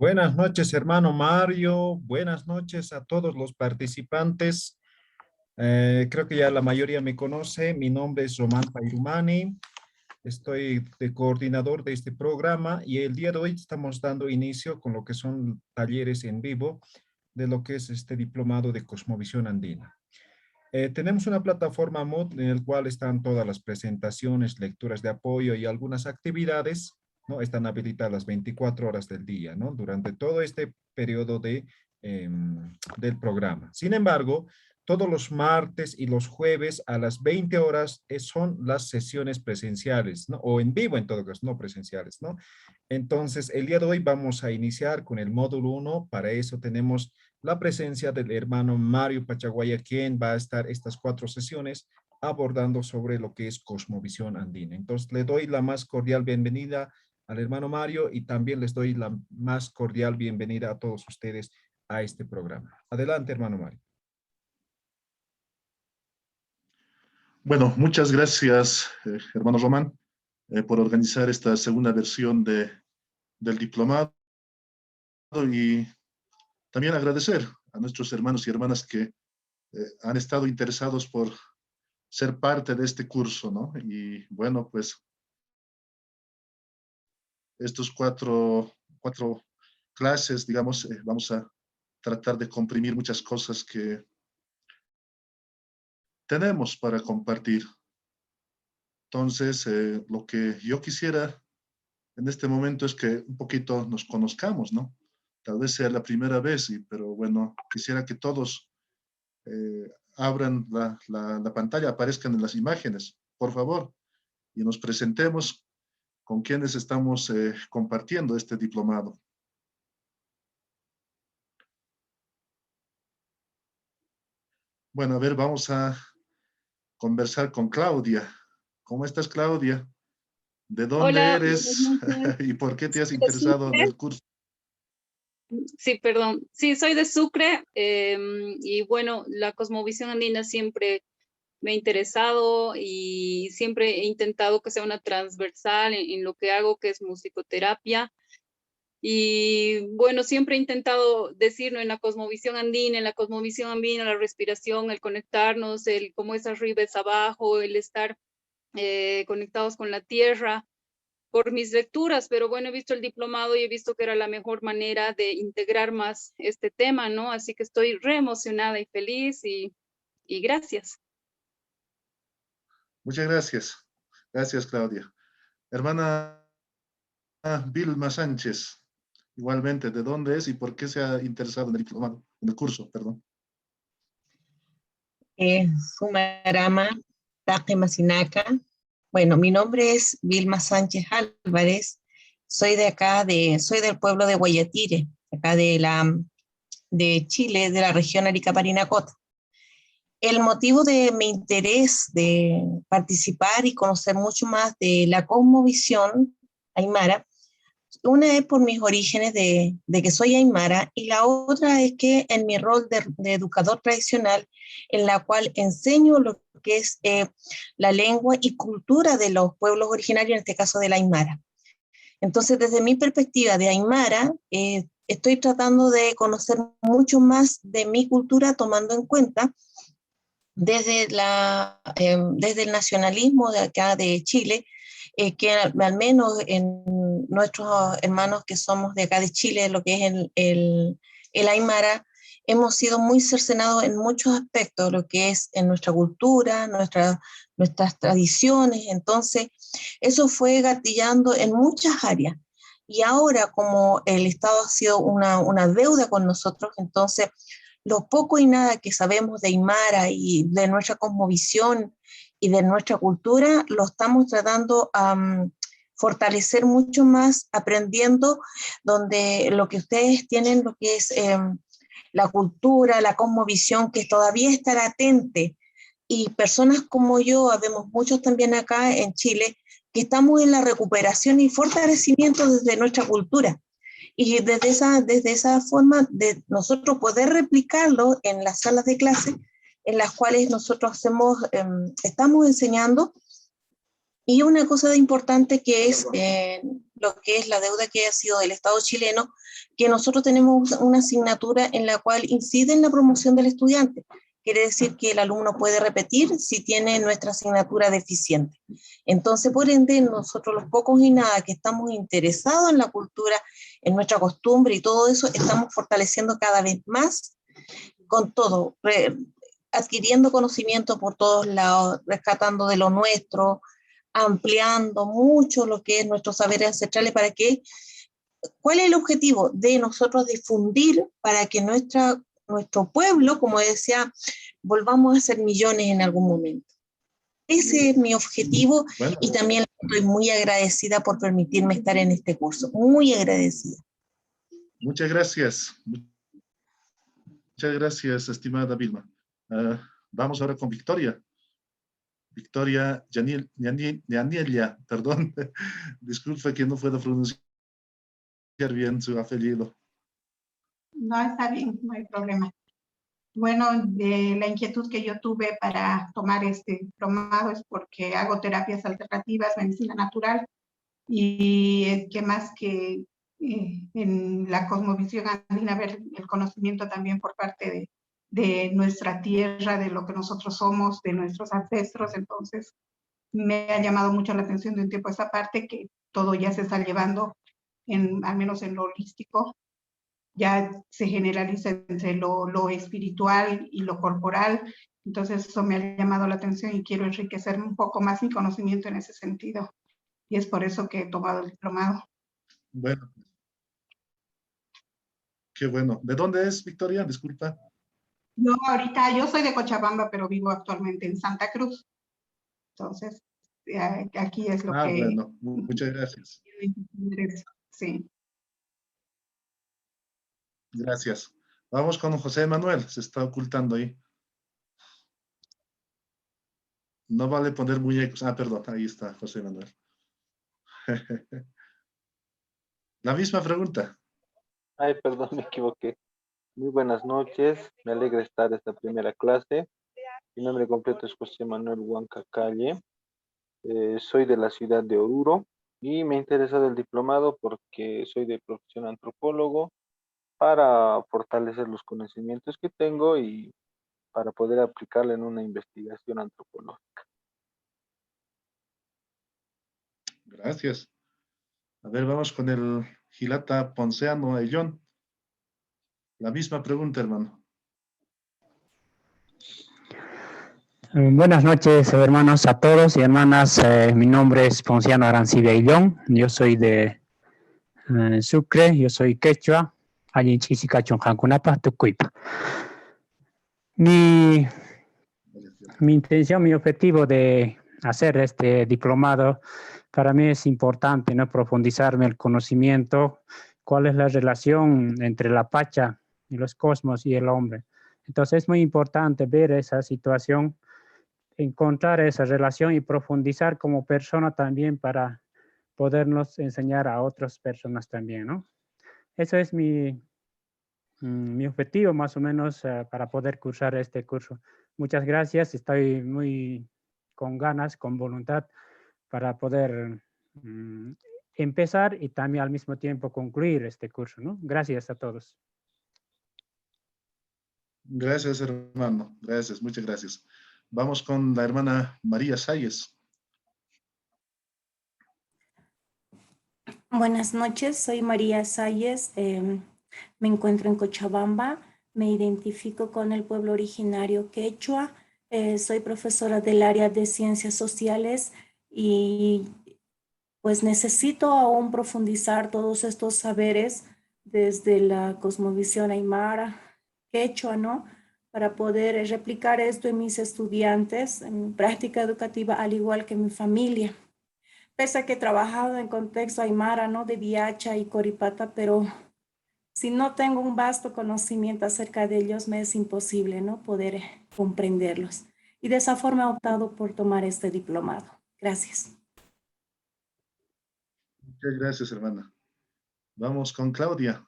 Buenas noches, hermano Mario. Buenas noches a todos los participantes. Creo que ya la mayoría me conoce. Mi nombre es Román Pairumani. Estoy de coordinador de este programa y el día de hoy estamos dando inicio con lo que son talleres en vivo de lo que es este diplomado de Cosmovisión Andina. Tenemos una plataforma Moodle en el cual están todas las presentaciones, lecturas de apoyo y algunas actividades, ¿no? Están habilitadas 24 horas del día, ¿no? Durante todo este periodo del programa. Sin embargo, todos los martes y los jueves a las 20 horas son las sesiones presenciales, ¿no? O en vivo en todo caso, no presenciales, ¿no? Entonces, el día de hoy vamos a iniciar con el módulo 1. Para eso tenemos la presencia del hermano Mario Pachaguaya, quien va a estar estas 4 sesiones abordando sobre lo que es cosmovisión andina. Entonces, le doy la más cordial bienvenida al hermano Mario y también les doy la más cordial bienvenida a todos ustedes a este programa. Adelante, hermano Mario. Bueno, muchas gracias, hermano Román, por organizar esta segunda versión del diplomado y también agradecer a nuestros hermanos y hermanas que han estado interesados por ser parte de este curso, ¿no? Y bueno, pues estos cuatro clases, digamos, vamos a tratar de comprimir muchas cosas que tenemos para compartir. Entonces, lo que yo quisiera en este momento es que un poquito nos conozcamos, ¿no? Tal vez sea la primera vez, pero bueno, quisiera que todos abran la pantalla, aparezcan en las imágenes, por favor, y nos presentemos con quienes estamos compartiendo este diplomado. Bueno, a ver, vamos a conversar con Claudia. ¿Cómo estás, Claudia? ¿De dónde Hola, buenas eres noches. y por qué te has Soy de interesado en Sucre. el curso? Sí, perdón. Sí, soy de Sucre y bueno, la cosmovisión andina siempre me ha interesado y siempre he intentado que sea una transversal en lo que hago, que es musicoterapia. Y bueno, siempre he intentado decir, ¿no? En la cosmovisión andina, la respiración, el conectarnos, el cómo es arriba es abajo, el estar conectados con la tierra, por mis lecturas, pero bueno, he visto el diplomado y he visto que era la mejor manera de integrar más este tema, ¿no? Así que estoy re emocionada y feliz y gracias. Muchas gracias. Gracias, Claudia. Hermana Vilma Sánchez, igualmente, ¿de dónde es y por qué se ha interesado en el diplomado, en el curso, perdón? Sumarama, Taje Masinaca. Bueno, mi nombre es Vilma Sánchez Álvarez. Soy de acá, soy del pueblo de Guayatire, acá de Chile, de la región Arica Parinacota. El motivo de mi interés de participar y conocer mucho más de la cosmovisión aymara, una es por mis orígenes de que soy aymara y la otra es que en mi rol de educador tradicional, en la cual enseño lo que es la lengua y cultura de los pueblos originarios, en este caso de la aymara. Entonces, desde mi perspectiva de aymara, estoy tratando de conocer mucho más de mi cultura, tomando en cuenta desde el nacionalismo de acá de Chile, que al menos en nuestros hermanos que somos de acá de Chile, lo que es el Aymara, hemos sido muy cercenados en muchos aspectos, lo que es en nuestra cultura, nuestras tradiciones. Entonces, eso fue gatillando en muchas áreas. Y ahora, como el Estado ha sido una deuda con nosotros, entonces lo poco y nada que sabemos de Aymara y de nuestra cosmovisión y de nuestra cultura, lo estamos tratando a fortalecer mucho más, aprendiendo donde lo que ustedes tienen, lo que es la cultura, la cosmovisión, que todavía está latente. Y personas como yo, habemos muchos también acá en Chile, que estamos en la recuperación y fortalecimiento desde nuestra cultura. Y desde esa forma de nosotros poder replicarlo en las salas de clase en las cuales nosotros estamos enseñando. Y una cosa importante que es lo que es la deuda que ha sido del Estado chileno, que nosotros tenemos una asignatura en la cual incide en la promoción del estudiante. Quiere decir que el alumno puede repetir si tiene nuestra asignatura deficiente. Entonces, por ende, nosotros los pocos y nada que estamos interesados en la cultura, en nuestra costumbre y todo eso, estamos fortaleciendo cada vez más con todo, adquiriendo conocimiento por todos lados, rescatando de lo nuestro, ampliando mucho lo que es nuestros saberes ancestrales para que, ¿cuál es el objetivo? De nosotros difundir para que nuestro pueblo, como decía, volvamos a ser millones en algún momento. Ese es mi objetivo Bueno, y también estoy muy agradecida por permitirme estar en este curso, muy agradecida. muchas gracias. Muchas gracias, estimada Vilma. Vamos ahora con Victoria. Victoria Yanielia, perdón. Disculpe que no puedo pronunciar bien su apellido. No, está bien, no hay problema. Bueno, la inquietud que yo tuve para tomar este diplomado es porque hago terapias alternativas, medicina natural, y que más que en la cosmovisión andina, ver el conocimiento también por parte de nuestra tierra, de lo que nosotros somos, de nuestros ancestros. Entonces, me ha llamado mucho la atención de un tiempo a esta parte que todo ya se está llevando, al menos en lo holístico, ya se generaliza entre lo espiritual y lo corporal. Entonces eso me ha llamado la atención y quiero enriquecer un poco más mi conocimiento en ese sentido. Y es por eso que he tomado el diplomado. Bueno, qué bueno. ¿De dónde es, Victoria? Disculpa. Yo soy de Cochabamba, pero vivo actualmente en Santa Cruz. Entonces, aquí es lo que... Bueno, muchas gracias. Sí. Gracias. Vamos con José Manuel, se está ocultando ahí. No vale poner muñecos. Perdón, ahí está José Manuel. La misma pregunta. Ay, perdón, me equivoqué. Muy buenas noches, me alegra estar en esta primera clase. Mi nombre completo es José Manuel Huanca Calle. Soy de la ciudad de Oruro y me ha interesado el diplomado porque soy de profesión antropólogo para fortalecer los conocimientos que tengo y para poder aplicarla en una investigación antropológica. Gracias. A ver, vamos con el Gilata Ponceano Ayllón. La misma pregunta, hermano. Buenas noches, hermanos a todos y hermanas. Mi nombre es Ponciano Arancibia Ayllón. Yo soy de Sucre, yo soy quechua. Allí en Chisicacho, Jancunapa, Tucuipa. Mi intención, mi objetivo de hacer este diplomado, para mí es importante, ¿no? Profundizarme el conocimiento, cuál es la relación entre la Pacha y los cosmos y el hombre. Entonces es muy importante ver esa situación, encontrar esa relación y profundizar como persona también para podernos enseñar a otras personas también, ¿no? Eso es mi objetivo más o menos para poder cursar este curso. Muchas gracias, estoy muy con ganas, con voluntad para poder empezar y también al mismo tiempo concluir este curso, ¿no? Gracias a todos. Gracias, hermano. Gracias, muchas gracias. Vamos con la hermana María Salles. Buenas noches, soy María Salles, me encuentro en Cochabamba, me identifico con el pueblo originario quechua, soy profesora del área de ciencias sociales y pues necesito aún profundizar todos estos saberes desde la cosmovisión aymara, quechua, ¿no? Para poder replicar esto en mis estudiantes, en mi práctica educativa, al igual que en mi familia. Pese a que he trabajado en contexto aymara, ¿no? De Viacha y Coripata, pero si no tengo un vasto conocimiento acerca de ellos, me es imposible, ¿no? Poder comprenderlos. Y de esa forma he optado por tomar este diplomado. Gracias. Muchas gracias, hermana. Vamos con Claudia.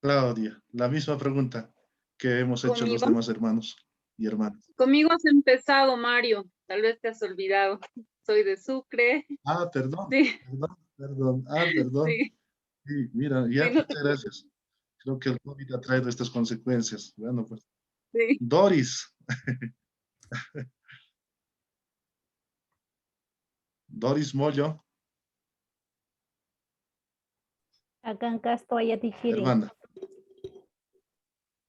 Claudia, la misma pregunta que hemos hecho los ¿Conmigo? demás hermanos y hermanas. Conmigo has empezado, Mario. Tal vez te has olvidado. Soy de Sucre. Ah, perdón, Sí, perdón. Ah, perdón. sí, Sí, mira, ya, sí, no te muchas preocupes. gracias. Creo que el COVID ha traído estas consecuencias. Bueno, pues. Sí. Doris. Doris Mollo, Akanka estoy atichiri. hermana.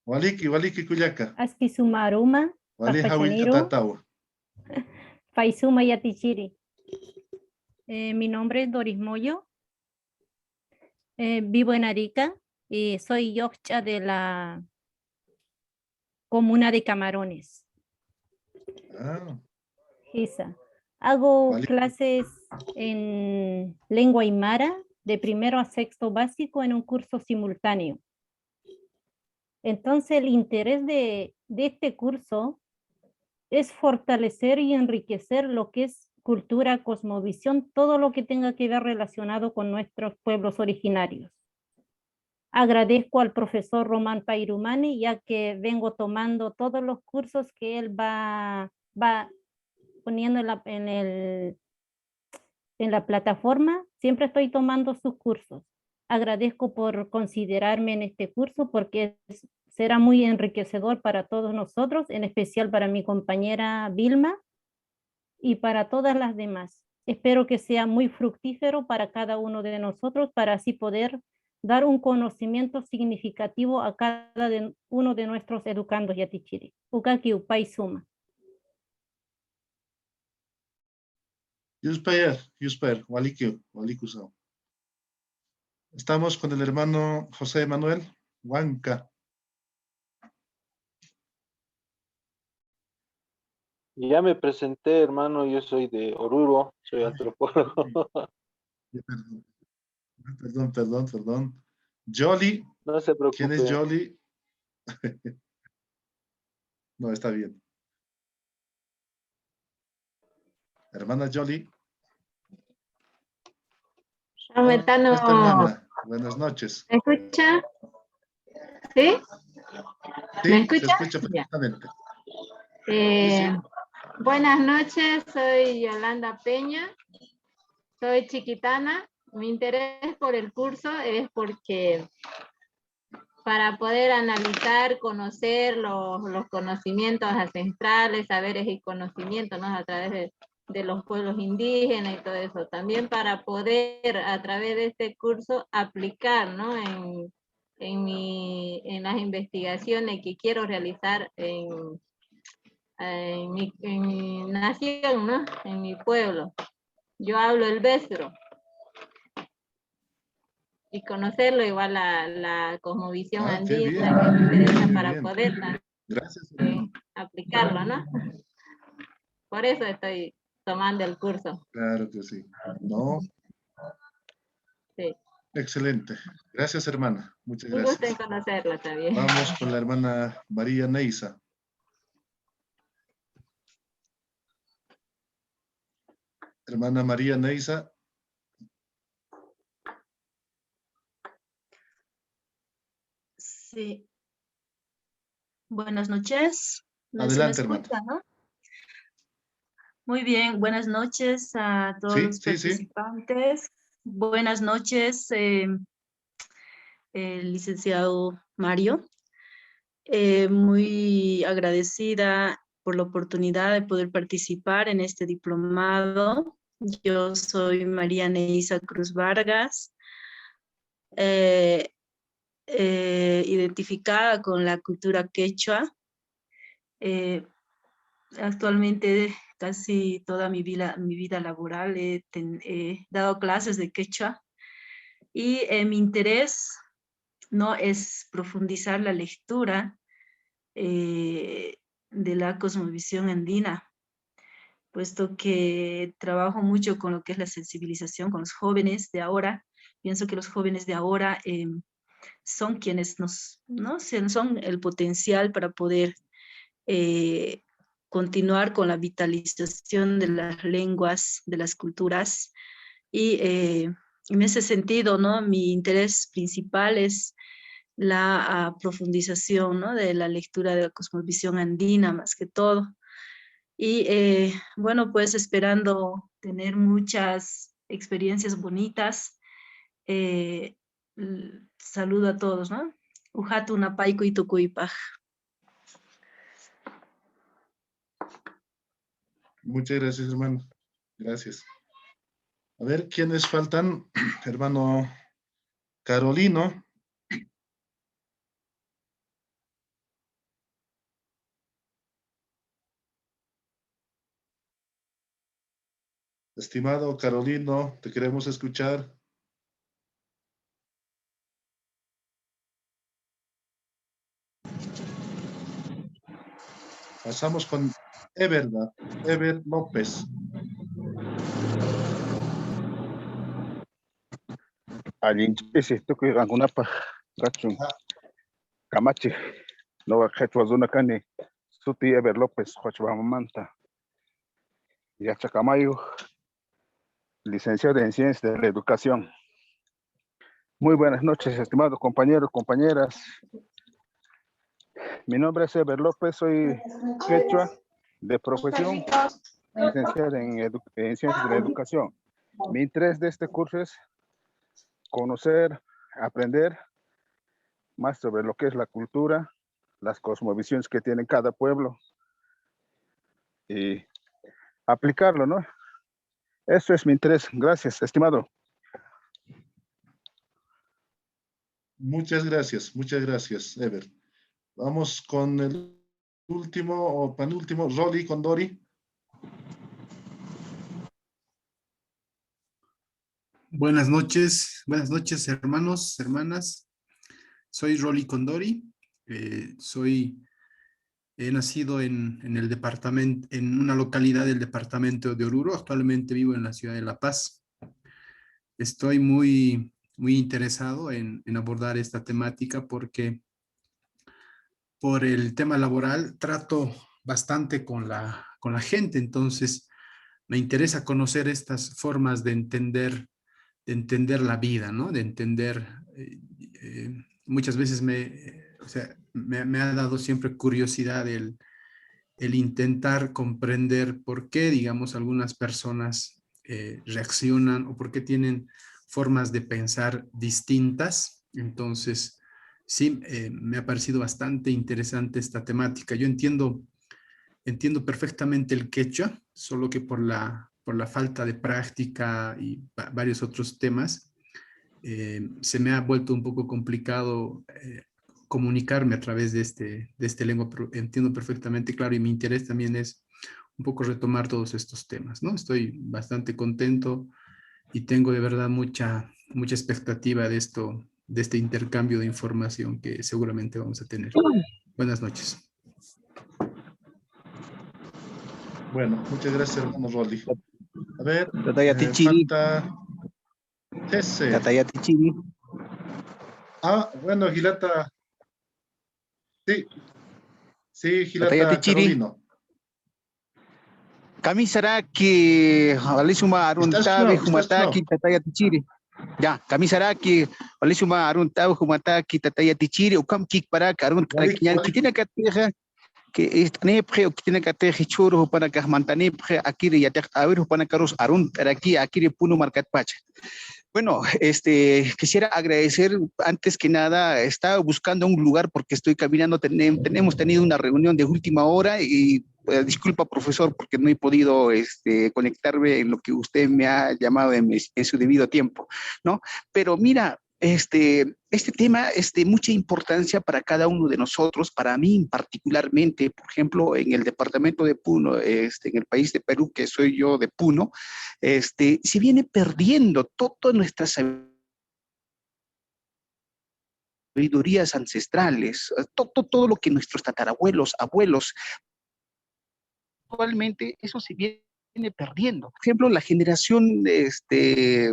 Waliki Cuyaca. Aski sumaruma, Wali Hawil papachaniru, Tatatawa. Faisuma Yatichiri. Mi nombre es Doris Moyo. Vivo en Arica y soy yokcha de la comuna de Camarones. Ah, Isa. Hago Wali. clases en lengua aymara de primero a sexto básico en un curso simultáneo. Entonces el interés de este curso es fortalecer y enriquecer lo que es cultura, cosmovisión, todo lo que tenga que ver relacionado con nuestros pueblos originarios. Agradezco al profesor Román Pairumani, ya que vengo tomando todos los cursos que él va poniendo en la plataforma, siempre estoy tomando sus cursos. Agradezco por considerarme en este curso porque será muy enriquecedor para todos nosotros, en especial para mi compañera Vilma y para todas las demás. Espero que sea muy fructífero para cada uno de nosotros para así poder dar un conocimiento significativo a cada uno de nuestros educandos yatichiri. Ukaki upay suma. Yusper, Walikusao. Estamos con el hermano José Manuel Huanca. Ya me presenté, hermano, yo soy de Oruro, soy antropólogo. Perdón. Jolly, No se ¿quién es preocupe. Jolly? No, está bien. Hermana Jolly. Metano, Esta hermana, buenas noches. ¿me escucha? ¿Sí? Sí, ¿Me se escucha? escucha Ya. perfectamente. Buenas noches, soy Yolanda Peña, soy chiquitana. Mi interés por el curso es porque para poder analizar, conocer los conocimientos ancestrales, saberes y conocimientos, ¿no? A través de los pueblos indígenas y todo eso. También para poder, a través de este curso, aplicar, ¿no? En las investigaciones que quiero realizar en mi nación, ¿no? En mi pueblo. Yo hablo el Besro. Y conocerlo igual la cosmovisión Qué bien. andina que me interesa Qué para bien. poder Gracias. aplicarlo, ¿no? Por eso estoy tomando el curso. Claro que sí. No. Sí. Excelente. Gracias, hermana. Muchas Un gusto en gracias. conocerlo también. Vamos con la hermana María Neisa. Hermana María Neisa. Sí. Buenas noches. Adelante, ¿Se me escucha, no? Muy bien, buenas noches a todos los Sí. participantes. Buenas noches, el licenciado Mario. Muy agradecida por la oportunidad de poder participar en este diplomado. Yo soy María Neisa Cruz Vargas. Identificada con la cultura quechua. Actualmente casi toda mi vida laboral he dado clases de quechua y mi interés no es profundizar la lectura de la cosmovisión andina, puesto que trabajo mucho con lo que es la sensibilización con los jóvenes de ahora. Pienso que los jóvenes de ahora son quienes son el potencial para poder continuar con la vitalización de las lenguas, de las culturas. Y en ese sentido, ¿no? Mi interés principal es la profundización, ¿no? De la lectura de la cosmovisión andina más que todo. Y bueno, pues esperando tener muchas experiencias bonitas. Saludo a todos, ¿no? Ujatu napaiku y tukuipaj. Muchas gracias, hermano. Gracias. A ver, ¿quiénes faltan? Hermano Carolino. Estimado Carolino, te queremos escuchar. Pasamos con Ever López. Allinchipisi tukuy qankunapaq kachun kamachiq noqa qhichwa kani suti Ever López Cochabamanta yachaqamayuq licenciado en Ciencias de la Educación. Muy buenas noches, estimados compañeros, compañeras. Mi nombre es Ever López, soy quechua de profesión, licenciado en Ciencias de la Educación. Mi interés de este curso es conocer, aprender más sobre lo que es la cultura, las cosmovisiones que tiene cada pueblo y aplicarlo, ¿no? Eso es mi interés. Gracias, estimado. Muchas gracias, Ever. Vamos con el último o penúltimo, Rolly Condori. Buenas noches, hermanos, hermanas. Soy Rolly Condori. He nacido en el departamento, en una localidad del departamento de Oruro. Actualmente vivo en la ciudad de La Paz. Estoy muy interesado en abordar esta temática porque por el tema laboral trato bastante con la gente. Entonces me interesa conocer estas formas de entender la vida, ¿no? De entender, muchas veces me ha dado siempre curiosidad el intentar comprender por qué, digamos, algunas personas reaccionan o por qué tienen formas de pensar distintas. Entonces, sí, me ha parecido bastante interesante esta temática. Yo entiendo perfectamente el quechua, solo que por la falta de práctica y varios otros temas, se me ha vuelto un poco complicado comunicarme a través de este lengua, pero entiendo perfectamente, claro, y mi interés también es un poco retomar todos estos temas, ¿no? Estoy bastante contento y tengo de verdad mucha expectativa de este intercambio de información que seguramente vamos a tener. Buenas noches. Bueno, muchas gracias, hermano Rolly. A ver, falta Jesse. Bueno, Gilata. Sí, Gilata Carolino. Kamisaraki, alisuma aruntabe humataki tataya tichiri. Ya, kamisaraki, alisuma aruntabe humataki tataya tichiri, ukam kik para karun karakiyan kitina kateja que istanepje o kitina kateja churu para que mantanepje akiri yatek awir para karus arun karaki akiri puno markat pacha. Bueno, quisiera agradecer, antes que nada, estaba buscando un lugar porque estoy caminando, tenemos tenido una reunión de última hora y disculpa, profesor, porque no he podido conectarme en lo que usted me ha llamado en su debido tiempo, ¿no? Pero mira, este tema es de mucha importancia para cada uno de nosotros, para mí particularmente, por ejemplo, en el departamento de Puno, en el país de Perú, que soy yo de Puno, se viene perdiendo todas nuestras sabidurías ancestrales, todo lo que nuestros tatarabuelos, abuelos, actualmente eso se viene perdiendo. Por ejemplo, la generación de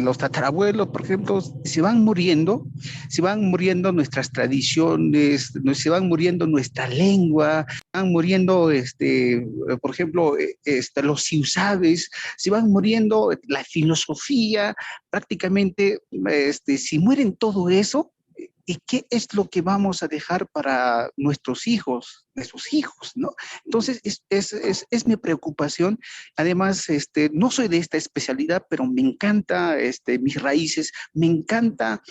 los tatarabuelos, por ejemplo, se van muriendo nuestras tradiciones, se van muriendo nuestra lengua, van muriendo, por ejemplo, los siusabes, se van muriendo la filosofía, prácticamente, si mueren todo eso, ¿y qué es lo que vamos a dejar para nuestros hijos, ¿no? Entonces, es mi preocupación. Además, no soy de esta especialidad, pero me encanta mis raíces, me encanta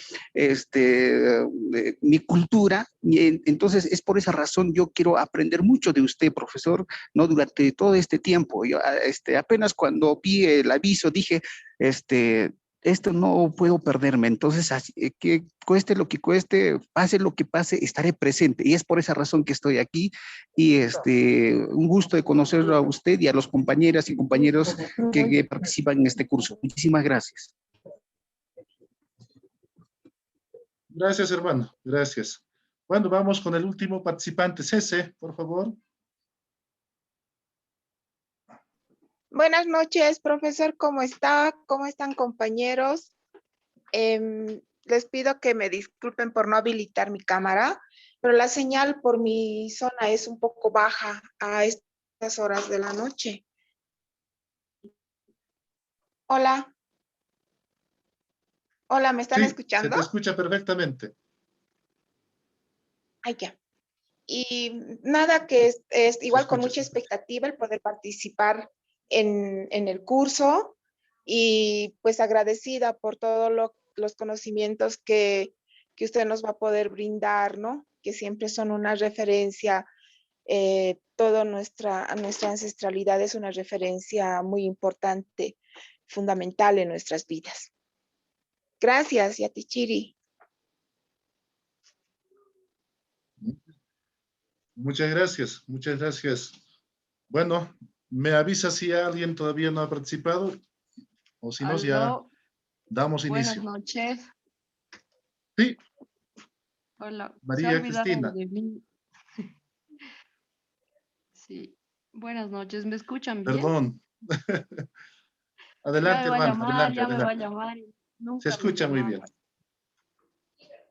mi cultura, y entonces es por esa razón yo quiero aprender mucho de usted, profesor, ¿no? Durante todo este tiempo. Yo, apenas cuando vi el aviso dije, esto no puedo perderme, entonces que cueste lo que cueste, pase lo que pase, estaré presente, y es por esa razón que estoy aquí, y un gusto de conocerlo a usted y a los compañeras y compañeros que participan en este curso. Muchísimas gracias. Gracias, hermano, gracias. Bueno, vamos con el último participante. Cese, por favor. Buenas noches, profesor, ¿cómo está? ¿Cómo están, compañeros? Les pido que me disculpen por no habilitar mi cámara, pero la señal por mi zona es un poco baja a estas horas de la noche. Hola. Hola, ¿me están escuchando? Se te escucha perfectamente. Ay, ya. Y nada, que es igual con mucha expectativa el poder participar en el curso, y pues agradecida por todos los conocimientos que usted nos va a poder brindar, ¿no? Que siempre son una referencia, toda nuestra ancestralidad es una referencia muy importante, fundamental en nuestras vidas. Gracias, Yatichiri. Muchas gracias, muchas gracias. Bueno, me avisa si alguien todavía no ha participado, o si no, ya damos inicio. Buenas noches. Sí. Hola. María Cristina. De mí. Sí. Buenas noches. ¿Me escuchan bien? Perdón. Adelante, hermano. Adelante, ya me va a adelante. llamar. Se escucha muy bien.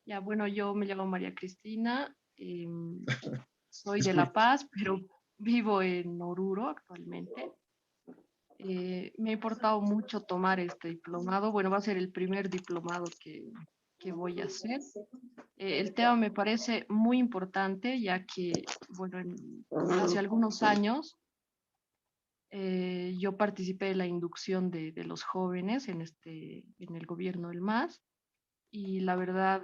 Ya, bueno, yo me llamo María Cristina. Soy de La Paz, pero vivo en Oruro actualmente. Me ha importado mucho tomar este diplomado. Bueno, va a ser el primer diplomado que voy a hacer. El tema me parece muy importante, ya que, bueno, hace algunos años yo participé en la inducción de los jóvenes en el gobierno del MAS, y la verdad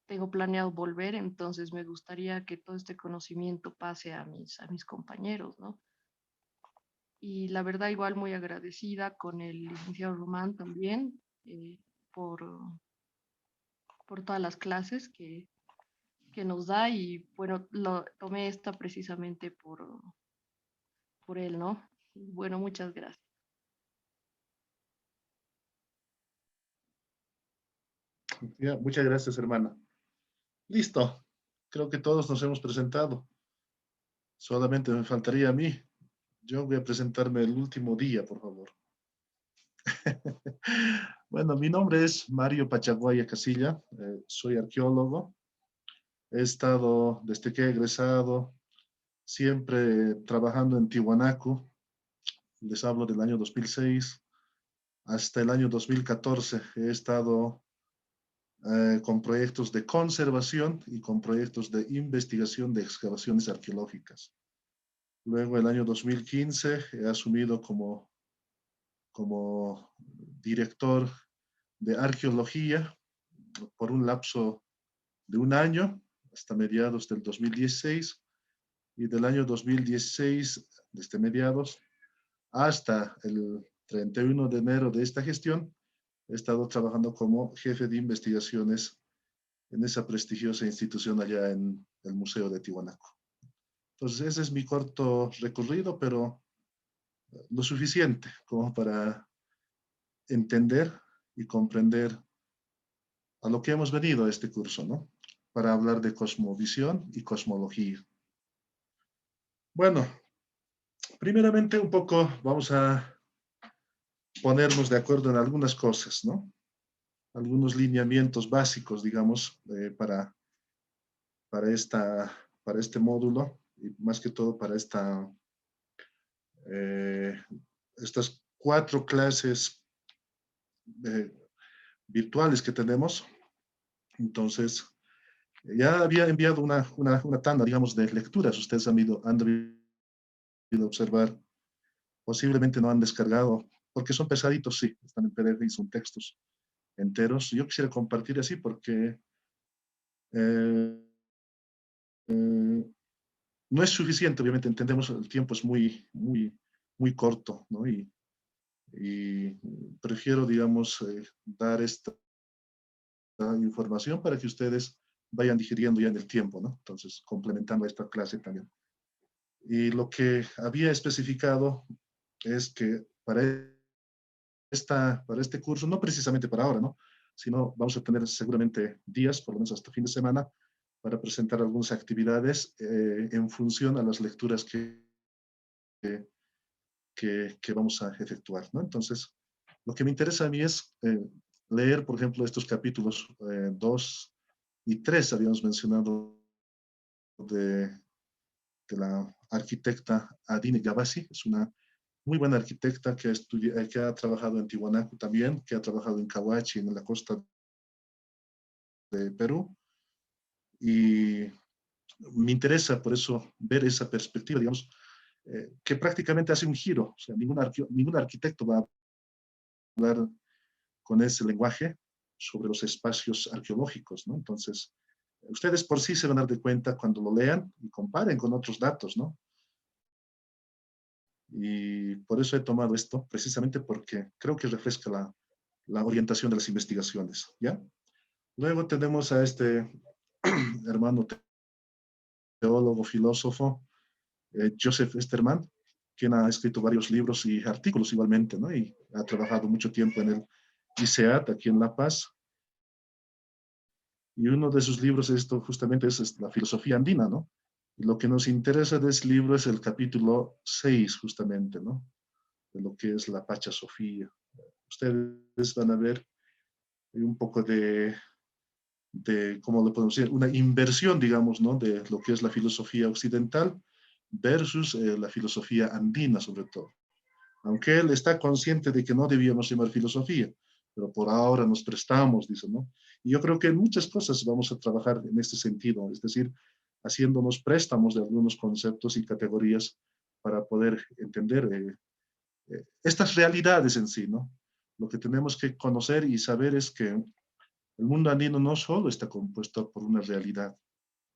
tengo planeado volver, entonces me gustaría que todo este conocimiento pase a mis compañeros, ¿no? Y la verdad igual muy agradecida con el licenciado Román también por todas las clases que nos da, y bueno, tomé esta precisamente por él, ¿no? Bueno, muchas gracias. Ya, muchas gracias, hermana. Listo. Creo que todos nos hemos presentado. Solamente me faltaría a mí. Yo voy a presentarme el último día, por favor. Bueno, mi nombre es Mario Pachaguaya Casilla. Soy arqueólogo. He estado, desde que he egresado, siempre trabajando en Tiwanaku. Les hablo del año 2006 hasta el año 2014. He estado con proyectos de conservación y con proyectos de investigación de excavaciones arqueológicas. Luego, el año 2015, he asumido como director de arqueología por un lapso de un año, hasta mediados del 2016, y del año 2016, desde mediados hasta el 31 de enero de esta gestión, he estado trabajando como jefe de investigaciones en esa prestigiosa institución allá en el Museo de Tiwanaku. Entonces, ese es mi corto recorrido, pero lo suficiente como para entender y comprender a lo que hemos venido a este curso, ¿no? Para hablar de cosmovisión y cosmología. Bueno, primeramente un poco vamos a ponernos de acuerdo en algunas cosas, ¿no? Algunos lineamientos básicos, digamos, para este módulo, y más que todo para estas 4 clases virtuales que tenemos. Entonces, Ya había enviado una tanda, digamos, de lecturas. Ustedes han debido observar. Posiblemente no han descargado, porque son pesaditos, sí, están en PDF y son textos enteros. Yo quisiera compartir así porque no es suficiente, obviamente entendemos el tiempo es muy corto, ¿no? Y prefiero, digamos, dar esta información para que ustedes vayan digiriendo ya en el tiempo, ¿no? Entonces, complementando esta clase también. Y lo que había especificado es que para este curso, no precisamente para ahora, ¿no? Sino vamos a tener seguramente días, por lo menos hasta fin de semana, para presentar algunas actividades en función a las lecturas que vamos a efectuar, ¿no? Entonces, lo que me interesa a mí es leer, por ejemplo, estos capítulos 2 y 3, habíamos mencionado de la arquitecta Adine Gabasi, es una muy buena arquitecta que ha trabajado en Tiwanaku también, que ha trabajado en Cahuachi, en la costa de Perú, y me interesa por eso ver esa perspectiva, digamos, que prácticamente hace un giro, o sea, ningún arquitecto va a hablar con ese lenguaje sobre los espacios arqueológicos, ¿no? Entonces, ustedes por sí se van a dar de cuenta cuando lo lean y comparen con otros datos, ¿no? Y por eso he tomado esto, precisamente porque creo que refresca la orientación de las investigaciones, ¿ya? Luego tenemos a este hermano teólogo, filósofo, Joseph Esterman, quien ha escrito varios libros y artículos igualmente, ¿no? Y ha trabajado mucho tiempo en el ICEAT, aquí en La Paz. Y uno de sus libros justamente es la filosofía andina, ¿no? Y lo que nos interesa de ese libro es el capítulo 6, justamente, ¿no? De lo que es la Pacha Sofía. Ustedes van a ver un poco de ¿cómo le podemos decir? Una inversión, digamos, ¿no? De lo que es la filosofía occidental versus la filosofía andina, sobre todo. Aunque él está consciente de que no debíamos llamar filosofía, pero por ahora nos prestamos, dice, ¿no? Y yo creo que en muchas cosas vamos a trabajar en este sentido, es decir, haciéndonos préstamos de algunos conceptos y categorías para poder entender estas realidades en sí, ¿no? Lo que tenemos que conocer y saber es que el mundo andino no solo está compuesto por una realidad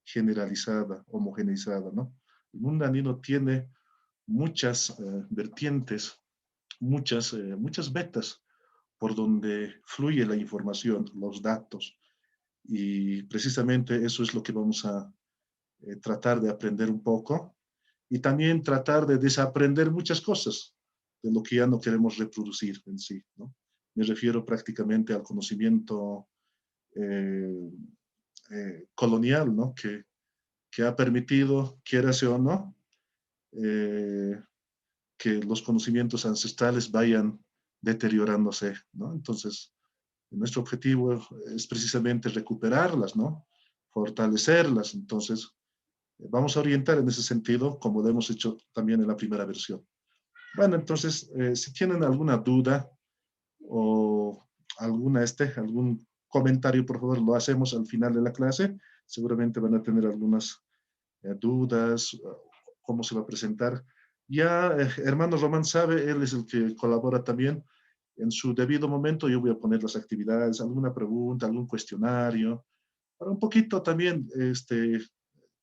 generalizada, homogeneizada, ¿no? El mundo andino tiene muchas vertientes, muchas vetas por donde fluye la información, los datos. Y precisamente eso es lo que vamos a tratar de aprender un poco y también tratar de desaprender muchas cosas de lo que ya no queremos reproducir en sí, ¿no? Me refiero prácticamente al conocimiento colonial, ¿no? Que ha permitido, quierase o no, que los conocimientos ancestrales vayan deteriorándose, ¿no? Entonces, nuestro objetivo es precisamente recuperarlas, ¿no? Fortalecerlas. Entonces, vamos a orientar en ese sentido, como lo hemos hecho también en la primera versión. Bueno, entonces, si tienen alguna duda o algún comentario, por favor, lo hacemos al final de la clase. Seguramente van a tener algunas dudas, cómo se va a presentar. Ya, hermano Román sabe, él es el que colabora también. En su debido momento yo voy a poner las actividades, alguna pregunta, algún cuestionario, para un poquito también,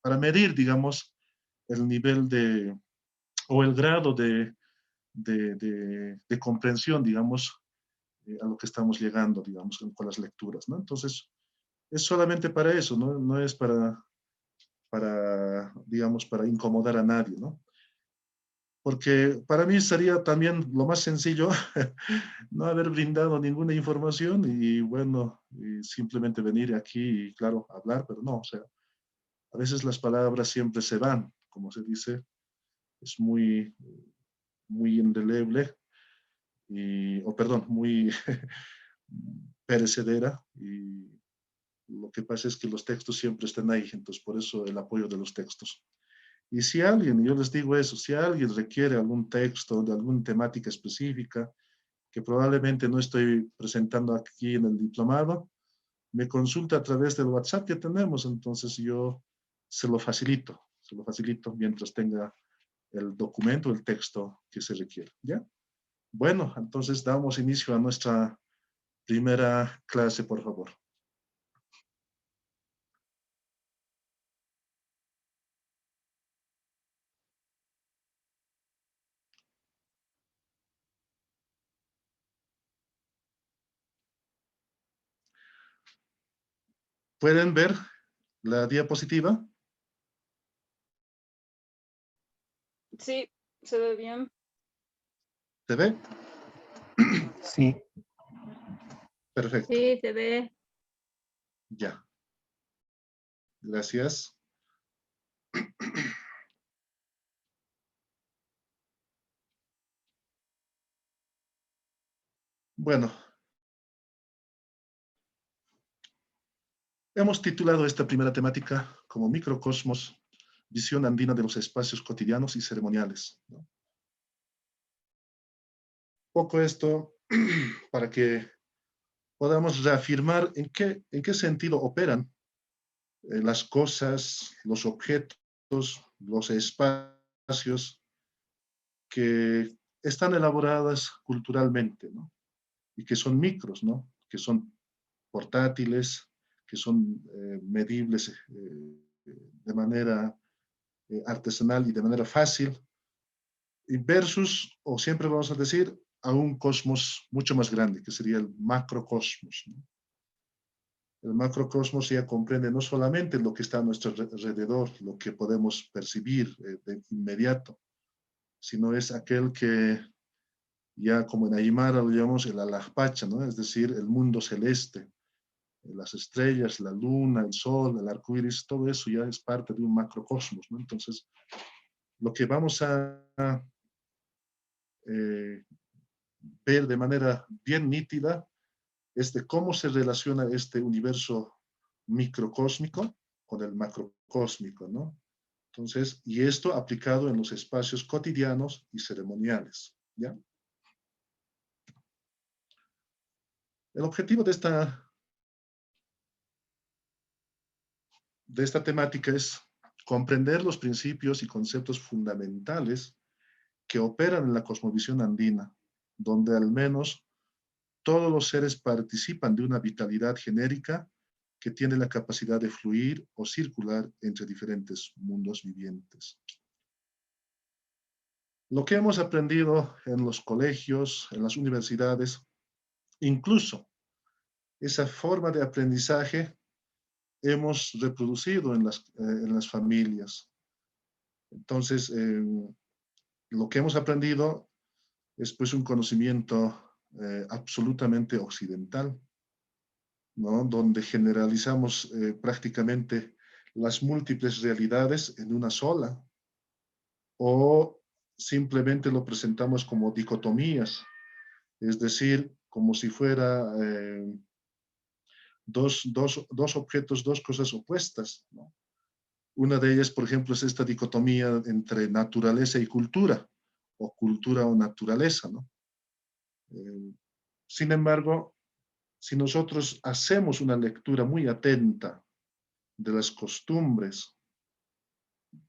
para medir, digamos, el nivel o el grado de comprensión, digamos, a lo que estamos llegando, digamos, con las lecturas, ¿no? Entonces, es solamente para eso, ¿no? No es digamos, para incomodar a nadie, ¿no? Porque para mí sería también lo más sencillo no haber brindado ninguna información y bueno, y simplemente venir aquí y claro, hablar, pero no, o sea, a veces las palabras siempre se van, como se dice, es muy indeleble, o perdón, muy perecedera y lo que pasa es que los textos siempre están ahí, entonces por eso el apoyo de los textos. Y si alguien, yo les digo eso, si alguien requiere algún texto de alguna temática específica que probablemente no estoy presentando aquí en el diplomado, me consulta a través del WhatsApp que tenemos, entonces yo se lo facilito mientras tenga el documento, el texto que se requiere, ¿ya? Bueno, entonces damos inicio a nuestra primera clase, por favor. ¿Pueden ver la diapositiva? Sí, se ve bien. ¿Se ve? Sí. Perfecto. Sí, se ve. Ya. Gracias. Bueno. Hemos titulado esta primera temática como Microcosmos, visión andina de los espacios cotidianos y ceremoniales, ¿no? Poco esto para que podamos reafirmar en qué sentido operan las cosas, los objetos, los espacios que están elaboradas culturalmente, ¿no? Y que son micros, ¿no? Que son portátiles, que son medibles de manera artesanal y de manera fácil, versus, o siempre vamos a decir, a un cosmos mucho más grande, que sería el macrocosmos, ¿no? El macrocosmos ya comprende no solamente lo que está a nuestro alrededor, lo que podemos percibir de inmediato, sino es aquel que ya como en Aymara lo llamamos el Alajpacha, ¿no? Es decir, el mundo celeste, las estrellas, la luna, el sol, el arco iris, todo eso ya es parte de un macrocosmos, ¿no? Entonces, lo que vamos a ver de manera bien nítida es de cómo se relaciona este universo microcósmico con el macrocósmico, ¿no? Entonces, y esto aplicado en los espacios cotidianos y ceremoniales, ¿ya? El objetivo de esta temática es comprender los principios y conceptos fundamentales que operan en la cosmovisión andina, donde al menos todos los seres participan de una vitalidad genérica que tiene la capacidad de fluir o circular entre diferentes mundos vivientes. Lo que hemos aprendido en los colegios, en las universidades, incluso esa forma de aprendizaje hemos reproducido en las familias. Entonces, lo que hemos aprendido es pues un conocimiento absolutamente occidental, ¿no? Donde generalizamos prácticamente las múltiples realidades en una sola, o simplemente lo presentamos como dicotomías, es decir, como si fuera dos objetos, dos cosas opuestas, ¿no? Una de ellas, por ejemplo, es esta dicotomía entre naturaleza y cultura, o cultura o naturaleza, ¿no? Sin embargo, si nosotros hacemos una lectura muy atenta de las costumbres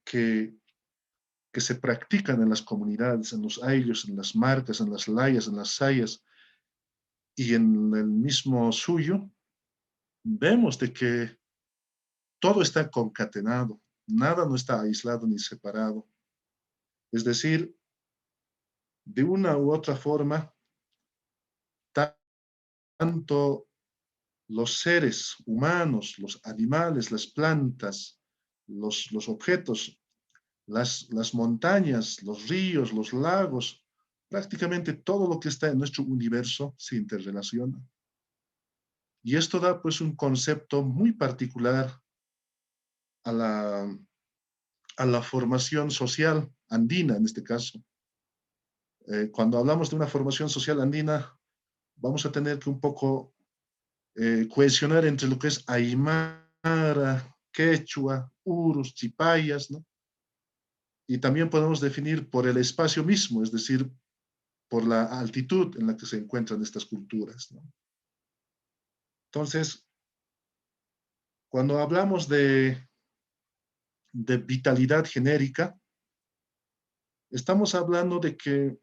que se practican en las comunidades, en los ayllus, en las marcas, en las layas, en las sayas y en el mismo suyo, vemos de que todo está concatenado, nada no está aislado ni separado. Es decir, de una u otra forma, tanto los seres humanos, los animales, las plantas, los objetos, las montañas, los ríos, los lagos, prácticamente todo lo que está en nuestro universo se interrelaciona. Y esto da pues un concepto muy particular a la formación social andina en este caso. Cuando hablamos de una formación social andina, vamos a tener que un poco cohesionar entre lo que es Aymara, Quechua, Urus, Chipayas, ¿no? Y también podemos definir por el espacio mismo, es decir, por la altitud en la que se encuentran estas culturas, ¿no? Entonces, cuando hablamos de vitalidad genérica, estamos hablando de que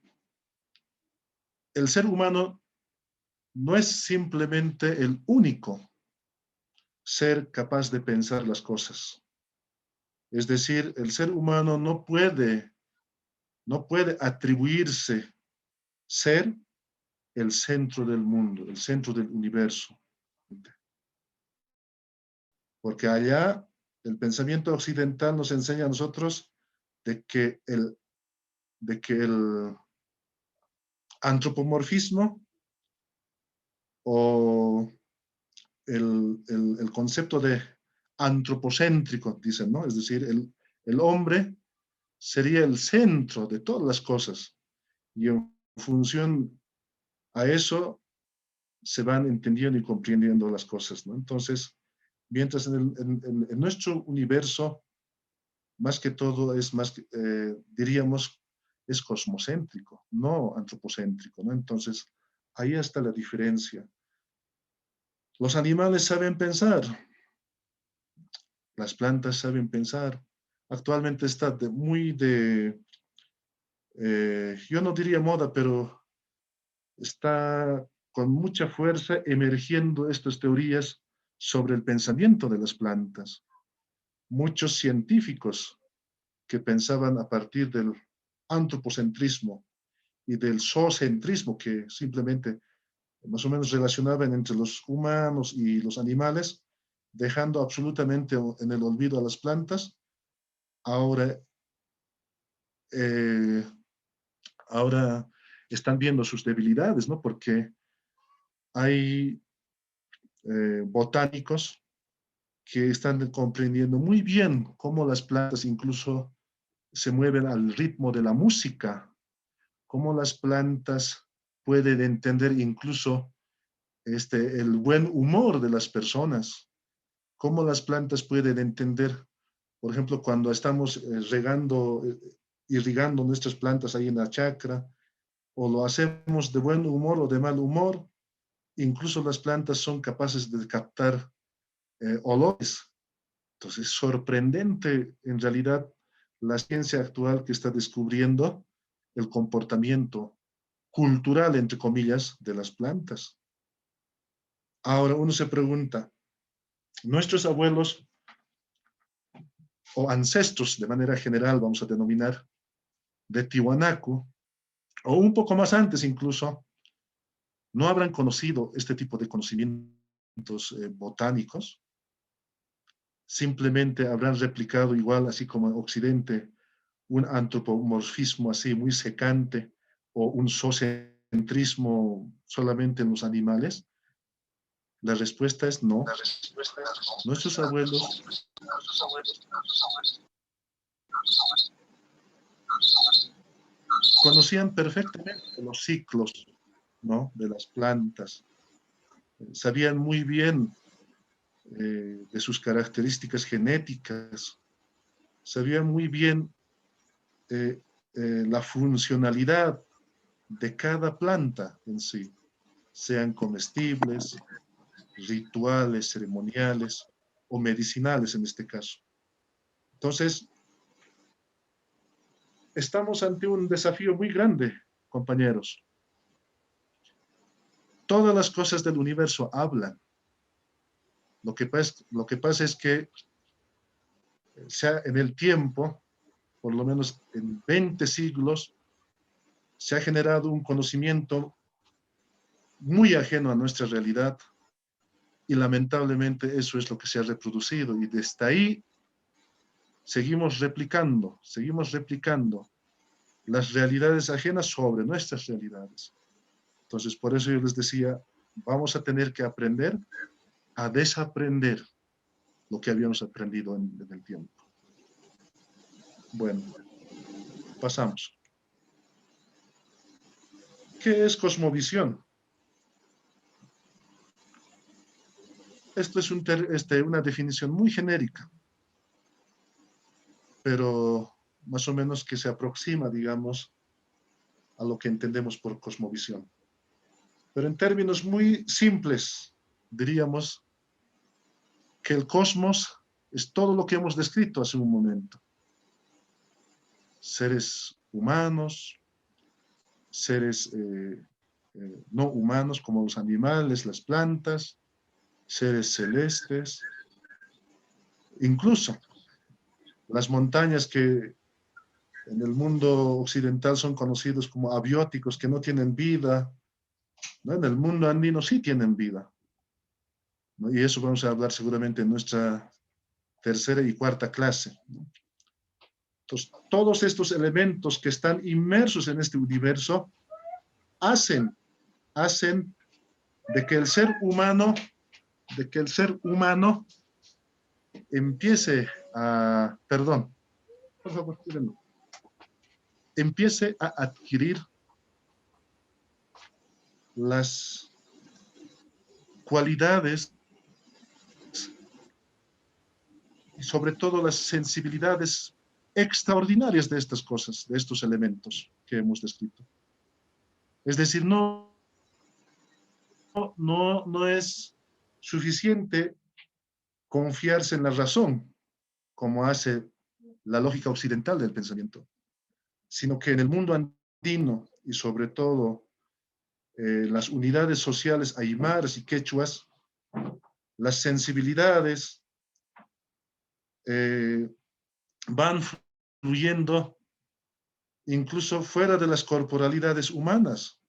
el ser humano no es simplemente el único ser capaz de pensar las cosas. Es decir, el ser humano no puede atribuirse ser el centro del mundo, el centro del universo. Porque allá el pensamiento occidental nos enseña a nosotros de que el antropomorfismo o el concepto de antropocéntrico, dicen, ¿no? Es decir, el hombre sería el centro de todas las cosas y en función a eso se van entendiendo y comprendiendo las cosas, ¿no? Entonces, mientras en nuestro universo, más que todo es diríamos, es cosmocéntrico, no antropocéntrico, ¿no? Entonces, ahí está la diferencia. Los animales saben pensar, las plantas saben pensar. Actualmente está yo no diría moda, pero está con mucha fuerza emergiendo estas teorías sobre el pensamiento de las plantas. Muchos científicos que pensaban a partir del antropocentrismo y del zoocentrismo, que simplemente más o menos relacionaban entre los humanos y los animales, dejando absolutamente en el olvido a las plantas, ahora están viendo sus debilidades, ¿no? Porque hay botánicos que están comprendiendo muy bien cómo las plantas incluso se mueven al ritmo de la música, cómo las plantas pueden entender incluso el buen humor de las personas, cómo las plantas pueden entender, por ejemplo, cuando estamos irrigando nuestras plantas ahí en la chacra, o lo hacemos de buen humor o de mal humor, incluso las plantas son capaces de captar olores. Entonces, es sorprendente en realidad la ciencia actual que está descubriendo el comportamiento cultural, entre comillas, de las plantas. Ahora uno se pregunta, nuestros abuelos o ancestros, de manera general vamos a denominar, de Tiwanaku, o un poco más antes incluso, no habrán conocido este tipo de conocimientos botánicos, simplemente habrán replicado igual, así como en Occidente, un antropomorfismo así muy secante o un zoocentrismo solamente en los animales. La respuesta es no. Nuestros abuelos conocían perfectamente los ciclos, ¿no?, de las plantas. Sabían muy bien de sus características genéticas. Sabían muy bien la funcionalidad de cada planta en sí, sean comestibles, rituales, ceremoniales o medicinales en este caso. Entonces, estamos ante un desafío muy grande, compañeros. Todas las cosas del universo hablan. Lo que pasa es que en el tiempo, por lo menos en 20 siglos, se ha generado un conocimiento muy ajeno a nuestra realidad y lamentablemente eso es lo que se ha reproducido y desde ahí seguimos replicando las realidades ajenas sobre nuestras realidades. Entonces, por eso yo les decía, vamos a tener que aprender a desaprender lo que habíamos aprendido en el tiempo. Bueno, pasamos. ¿Qué es cosmovisión? Esto es una definición muy genérica, pero más o menos que se aproxima, digamos, a lo que entendemos por cosmovisión. Pero en términos muy simples, diríamos que el cosmos es todo lo que hemos descrito hace un momento. Seres humanos, seres no humanos como los animales, las plantas, seres celestes, incluso las montañas que en el mundo occidental son conocidos como abióticos, que no tienen vida, ¿no? En el mundo andino sí tienen vida, ¿no? Y eso vamos a hablar seguramente en nuestra tercera y cuarta clase, ¿no? Entonces, todos estos elementos que están inmersos en este universo hacen de que el ser humano empiece a, perdón, por favor, tírenlo, empiece a adquirir las cualidades y sobre todo las sensibilidades extraordinarias de estas cosas, de estos elementos que hemos descrito. Es decir, no es suficiente confiarse en la razón, como hace la lógica occidental del pensamiento, sino que en el mundo andino y sobre todo las unidades sociales aymaras y quechuas, las sensibilidades van fluyendo incluso fuera de las corporalidades humanas.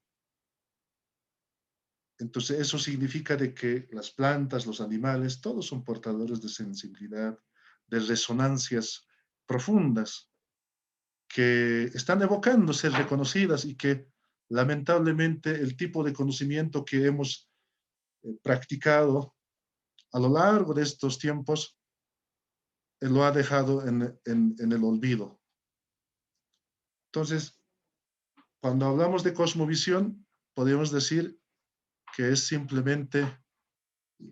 Entonces eso significa de que las plantas, los animales, todos son portadores de sensibilidad, de resonancias profundas que están evocando ser reconocidas y que lamentablemente el tipo de conocimiento que hemos practicado a lo largo de estos tiempos lo ha dejado en el olvido. Entonces, cuando hablamos de cosmovisión, podemos decir que es simplemente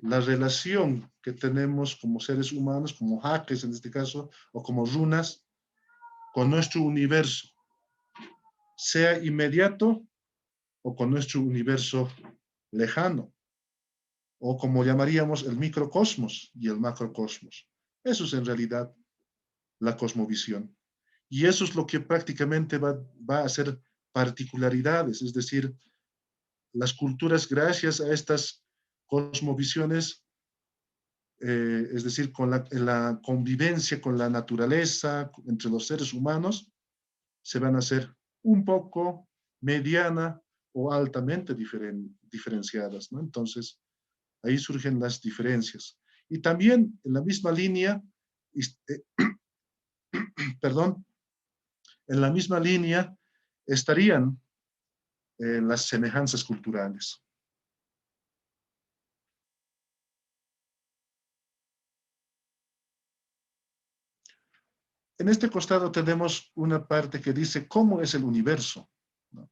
la relación que tenemos como seres humanos, como jaques en este caso, o como runas, con nuestro universo, sea inmediato o con nuestro universo lejano, o como llamaríamos el microcosmos y el macrocosmos. Eso es en realidad la cosmovisión. Y eso es lo que prácticamente va a ser particularidades, es decir, las culturas gracias a estas cosmovisiones, es decir, con la convivencia con la naturaleza, entre los seres humanos, se van a hacer un poco mediana o altamente diferenciadas, ¿no? Entonces, ahí surgen las diferencias. Y también en la misma línea, perdón, en la misma línea estarían las semejanzas culturales. En este costado tenemos una parte que dice cómo es el universo, ¿no?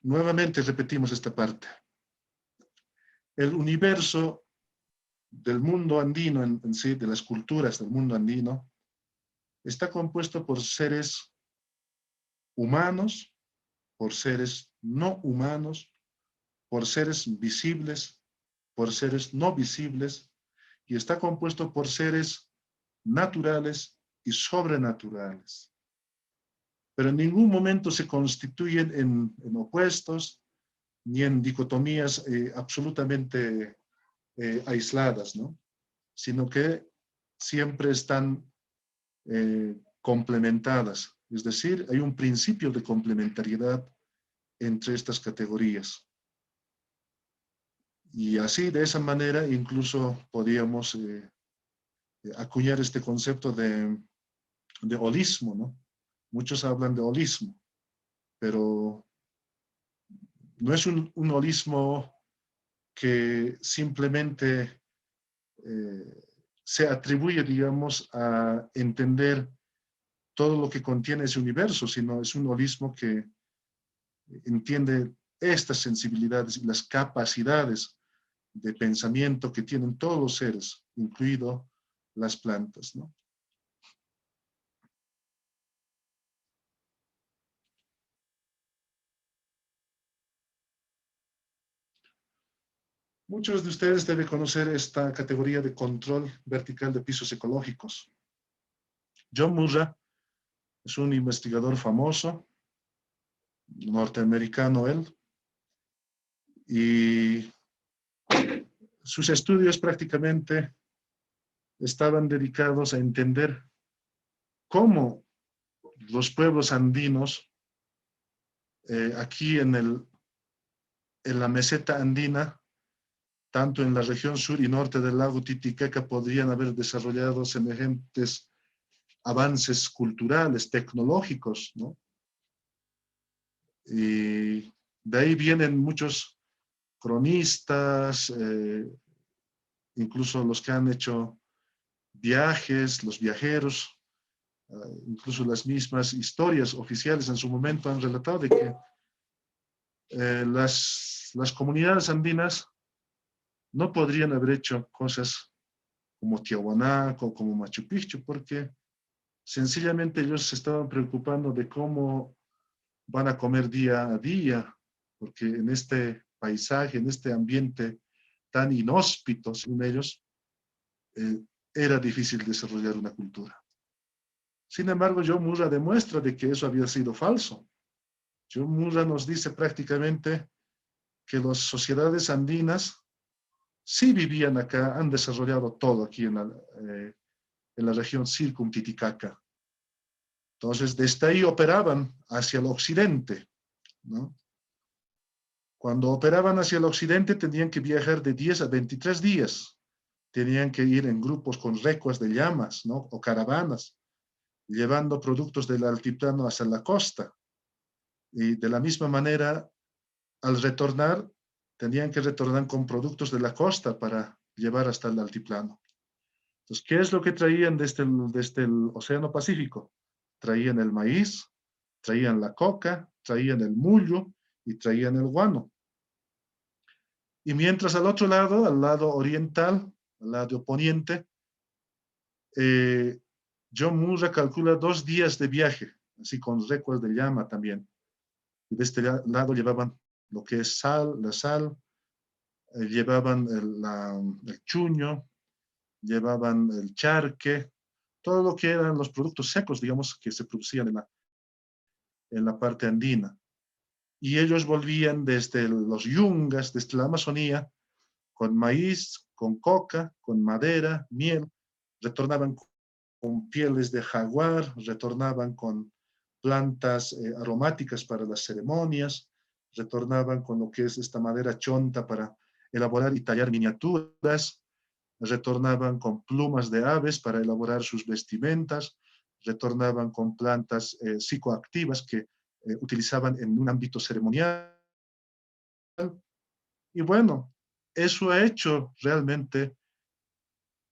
Nuevamente repetimos esta parte. El universo del mundo andino en sí, de las culturas del mundo andino, está compuesto por seres humanos, por seres no humanos, por seres visibles, por seres no visibles, y está compuesto por seres naturales y sobrenaturales. Pero en ningún momento se constituyen en opuestos ni en dicotomías absolutamente aisladas, ¿no? Sino que siempre están complementadas. Es decir, hay un principio de complementariedad entre estas categorías. Y así, de esa manera, incluso podríamos acuñar este concepto de holismo, ¿no? Muchos hablan de holismo, pero no es un holismo que simplemente se atribuye, digamos, a entender todo lo que contiene ese universo, sino es un holismo que entiende estas sensibilidades y las capacidades de pensamiento que tienen todos los seres, incluido las plantas, ¿no? Muchos de ustedes deben conocer esta categoría de control vertical de pisos ecológicos. John Murray es un investigador famoso, norteamericano él, y sus estudios prácticamente estaban dedicados a entender cómo los pueblos andinos, aquí en la meseta andina, tanto en la región sur y norte del lago Titicaca, podrían haber desarrollado semejantes avances culturales, tecnológicos, ¿no? Y de ahí vienen muchos cronistas, incluso los que han hecho viajes, los viajeros, incluso las mismas historias oficiales en su momento han relatado de que las comunidades andinas no podrían haber hecho cosas como Tiahuanaco, como Machu Picchu, porque sencillamente ellos se estaban preocupando de cómo van a comer día a día, porque en este paisaje, en este ambiente tan inhóspito, según ellos, era difícil desarrollar una cultura. Sin embargo, John Murray demuestra de que eso había sido falso. John Murray nos dice prácticamente que las sociedades andinas sí vivían acá, han desarrollado todo aquí en la región Circum Titicaca. Entonces, desde ahí operaban hacia el occidente, ¿no? Cuando operaban hacia el occidente tenían que viajar de 10 a 23 días. Tenían que ir en grupos con recuas de llamas, ¿no? O caravanas, llevando productos del altiplano hacia la costa. Y de la misma manera, al retornar, tenían que retornar con productos de la costa para llevar hasta el altiplano. Entonces, ¿qué es lo que traían desde el Océano Pacífico? Traían el maíz, traían la coca, traían el mullo y traían el guano. Y mientras al otro lado, al lado oriental, al lado poniente, John Murray calcula 2 días de viaje, así con recuas de llama también. Y de este lado llevaban lo que es la sal, llevaban el chuño, llevaban el charque, todo lo que eran los productos secos, digamos, que se producían en la parte andina. Y ellos volvían desde los yungas, desde la Amazonía, con maíz, con coca, con madera, miel, retornaban con pieles de jaguar, retornaban con plantas aromáticas para las ceremonias, retornaban con lo que es esta madera chonta para elaborar y tallar miniaturas, retornaban con plumas de aves para elaborar sus vestimentas, retornaban con plantas psicoactivas que utilizaban en un ámbito ceremonial. Y bueno, eso ha hecho realmente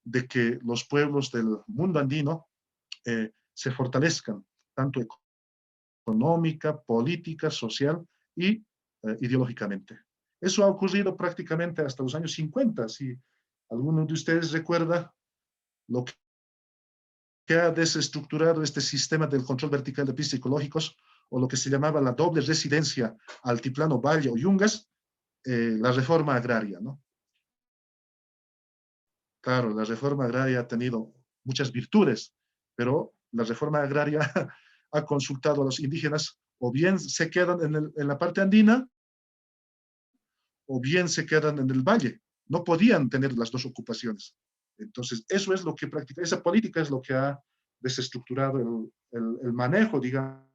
de que los pueblos del mundo andino se fortalezcan, tanto económica, política, social y ideológicamente. Eso ha ocurrido prácticamente hasta los años 50. Si alguno de ustedes recuerda lo que ha desestructurado este sistema del control vertical de pisos ecológicos, o lo que se llamaba la doble residencia altiplano, valle o yungas, la reforma agraria, ¿no? Claro, la reforma agraria ha tenido muchas virtudes, pero la reforma agraria ha consultado a los indígenas, o bien se quedan en la parte andina, o bien se quedan en el valle. No podían tener las dos ocupaciones. Entonces, eso es lo que practica, esa política es lo que ha desestructurado el manejo, digamos,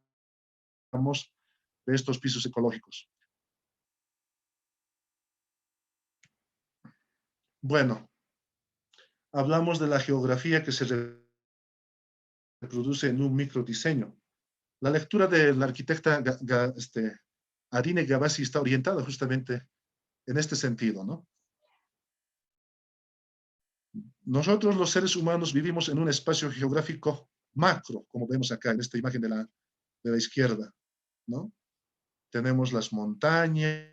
de estos pisos ecológicos. Bueno, hablamos de la geografía que se reproduce en un microdiseño. La lectura de la arquitecta Adine Gavasi está orientada justamente en este sentido, ¿no? Nosotros los seres humanos vivimos en un espacio geográfico macro, como vemos acá en esta imagen de la izquierda, ¿no? Tenemos las montañas,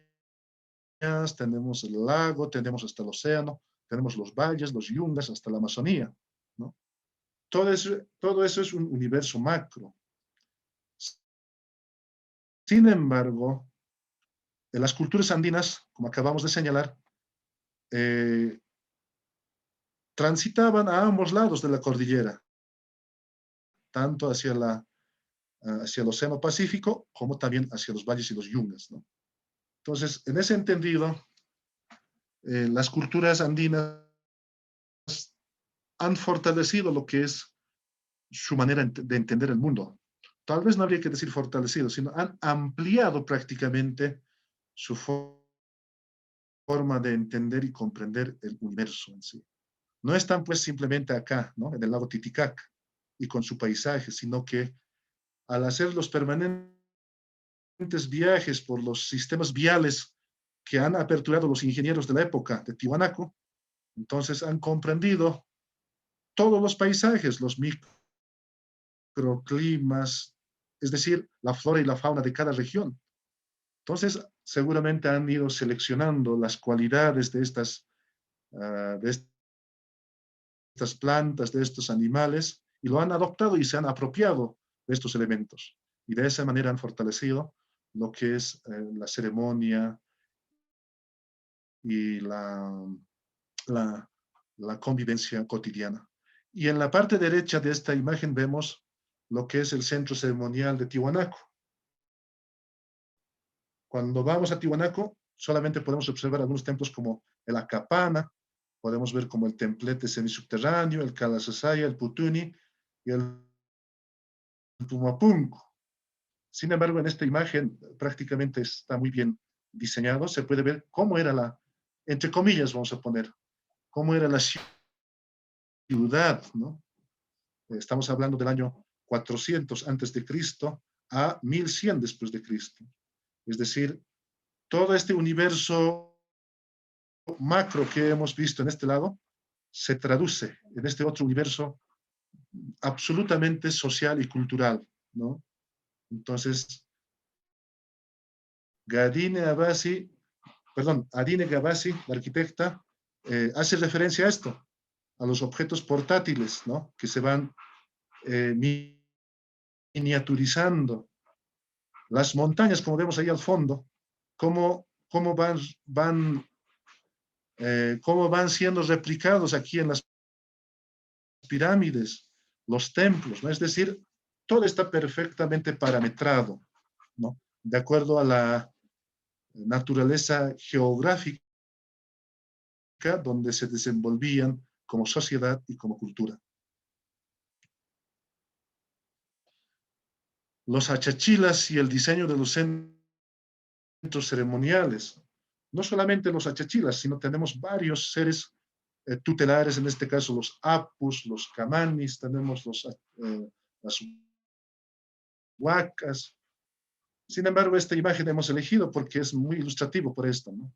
tenemos el lago, tenemos hasta el océano, tenemos los valles, los yungas, hasta la Amazonía, ¿no? Todo eso es un universo macro. Sin embargo, en las culturas andinas, como acabamos de señalar, transitaban a ambos lados de la cordillera, tanto hacia el Océano Pacífico como también hacia los valles y los yungas, ¿no? Entonces, en ese entendido, las culturas andinas han fortalecido lo que es su manera de entender el mundo. Tal vez no habría que decir fortalecido, sino han ampliado prácticamente su forma de entender y comprender el universo en sí. No están pues simplemente acá, ¿no? En el lago Titicaca y con su paisaje, sino que al hacer los permanentes viajes por los sistemas viales que han aperturado los ingenieros de la época de Tiwanaku, entonces han comprendido todos los paisajes, los microclimas, es decir, la flora y la fauna de cada región. Entonces, seguramente han ido seleccionando las cualidades de estas plantas, de estos animales, y lo han adoptado y se han apropiado de estos elementos. Y de esa manera han fortalecido lo que es la ceremonia y la convivencia cotidiana. Y en la parte derecha de esta imagen vemos lo que es el centro ceremonial de Tiwanaku. Cuando vamos a Tiwanaku, solamente podemos observar algunos templos como el Acapana, podemos ver como el templete semisubterráneo, el Calasasaya, el Putuni y el Pumapunku. Sin embargo, en esta imagen prácticamente está muy bien diseñado. Se puede ver cómo era la, entre comillas vamos a poner, cómo era la ciudad, ¿no? Estamos hablando del año 400 antes de Cristo a 1100 después de Cristo. Es decir, todo este universo macro que hemos visto en este lado se traduce en este otro universo absolutamente social y cultural, ¿no? Entonces, Adine Gabasi, la arquitecta, hace referencia a esto, a los objetos portátiles, ¿no? Que se van miniaturizando. Las montañas, como vemos ahí al fondo, cómo van siendo replicados aquí en las pirámides, los templos, ¿no? Es decir, todo está perfectamente parametrado, ¿no? De acuerdo a la naturaleza geográfica donde se desenvolvían como sociedad y como cultura. Los achachilas y el diseño de los centros ceremoniales. No solamente los achachilas, sino tenemos varios seres tutelares, en este caso los apus, los camanis, tenemos las huacas. Sin embargo, esta imagen hemos elegido porque es muy ilustrativo por esto, ¿no?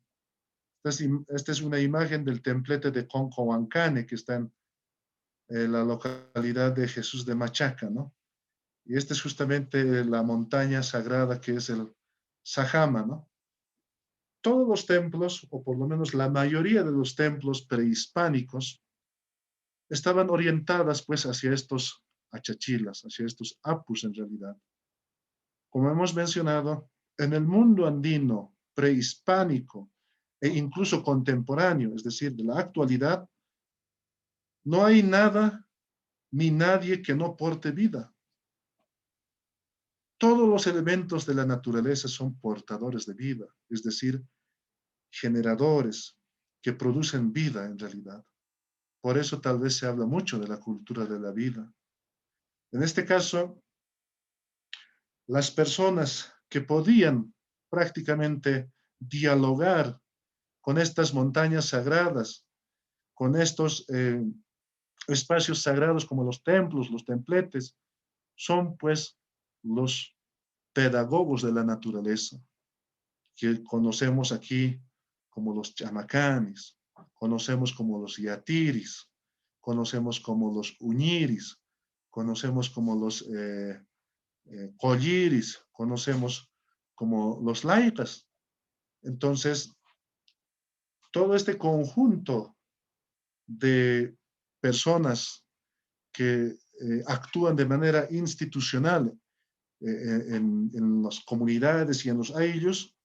Esta es una imagen del templete de Concohuancane, que está en la localidad de Jesús de Machaca, ¿no? Y esta es justamente la montaña sagrada que es el Sajama, ¿no? Todos los templos, o por lo menos la mayoría de los templos prehispánicos, estaban orientadas pues hacia estos achachilas, hacia estos apus en realidad. Como hemos mencionado, en el mundo andino prehispánico e incluso contemporáneo, es decir, de la actualidad, no hay nada ni nadie que no porte vida. Todos los elementos de la naturaleza son portadores de vida, es decir, generadores que producen vida en realidad. Por eso tal vez se habla mucho de la cultura de la vida. En este caso, las personas que podían prácticamente dialogar con estas montañas sagradas, con estos espacios sagrados como los templos, los templetes, son pues los pedagogos de la naturaleza, que conocemos aquí como los chamacanes, conocemos como los yatiris, conocemos como los uñiris, conocemos como los colliris, conocemos como los laikas. Entonces, todo este conjunto de personas que actúan de manera institucional en las comunidades y en los ayllus,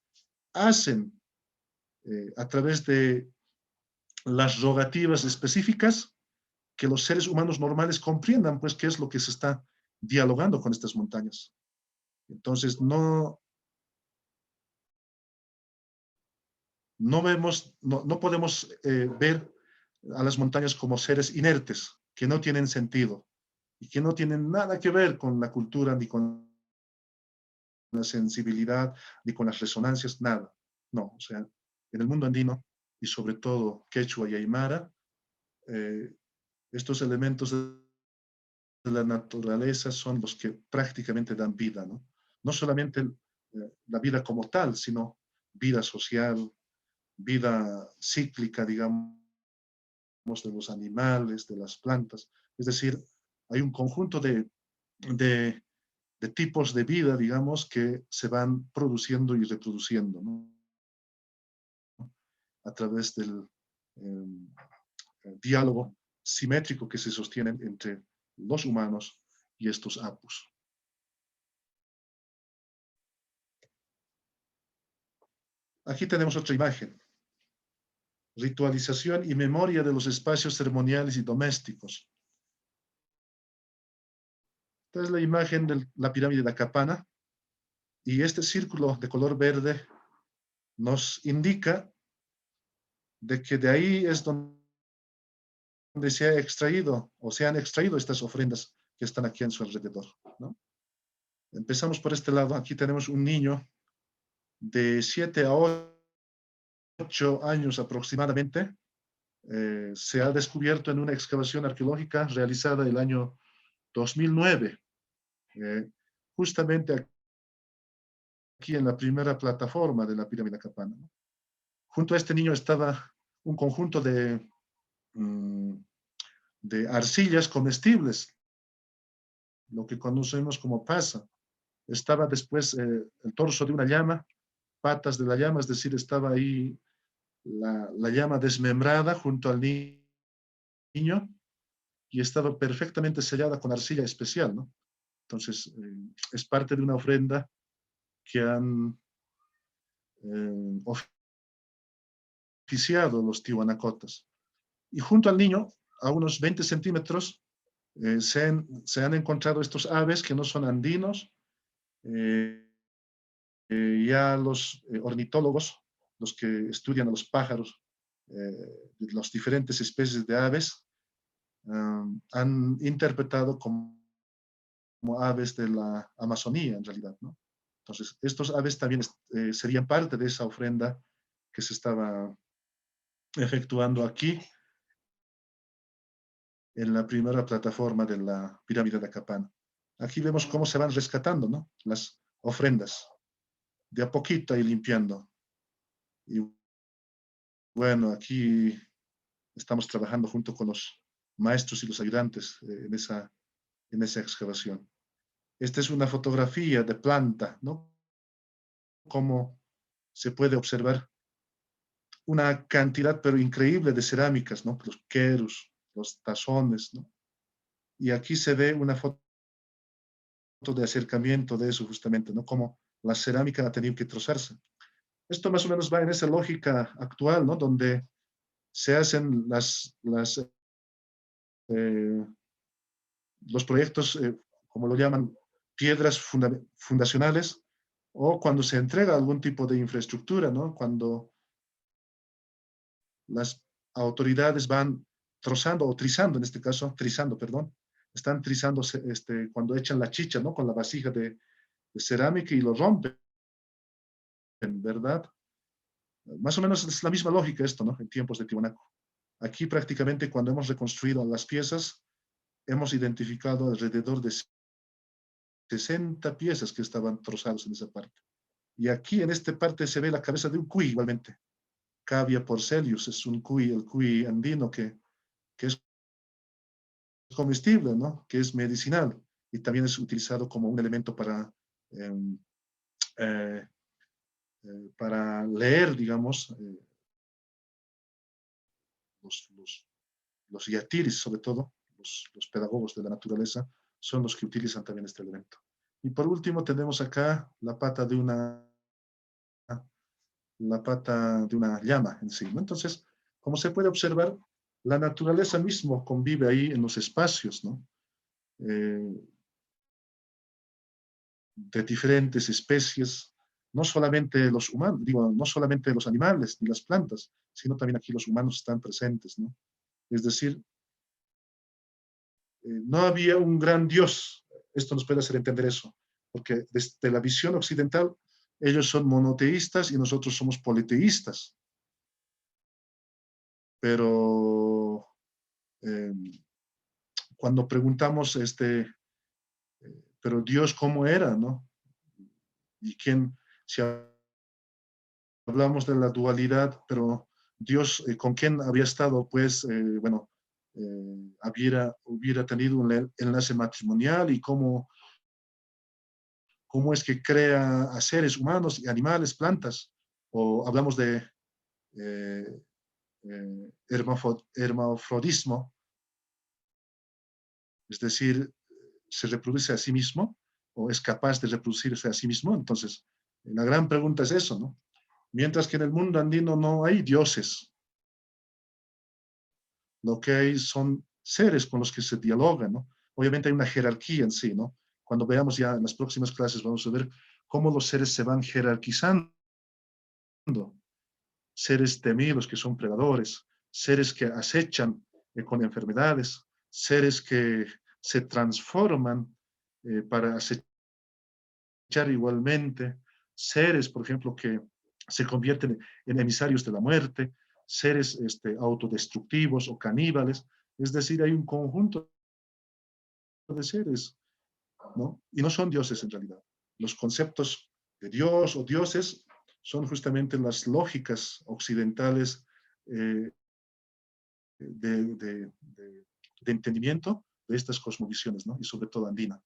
hacen a través de las rogativas específicas, que los seres humanos normales comprendan, pues, qué es lo que se está dialogando con estas montañas. Entonces, no podemos ver a las montañas como seres inertes, que no tienen sentido y que no tienen nada que ver con la cultura, ni con la sensibilidad, ni con las resonancias, nada. No, o sea, en el mundo andino, y sobre todo quechua y aymara, estos elementos de la naturaleza son los que prácticamente dan vida, ¿no? No solamente la vida como tal, sino vida social, vida cíclica, digamos, de los animales, de las plantas. Es decir, hay un conjunto de tipos de vida, digamos, que se van produciendo y reproduciendo, ¿no? A través del diálogo simétrico que se sostiene entre los humanos y estos apus. Aquí tenemos otra imagen. Ritualización y memoria de los espacios ceremoniales y domésticos. Esta es la imagen de la pirámide de Acapana, y este círculo de color verde nos indica de que de ahí es donde se ha extraído o se han extraído estas ofrendas que están aquí en su alrededor, ¿no? Empezamos por este lado. Aquí tenemos un niño de 7 a 8 años aproximadamente. Se ha descubierto en una excavación arqueológica realizada el año 2009, justamente aquí en la primera plataforma de la pirámide Acapana, ¿no? Junto a este niño estaba un conjunto de arcillas comestibles, lo que conocemos como pasa. Estaba después el torso de una llama, patas de la llama, es decir, estaba ahí la llama desmembrada junto al niño, y estaba perfectamente sellada con arcilla especial, ¿no? Entonces, es parte de una ofrenda que han oficiado los tiwanacotas. Y junto al niño, a unos 20 centímetros, se han encontrado estos aves que no son andinos. Ya los ornitólogos, los que estudian a los pájaros, las diferentes especies de aves, han interpretado como aves de la Amazonía, en realidad, ¿no? Entonces, estos aves también serían parte de esa ofrenda que se estaba efectuando aquí, en la primera plataforma de la pirámide de Acapana. Aquí vemos cómo se van rescatando, ¿no?, las ofrendas, de a poquito y limpiando. Y bueno, aquí estamos trabajando junto con los maestros y los ayudantes en esa excavación. Esta es una fotografía de planta, ¿no? Cómo se puede observar una cantidad pero increíble de cerámicas, ¿no? Los querus, los tazones, ¿no? Y aquí se ve una foto de acercamiento de eso justamente, ¿no? Cómo la cerámica ha tenido que trozarse. Esto más o menos va en esa lógica actual, ¿no? Donde se hacen los proyectos, como lo llaman, piedras fundacionales, o cuando se entrega algún tipo de infraestructura, ¿no? Cuando las autoridades van trozando o trizando, en este caso, trizando, perdón, están trizando cuando echan la chicha, ¿no? Con la vasija de cerámica y lo rompen, ¿verdad? Más o menos es la misma lógica esto, ¿no? En tiempos de Tiwanaku. Aquí prácticamente cuando hemos reconstruido las piezas, hemos identificado alrededor de 60 piezas que estaban trozadas en esa parte. Y aquí en esta parte se ve la cabeza de un cuy igualmente. Cavia porcelius, es un cuy, el cuy andino que es comestible, ¿no? Que es medicinal y también es utilizado como un elemento para leer, digamos, los yatiris, sobre todo, los pedagogos de la naturaleza, son los que utilizan también este elemento. Y por último tenemos acá la pata de una llama en sí, ¿no? Entonces, como se puede observar, la naturaleza mismo convive ahí en los espacios, ¿no? De diferentes especies, no solamente los humanos, digo, no solamente los animales ni las plantas, sino también aquí los humanos están presentes, ¿no? Es decir, no había un gran Dios. Esto nos puede hacer entender eso, porque desde la visión occidental, ellos son monoteístas y nosotros somos politeístas. Pero cuando preguntamos, pero Dios, ¿cómo era, no? Y quién, si hablamos de la dualidad, pero Dios, ¿con quién había estado? Pues, bueno, hubiera tenido un enlace matrimonial y cómo es que crea a seres humanos y animales, plantas. O hablamos de hermafrodismo, es decir, se reproduce a sí mismo o es capaz de reproducirse a sí mismo. Entonces, la gran pregunta es eso, ¿no? Mientras que en el mundo andino no hay dioses. Lo que hay son seres con los que se dialoga, ¿no? Obviamente hay una jerarquía en sí, ¿no? Cuando veamos ya en las próximas clases vamos a ver cómo los seres se van jerarquizando. Seres temidos que son predadores, seres que acechan con enfermedades, seres que se transforman para acechar igualmente, seres, por ejemplo, que se convierten en emisarios de la muerte, seres autodestructivos o caníbales. Es decir, hay un conjunto de seres, ¿no? Y no son dioses en realidad. Los conceptos de Dios o dioses son justamente las lógicas occidentales de entendimiento de estas cosmovisiones, ¿no? Y sobre todo andina.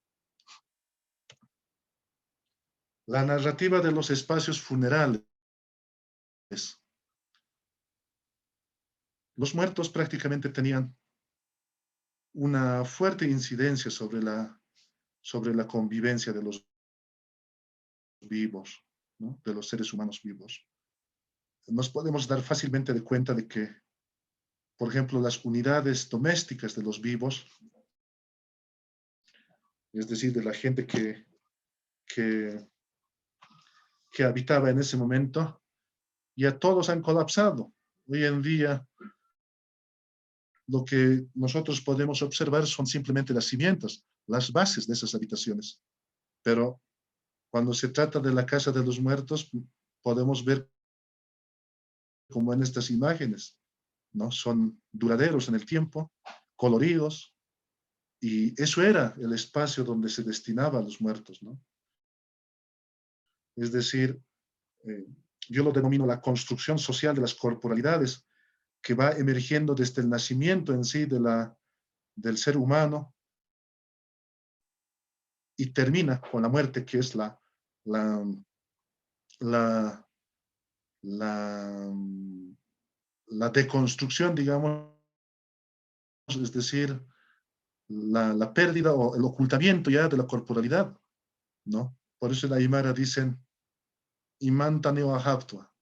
La narrativa de los espacios funerales. Los muertos prácticamente tenían una fuerte incidencia sobre la convivencia de los vivos, ¿no? De los seres humanos vivos. Nos podemos dar fácilmente de cuenta de que, por ejemplo, las unidades domésticas de los vivos, es decir, de la gente que habitaba en ese momento, ya todos han colapsado. Hoy en día, lo que nosotros podemos observar son simplemente las cimientos, las bases de esas habitaciones. Pero cuando se trata de la casa de los muertos, podemos ver como en estas imágenes, ¿no? Son duraderos en el tiempo, coloridos, y eso era el espacio donde se destinaba a los muertos, ¿no? Es decir, yo lo denomino la construcción social de las corporalidades, que va emergiendo desde el nacimiento en sí del ser humano y termina con la muerte, que es la deconstrucción, digamos, es decir, la pérdida o el ocultamiento ya de la corporalidad, ¿no? Por eso en la Aymara dicen, imanta neoahaptua,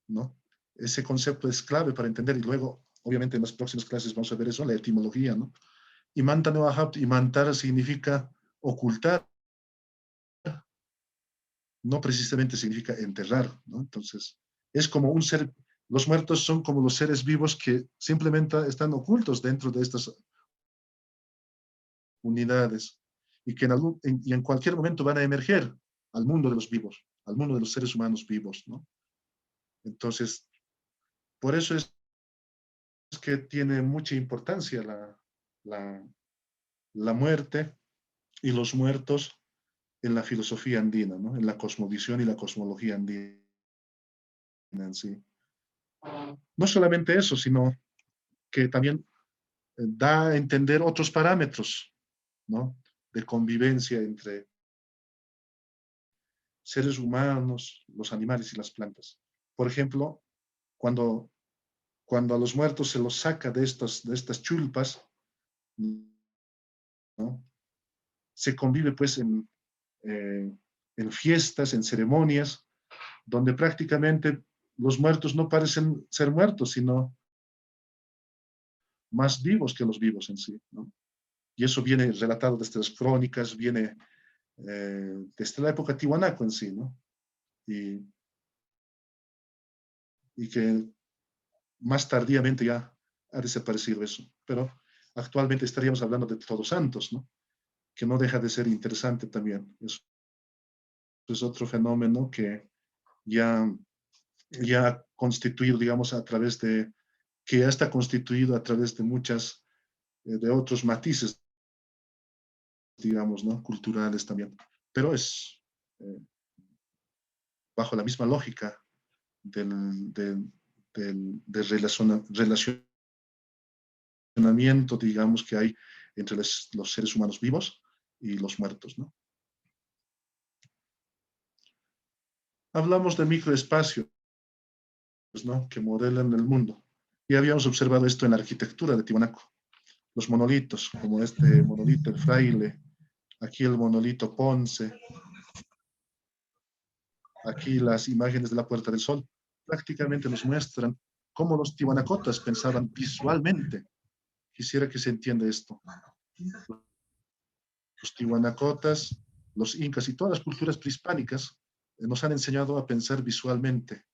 ¿no? Ese concepto es clave para entender, y luego, obviamente, en las próximas clases vamos a ver eso, la etimología, ¿no? Imanta neoahaptua, imantar significa ocultar, no precisamente significa enterrar, ¿no? Entonces, es como un ser, los muertos son como los seres vivos que simplemente están ocultos dentro de estas unidades y que en cualquier momento van a emerger al mundo de los vivos, al mundo de los seres humanos vivos, ¿no? Entonces, por eso es que tiene mucha importancia la muerte y los muertos en la filosofía andina, ¿no? En la cosmovisión y la cosmología andina en sí. No solamente eso, sino que también da a entender otros parámetros, ¿no? De convivencia entre seres humanos, los animales y las plantas. Por ejemplo, cuando a los muertos se los saca de estas chulpas, ¿no? Se convive pues en fiestas, en ceremonias, donde prácticamente los muertos no parecen ser muertos, sino más vivos que los vivos en sí, ¿no? Y eso viene relatado desde las crónicas, viene desde la época tiwanaku en sí, ¿no? Y que más tardíamente ya ha desaparecido eso. Pero actualmente estaríamos hablando de Todos Santos, ¿no? Que no deja de ser interesante también. Es otro fenómeno que ya ha constituido, digamos, a través de, que ya está constituido a través de muchas, de otros matices, digamos, ¿no? Culturales también. Pero es bajo la misma lógica del relacionamiento, digamos, que hay entre los seres humanos vivos y los muertos, ¿no? Hablamos de microespacios, ¿no? Que modelan el mundo. Y habíamos observado esto en la arquitectura de Tiwanaku. Los monolitos, como este monolito El Fraile, aquí el monolito Ponce, aquí las imágenes de la Puerta del Sol, prácticamente nos muestran cómo los tiwanacotas pensaban visualmente. Quisiera que se entienda esto. Los tiwanacotas, los incas y todas las culturas prehispánicas nos han enseñado a pensar visualmente.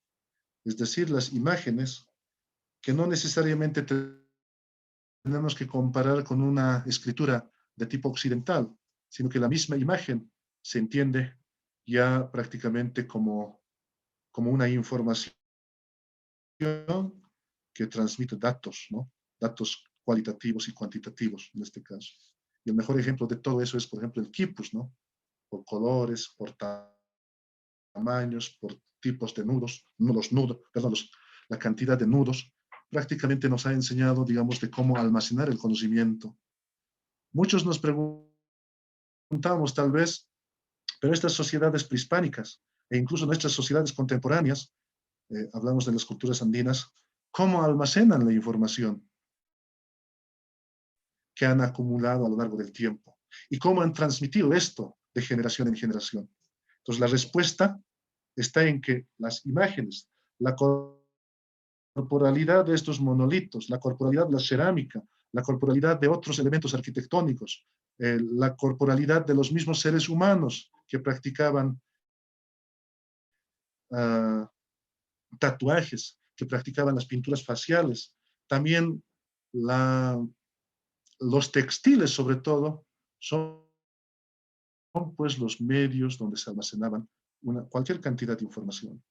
Es decir, las imágenes que no necesariamente tenemos que comparar con una escritura de tipo occidental, sino que la misma imagen se entiende ya prácticamente como una información que transmite datos, ¿no? Datos cualitativos y cuantitativos en este caso. Y el mejor ejemplo de todo eso es, por ejemplo, el quipus, ¿no? Por colores, por tamaños, por tipos de nudos, la cantidad de nudos, prácticamente nos ha enseñado, digamos, de cómo almacenar el conocimiento. Muchos nos preguntamos, tal vez, pero estas sociedades prehispánicas, e incluso nuestras sociedades contemporáneas, hablamos de las culturas andinas, ¿cómo almacenan la información que han acumulado a lo largo del tiempo? ¿Y cómo han transmitido esto de generación en generación? Entonces, la respuesta está en que las imágenes, la corporalidad de estos monolitos, la corporalidad de la cerámica, la corporalidad de otros elementos arquitectónicos, la corporalidad de los mismos seres humanos que practicaban tatuajes, que practicaban las pinturas faciales, también los textiles sobre todo, son pues los medios donde se almacenaban cualquier cantidad de información.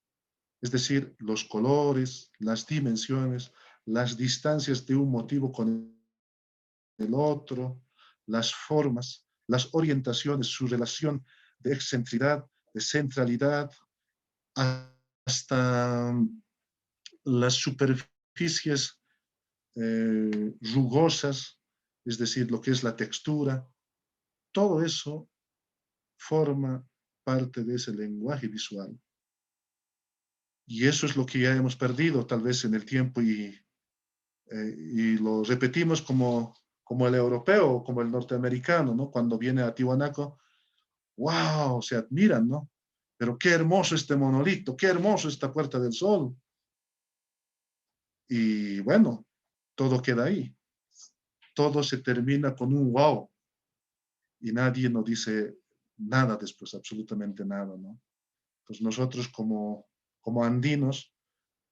Es decir, los colores, las dimensiones, las distancias de un motivo con el otro, las formas, las orientaciones, su relación de excentricidad, de centralidad, hasta las superficies rugosas, es decir, lo que es la textura. Todo eso forma parte de ese lenguaje visual. Y eso es lo que ya hemos perdido tal vez en el tiempo y lo repetimos como el europeo o como el norteamericano, ¿no? Cuando viene a Tiwanaku, wow, se admiran, ¿no? Pero qué hermoso este monolito, qué hermoso esta Puerta del Sol. Y bueno, todo queda ahí. Todo se termina con un wow. Y nadie nos dice nada después, absolutamente nada, ¿no? Pues nosotros como andinos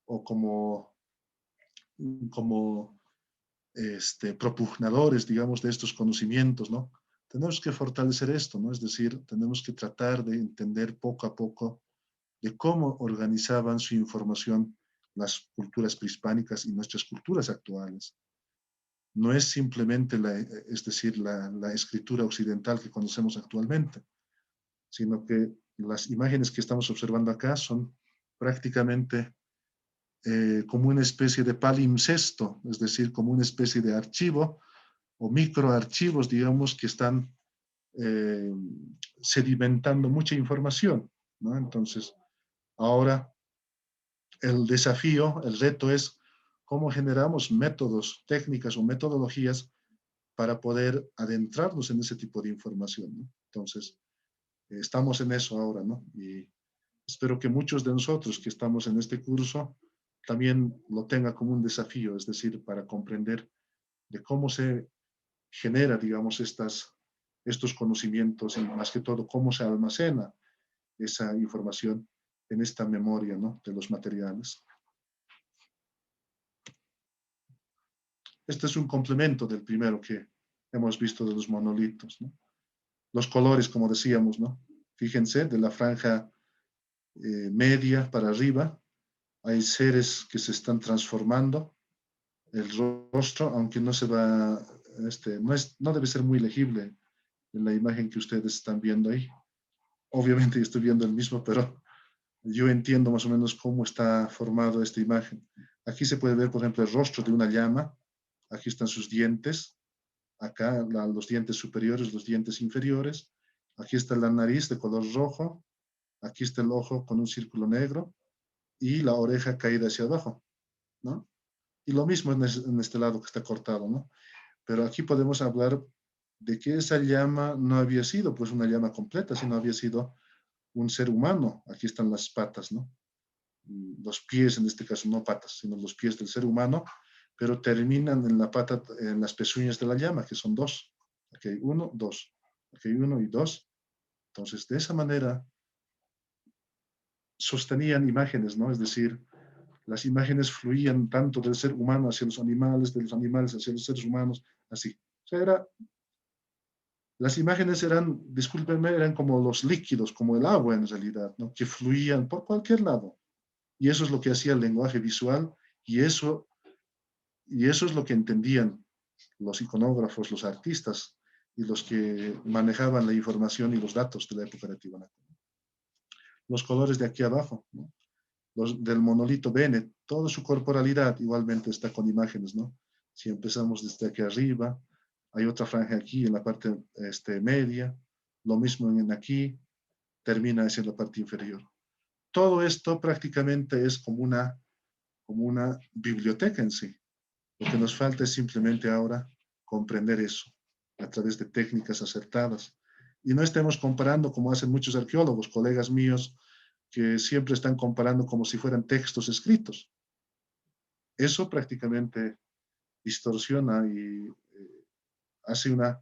o como propugnadores, digamos, de estos conocimientos, ¿no? Tenemos que fortalecer esto, ¿no? Es decir, tenemos que tratar de entender poco a poco de cómo organizaban su información las culturas prehispánicas y nuestras culturas actuales. No es simplemente la escritura occidental que conocemos actualmente, sino que las imágenes que estamos observando acá son prácticamente como una especie de palimpsesto, es decir, como una especie de archivo o microarchivos, digamos, que están sedimentando mucha información, ¿no? Entonces, ahora el desafío, el reto es cómo generamos métodos, técnicas o metodologías para poder adentrarnos en ese tipo de información, ¿no? Entonces, estamos en eso ahora, ¿no? Y espero que muchos de nosotros que estamos en este curso también lo tengan como un desafío, es decir, para comprender de cómo se genera, digamos, estos conocimientos y más que todo cómo se almacena esa información en esta memoria, ¿no?, de los materiales. Este es un complemento del primero que hemos visto de los monolitos, ¿no? Los colores, como decíamos, ¿no? Fíjense, de la franja media para arriba, hay seres que se están transformando. El rostro, aunque no se va, no debe ser muy legible en la imagen que ustedes están viendo ahí. Obviamente yo estoy viendo el mismo, pero yo entiendo más o menos cómo está formado esta imagen. Aquí se puede ver, por ejemplo, el rostro de una llama. Aquí están sus dientes. Acá los dientes superiores, los dientes inferiores. Aquí está la nariz de color rojo. Aquí está el ojo con un círculo negro. Y la oreja caída hacia abajo, ¿no? Y lo mismo en este lado que está cortado, ¿no? Pero aquí podemos hablar de que esa llama no había sido pues una llama completa, sino había sido un ser humano. Aquí están las patas, ¿no? Los pies, en este caso, no patas, sino los pies del ser humano, pero terminan en la pata, en las pezuñas de la llama, que son dos. Aquí hay uno, dos. Aquí hay uno y dos. Entonces, de esa manera, sostenían imágenes, ¿no? Es decir, las imágenes fluían tanto del ser humano hacia los animales, de los animales hacia los seres humanos, así. O sea, las imágenes eran, discúlpenme, eran como los líquidos, como el agua en realidad, ¿no?, que fluían por cualquier lado. Y eso es lo que hacía el lenguaje visual, y eso es lo que entendían los iconógrafos, los artistas, y los que manejaban la información y los datos de la época de Tiwanaku. Los colores de aquí abajo, ¿no?, los del monolito Bennett, toda su corporalidad igualmente está con imágenes, ¿no? Si empezamos desde aquí arriba, hay otra franja aquí en la parte media, lo mismo en aquí, termina hacia la parte inferior. Todo esto prácticamente es como una biblioteca en sí. Lo que nos falta es simplemente ahora comprender eso a través de técnicas acertadas. Y no estemos comparando como hacen muchos arqueólogos, colegas míos, que siempre están comparando como si fueran textos escritos. Eso prácticamente distorsiona y hace una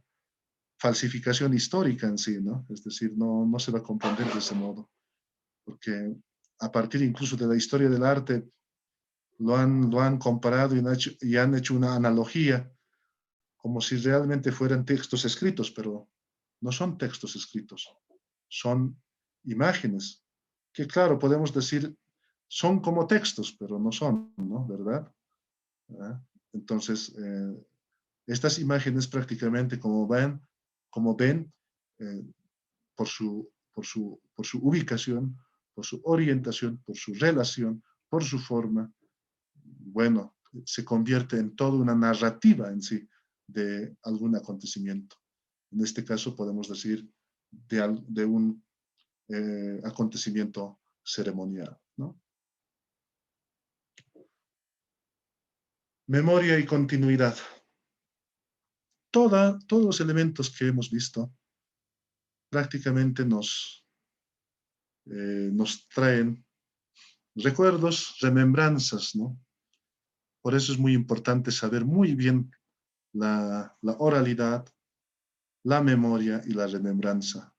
falsificación histórica en sí, ¿no? Es decir, no se va a comprender de ese modo. Porque a partir incluso de la historia del arte, lo han comparado y han hecho una analogía como si realmente fueran textos escritos, pero no son textos escritos, son imágenes, que claro, podemos decir, son como textos, pero no son, ¿no? ¿Verdad? Entonces, estas imágenes prácticamente, como ven, por su ubicación, por su orientación, por su relación, por su forma, bueno, se convierte en toda una narrativa en sí de algún acontecimiento. En este caso podemos decir de un acontecimiento ceremonial, ¿no? Memoria y continuidad. Todos los elementos que hemos visto prácticamente nos traen recuerdos, remembranzas, ¿no? Por eso es muy importante saber muy bien la oralidad, la memoria y la remembranza.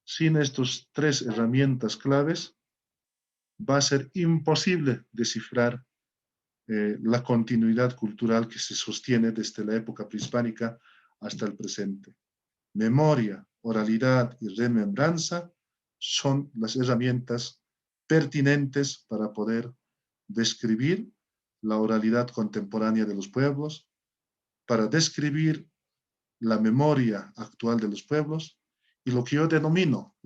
Sin estas tres herramientas claves, va a ser imposible descifrar la continuidad cultural que se sostiene desde la época prehispánica hasta el presente. Memoria, oralidad y remembranza son las herramientas pertinentes para poder describir la oralidad contemporánea de los pueblos, para describir la memoria actual de los pueblos y lo que yo denomino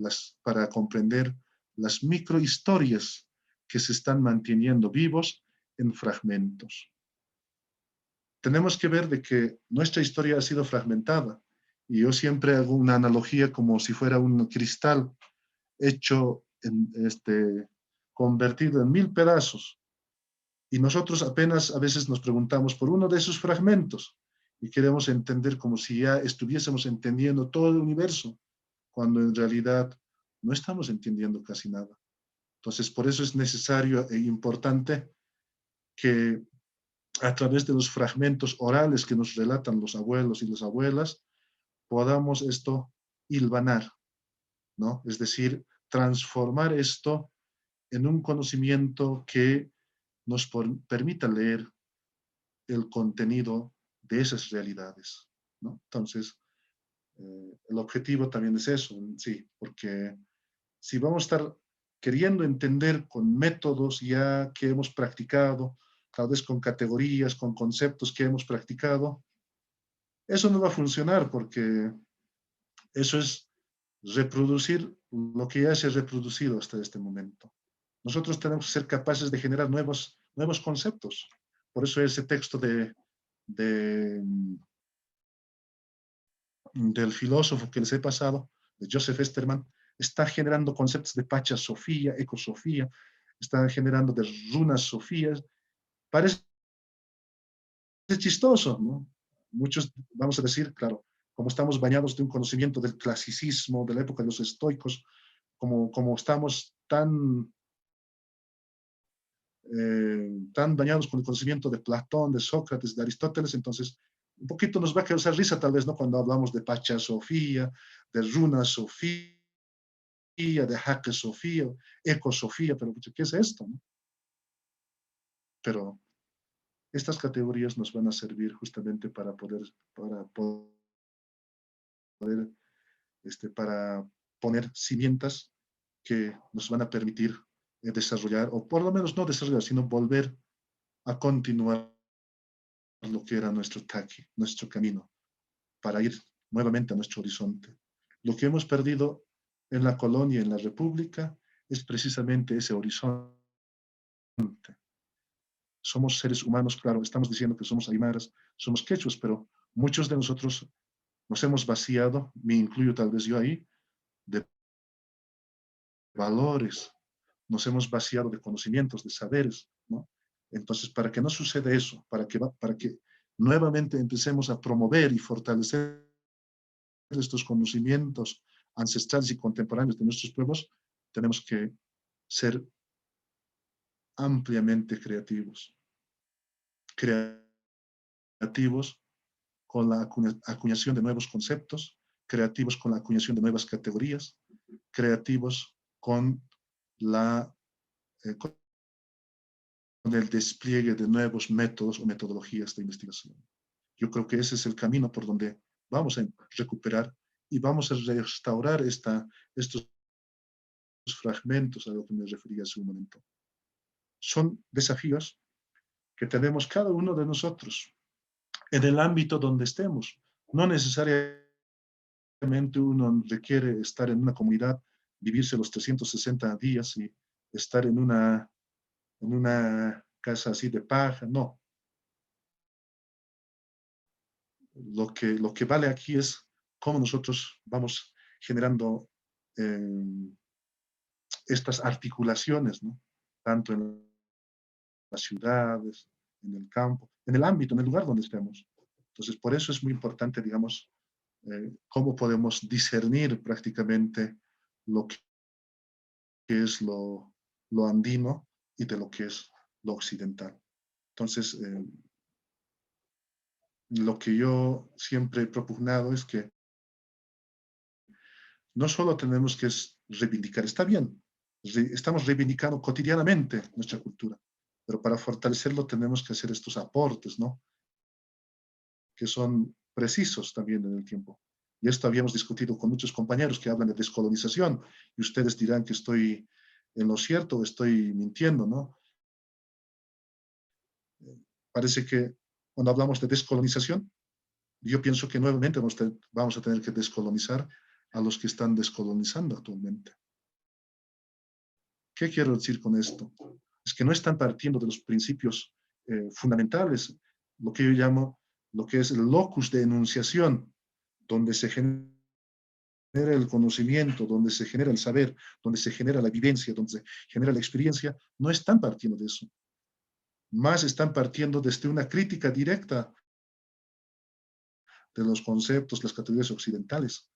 para comprender las microhistorias que se están manteniendo vivos en fragmentos. Tenemos que ver de que nuestra historia ha sido fragmentada y yo siempre hago una analogía como si fuera un cristal hecho, convertido en 1000 pedazos y nosotros apenas a veces nos preguntamos por uno de esos fragmentos y queremos entender como si ya estuviésemos entendiendo todo el universo, cuando en realidad no estamos entendiendo casi nada. Entonces, por eso es necesario e importante que a través de los fragmentos orales que nos relatan los abuelos y las abuelas, podamos esto hilvanar, ¿no? Es decir, transformar esto en un conocimiento que nos permita leer el contenido de esas realidades, ¿no? Entonces, el objetivo también es eso, sí, porque si vamos a estar queriendo entender con métodos ya que hemos practicado, tal vez con categorías, con conceptos que hemos practicado, eso no va a funcionar porque eso es reproducir lo que ya se ha reproducido hasta este momento. Nosotros tenemos que ser capaces de generar nuevos conceptos. Por eso ese texto del filósofo que les he pasado, de Joseph Esterman, está generando conceptos de Pacha-Sofía, Ecosofía, está generando de runas sofías. Parece chistoso, ¿no? Muchos vamos a decir, claro, como estamos bañados de un conocimiento del clasicismo, de la época de los estoicos, como estamos tan bañados con el conocimiento de Platón, de Sócrates, de Aristóteles, entonces un poquito nos va a causar risa tal vez, ¿no? Cuando hablamos de Pacha-Sofía, de Runa Sofía, de Jaque Sofía, Ecosofía, pero ¿qué es esto? ¿No? Pero estas categorías nos van a servir justamente para poner cimientas que nos van a permitir desarrollar, o por lo menos no desarrollar, sino volver a continuar lo que era nuestro taqui, nuestro camino, para ir nuevamente a nuestro horizonte. Lo que hemos perdido en la colonia, en la república, es precisamente ese horizonte. Somos seres humanos, claro, estamos diciendo que somos aymaras, somos quechuas, pero muchos de nosotros nos hemos vaciado, me incluyo tal vez yo ahí, de valores, nos hemos vaciado de conocimientos, de saberes, ¿no? Entonces, para que no suceda eso, para que nuevamente empecemos a promover y fortalecer estos conocimientos ancestrales y contemporáneos de nuestros pueblos, tenemos que ser ampliamente creativos. Creativos con la acuñación de nuevos conceptos, creativos con la acuñación de nuevas categorías, creativos con el despliegue de nuevos métodos o metodologías de investigación. Yo creo que ese es el camino por donde vamos a recuperar y vamos a restaurar estos fragmentos a los que me refería hace un momento. Son desafíos que tenemos cada uno de nosotros en el ámbito donde estemos. No necesariamente uno requiere estar en una comunidad, vivirse los 360 días y estar en una casa así de paja, no. Lo que vale aquí es cómo nosotros vamos generando estas articulaciones, ¿no? Tanto en las ciudades, en el campo, en el ámbito, en el lugar donde estemos. Entonces, por eso es muy importante, digamos, cómo podemos discernir prácticamente lo que es lo andino y de lo que es lo occidental. Entonces, lo que yo siempre he propugnado es que no solo tenemos que reivindicar, está bien, estamos reivindicando cotidianamente nuestra cultura, pero para fortalecerlo tenemos que hacer estos aportes, ¿no? Que son precisos también en el tiempo. Y esto habíamos discutido con muchos compañeros que hablan de descolonización, y ustedes dirán que estoy en lo cierto o estoy mintiendo, ¿no? Parece que cuando hablamos de descolonización, yo pienso que nuevamente vamos a tener que descolonizar a los que están descolonizando actualmente. ¿Qué quiero decir con esto? Es que no están partiendo de los principios fundamentales, lo que yo llamo, lo que es el locus de enunciación, donde se genera el conocimiento, donde se genera el saber, donde se genera la vivencia, donde se genera la experiencia, no están partiendo de eso. Más están partiendo desde una crítica directa de los conceptos, las categorías occidentales.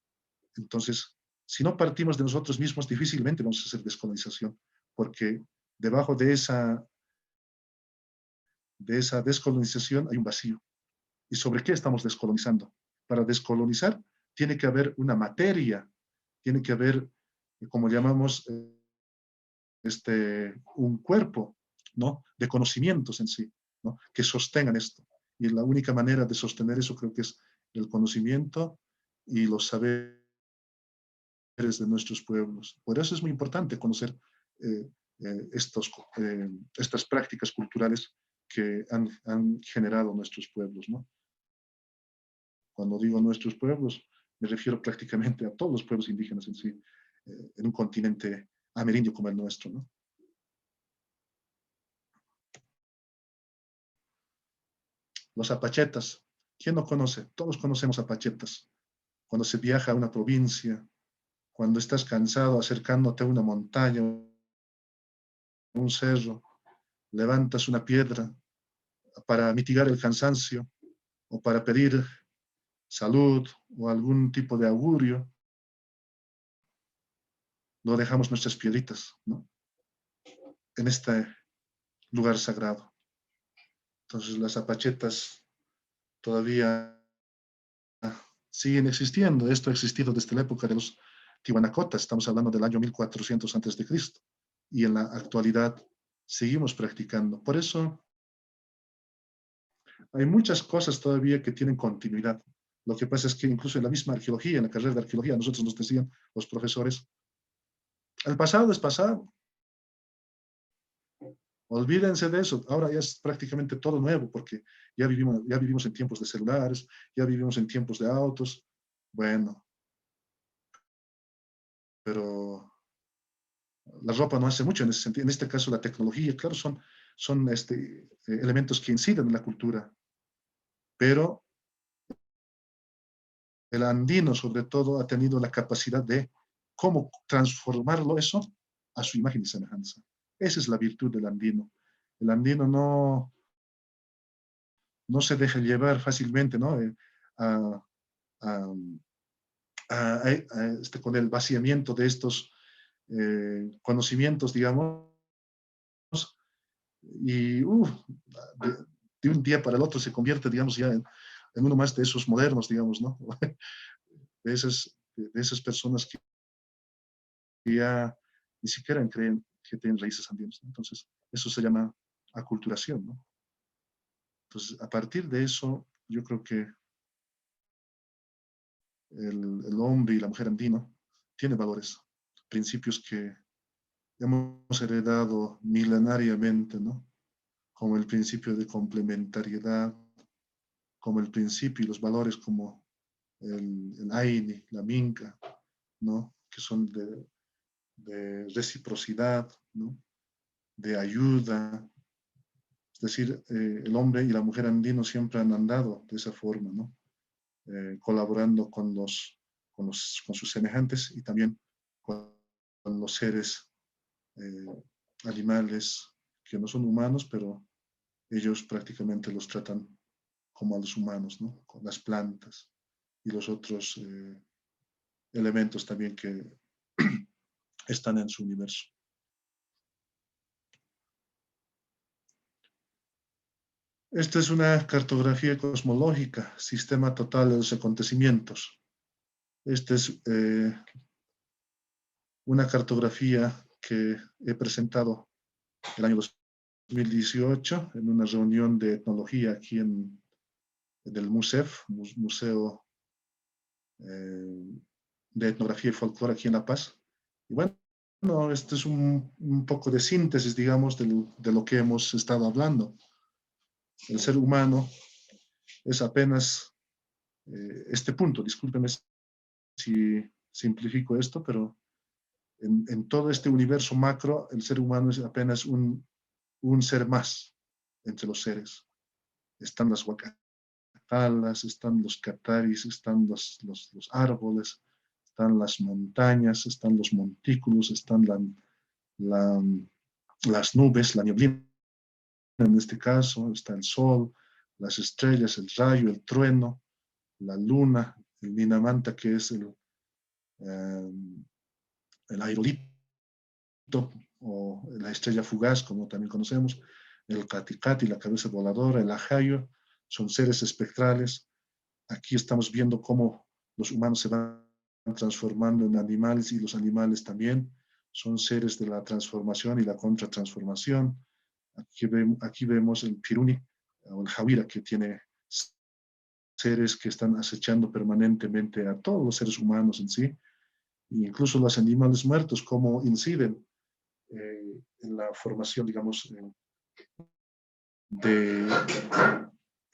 Entonces, si no partimos de nosotros mismos, difícilmente vamos a hacer descolonización, porque debajo de esa descolonización hay un vacío. ¿Y sobre qué estamos descolonizando? Para descolonizar tiene que haber una materia, tiene que haber, como llamamos, un cuerpo, ¿no?, de conocimientos en sí, ¿no?, que sostengan esto. Y la única manera de sostener eso creo que es el conocimiento y los saberes de nuestros pueblos. Por eso es muy importante conocer estas prácticas culturales que han generado nuestros pueblos, ¿no? Cuando digo nuestros pueblos, me refiero prácticamente a todos los pueblos indígenas en sí, en un continente amerindio como el nuestro, ¿no? Los apachetas, ¿quién no conoce? Todos conocemos apachetas. Cuando se viaja a una provincia, cuando estás cansado acercándote a una montaña, un cerro, levantas una piedra para mitigar el cansancio o para pedir salud o algún tipo de augurio, lo dejamos nuestras piedritas, ¿no?, en este lugar sagrado. Entonces las apachetas todavía siguen existiendo. Esto ha existido desde la época de los tiwanacotas, estamos hablando del año 1400 a.C. Y en la actualidad seguimos practicando. Por eso hay muchas cosas todavía que tienen continuidad. Lo que pasa es que incluso en la misma arqueología, en la carrera de arqueología, nosotros nos decían los profesores, el pasado es pasado. Olvídense de eso. Ahora ya es prácticamente todo nuevo porque ya vivimos en tiempos de celulares, ya vivimos en tiempos de autos. Bueno, pero la ropa no hace mucho en ese sentido. En este caso, la tecnología, claro, son elementos que inciden en la cultura. Pero el andino, sobre todo, ha tenido la capacidad de cómo transformarlo eso a su imagen y semejanza. Esa es la virtud del andino. El andino no se deja llevar fácilmente, ¿no?, con el vaciamiento de estos conocimientos, digamos, y de un día para el otro se convierte, digamos, ya en uno más de esos modernos, digamos, ¿no? de esas personas que ya ni siquiera creen que tienen raíces andinas, ¿no? Entonces, eso se llama aculturación, ¿no? Entonces, a partir de eso, yo creo que el hombre y la mujer andino tienen valores, principios que hemos heredado milenariamente, ¿no?, como el principio de complementariedad, como el principio y los valores como el Aini, la Minca, ¿no?, que son de reciprocidad, ¿no?, de ayuda. Es decir, el hombre y la mujer andino siempre han andado de esa forma, ¿no?, colaborando con sus semejantes y también con los seres animales que no son humanos, pero ellos prácticamente los tratan como a los humanos, ¿no?, con las plantas y los otros elementos también que están en su universo. Esta es una cartografía cosmológica, sistema total de los acontecimientos. Esta es una cartografía que he presentado el año 2018 en una reunión de etnología aquí en el MUSEF, Museo de Etnografía y Folclore aquí en La Paz. Y bueno, este es un poco de síntesis, digamos, de lo que hemos estado hablando. El ser humano es apenas este punto, discúlpenme si simplifico esto, pero en todo este universo macro, el ser humano es apenas un ser más entre los seres. Están las huacatalas, están los cataris, están los árboles, están las montañas, están los montículos, están las nubes, la neblina en este caso, está el sol, las estrellas, el rayo, el trueno, la luna, el minamanta, que es el aerolito, o la estrella fugaz, como también conocemos, el caticati, la cabeza voladora, el ajayo, son seres espectrales. Aquí estamos viendo cómo los humanos se van transformando en animales y los animales también son seres de la transformación y la contratransformación. Aquí vemos el piruni o el jawira, que tiene seres que están acechando permanentemente a todos los seres humanos en sí, e incluso los animales muertos, cómo inciden en la formación, digamos,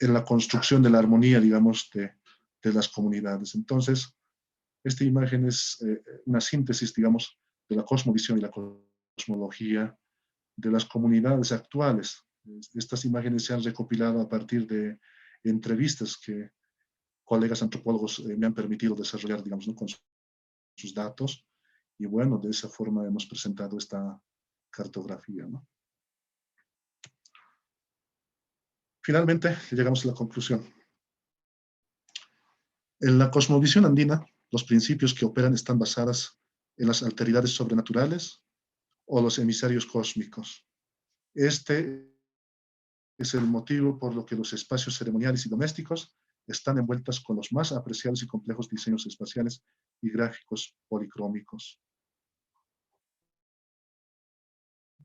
en la construcción de la armonía, digamos, de las comunidades. Entonces, esta imagen es una síntesis, digamos, de la cosmovisión y la cosmología de las comunidades actuales. Estas imágenes se han recopilado a partir de entrevistas que colegas antropólogos me han permitido desarrollar, digamos, ¿no?, con sus datos. Y bueno, de esa forma hemos presentado esta cartografía, ¿no? Finalmente, llegamos a la conclusión. En la cosmovisión andina, los principios que operan están basados en las alteridades sobrenaturales o los emisarios cósmicos. Este es el motivo por lo que los espacios ceremoniales y domésticos están envueltos con los más apreciados y complejos diseños espaciales y gráficos policrómicos.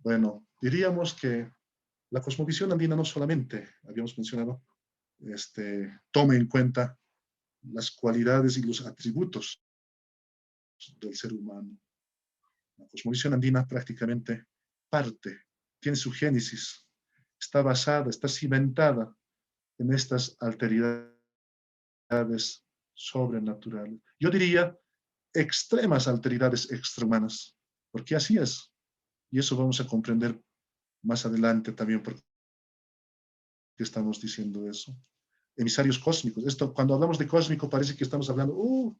Bueno, diríamos que la cosmovisión andina no solamente, habíamos mencionado, toma en cuenta las cualidades y los atributos del ser humano. La cosmovisión andina prácticamente tiene su génesis, está basada, está cimentada en estas alteridades sobrenaturales. Yo diría extremas alteridades extrahumanas, porque así es. Y eso vamos a comprender más adelante también por qué estamos diciendo eso. Emisarios cósmicos. Esto, cuando hablamos de cósmico, parece que estamos hablando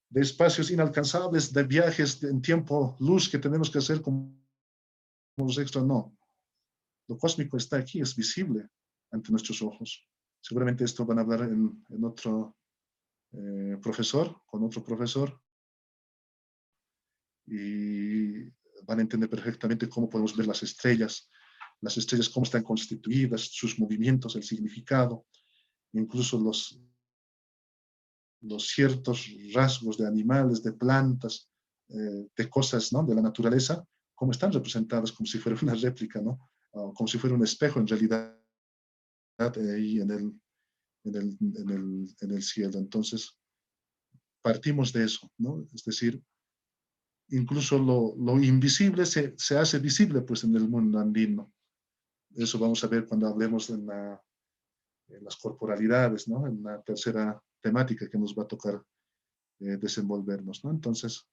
de espacios inalcanzables, de viajes en tiempo, luz que tenemos que hacer como los extras. No. Lo cósmico está aquí, es visible ante nuestros ojos. Seguramente esto van a hablar en otro con otro profesor, y van a entender perfectamente cómo podemos ver las estrellas cómo están constituidas, sus movimientos, el significado, incluso los ciertos rasgos de animales, de plantas, de cosas, ¿no?, de la naturaleza, cómo están representadas como si fuera una réplica, ¿no?, como si fuera un espejo en realidad ahí en el cielo. Entonces, partimos de eso, ¿no? Es decir, incluso lo invisible se hace visible, pues, en el mundo andino. Eso vamos a ver cuando hablemos en las corporalidades, ¿no?, en la tercera temática que nos va a tocar desenvolvernos, ¿no? Entonces,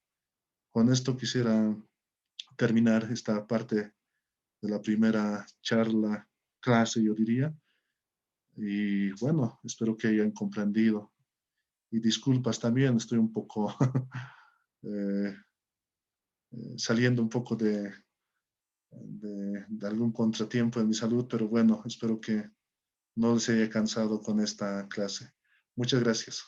con esto quisiera terminar esta parte de la primera clase, yo diría. Y bueno, espero que hayan comprendido. Y disculpas también, estoy un poco saliendo un poco de algún contratiempo en mi salud, pero bueno, espero que no les haya cansado con esta clase. Muchas gracias.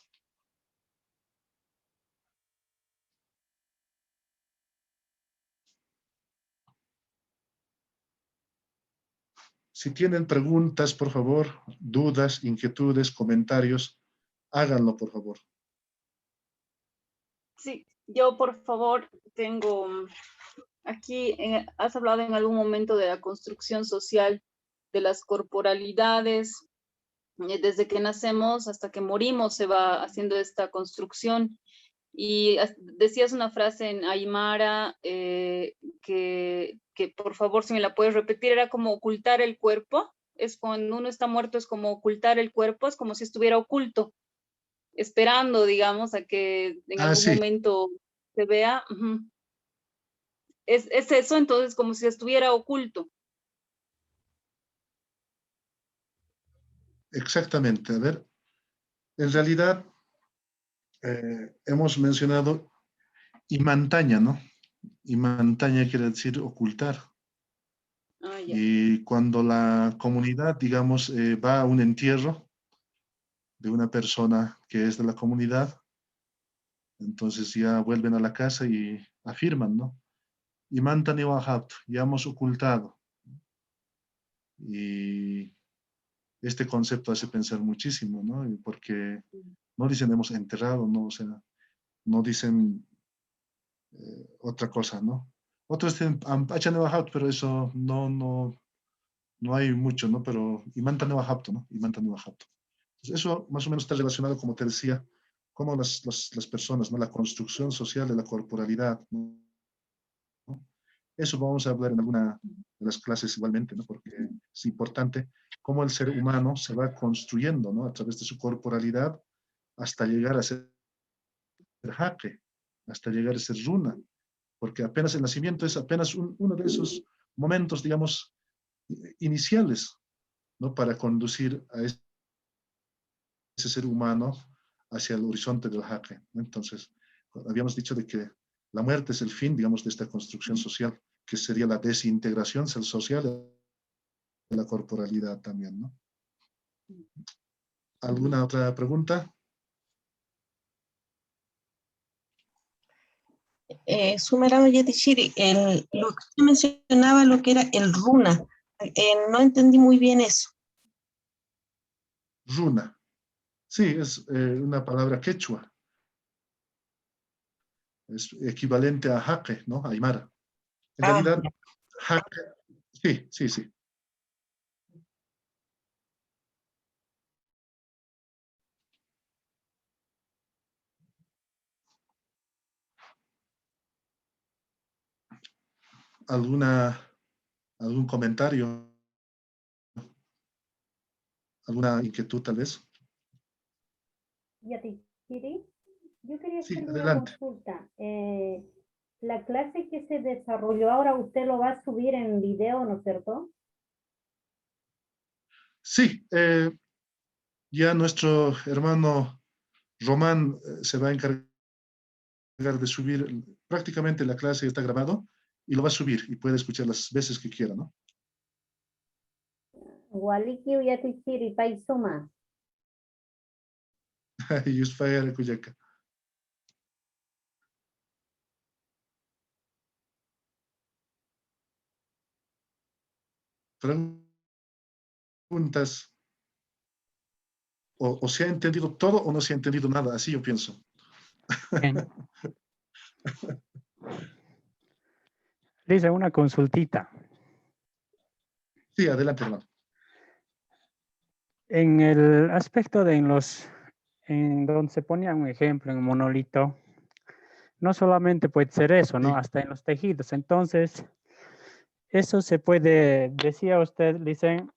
Si tienen preguntas, por favor, dudas, inquietudes, comentarios, háganlo, por favor. Sí, yo por favor tengo aquí, has hablado en algún momento de la construcción social, de las corporalidades, desde que nacemos hasta que morimos se va haciendo esta construcción. Y decías una frase en Aymara que por favor, si me la puedes repetir, era como ocultar el cuerpo. Es cuando uno está muerto, es como ocultar el cuerpo, es como si estuviera oculto, esperando, digamos, a que en algún momento se vea. Es eso, entonces, como si estuviera oculto. Exactamente. A ver, en realidad hemos mencionado imantaña, ¿no? Imantaña quiere decir ocultar. Y cuando la comunidad, digamos, va a un entierro de una persona que es de la comunidad, entonces ya vuelven a la casa y afirman, ¿no?, Imanta Niwahapto, ya hemos ocultado. Y este concepto hace pensar muchísimo, ¿no? Porque no dicen hemos enterrado, ¿no? O sea, no dicen otra cosa, ¿no? Otros dicen Ampacha Niwahapto, pero eso no hay mucho, ¿no? Pero Imanta Niwahapto, ¿no? Imanta Niwahapto. Eso más o menos está relacionado, como te decía, como las personas, ¿no? La construcción social de la corporalidad, ¿no? Eso vamos a hablar en alguna de las clases igualmente, ¿no? Porque es importante cómo el ser humano se va construyendo, ¿no? A través de su corporalidad hasta llegar a ser jaque, hasta llegar a ser runa. Porque apenas el nacimiento es apenas uno de esos momentos, digamos, iniciales, ¿no? Para conducir a ese ser humano hacia el horizonte del jaque, ¿no? Entonces, habíamos dicho de que la muerte es el fin, digamos, de esta construcción social, que sería la desintegración social de la corporalidad también, ¿no? ¿Alguna otra pregunta? Sumerano Yetichiri, lo que usted mencionaba, lo que era el runa, no entendí muy bien eso. Runa. Sí, es una palabra quechua. Es equivalente a jaque, ¿no? Aymara. En realidad, jaque, sí, sí, sí. ¿Algún comentario? ¿Alguna inquietud tal vez? Yatichiri, yo quería Sí, hacer una adelante. consulta. La clase que se desarrolló ahora, usted lo va a subir en video, ¿no es cierto? Sí, ya nuestro hermano Román se va a encargar de subir, prácticamente la clase está grabado y lo va a subir y puede escuchar las veces que quiera, ¿no? Waliki Yatichiri, Paisuma. Yusfaya Kuyaka. Preguntas. O se ha entendido todo o no se ha entendido nada, así yo pienso. Dice una consultita. Sí, adelante, hermano. En el aspecto de en donde se ponía un ejemplo en un monolito, no solamente puede ser eso, ¿no? Hasta en los tejidos. Entonces, eso se puede, decía usted, dicen,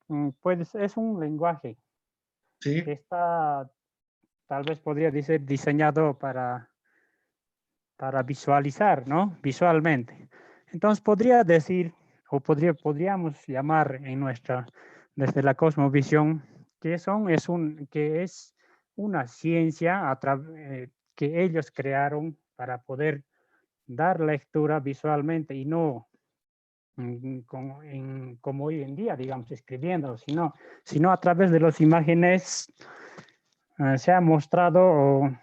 es un lenguaje que está, tal vez podría decir, diseñado para visualizar, ¿no? Visualmente. Entonces, podría decir, o podríamos llamar desde la cosmovisión, que es una ciencia que ellos crearon para poder dar lectura visualmente y no como hoy en día, digamos, escribiendo, sino a través de las imágenes se ha mostrado o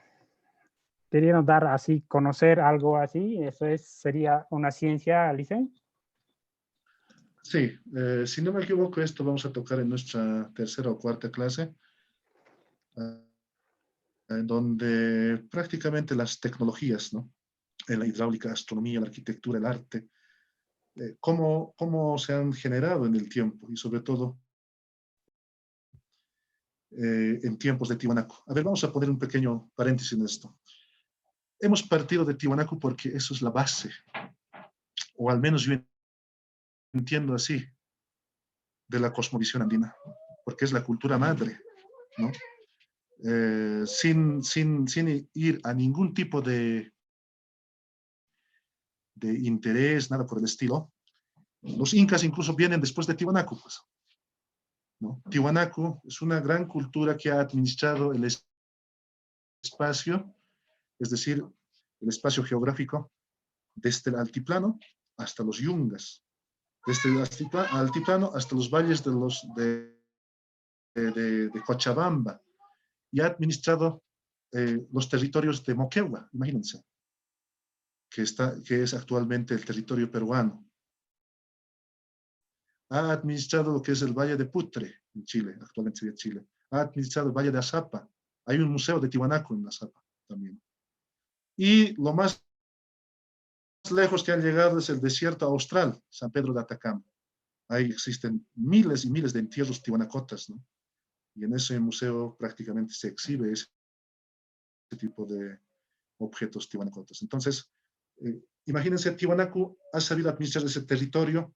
queriendo dar así, conocer algo así. Eso sería una ciencia, Licen. Sí, si no me equivoco, esto vamos a tocar en nuestra tercera o cuarta clase, donde prácticamente las tecnologías, ¿no? En la hidráulica, astronomía, la arquitectura, el arte, cómo se han generado en el tiempo y sobre todo en tiempos de Tiwanaku. A ver, vamos a poner un pequeño paréntesis en esto. Hemos partido de Tiwanaku porque eso es la base, o al menos yo entiendo así, de la cosmovisión andina, porque es la cultura madre, ¿no? Sin ir a ningún tipo de interés, nada por el estilo. Los incas incluso vienen después de Tiwanaku, pues, ¿no? Tiwanaku es una gran cultura que ha administrado el espacio, es decir, el espacio geográfico, desde el altiplano hasta los yungas, desde el altiplano hasta los valles de Cochabamba, y ha administrado los territorios de Moquegua, imagínense. que es actualmente el territorio peruano. Ha administrado lo que es el Valle de Putre, en Chile, actualmente sería Chile. Ha administrado el Valle de Azapa. Hay un museo de Tiwanaku en Azapa también. Y lo más lejos que ha llegado es el desierto austral, San Pedro de Atacama. Ahí existen miles y miles de entierros tiwanacotas, ¿no? Y en ese museo prácticamente se exhibe ese tipo de objetos tiwanacotas. Entonces, imagínense, Tiwanaku ha sabido administrar ese territorio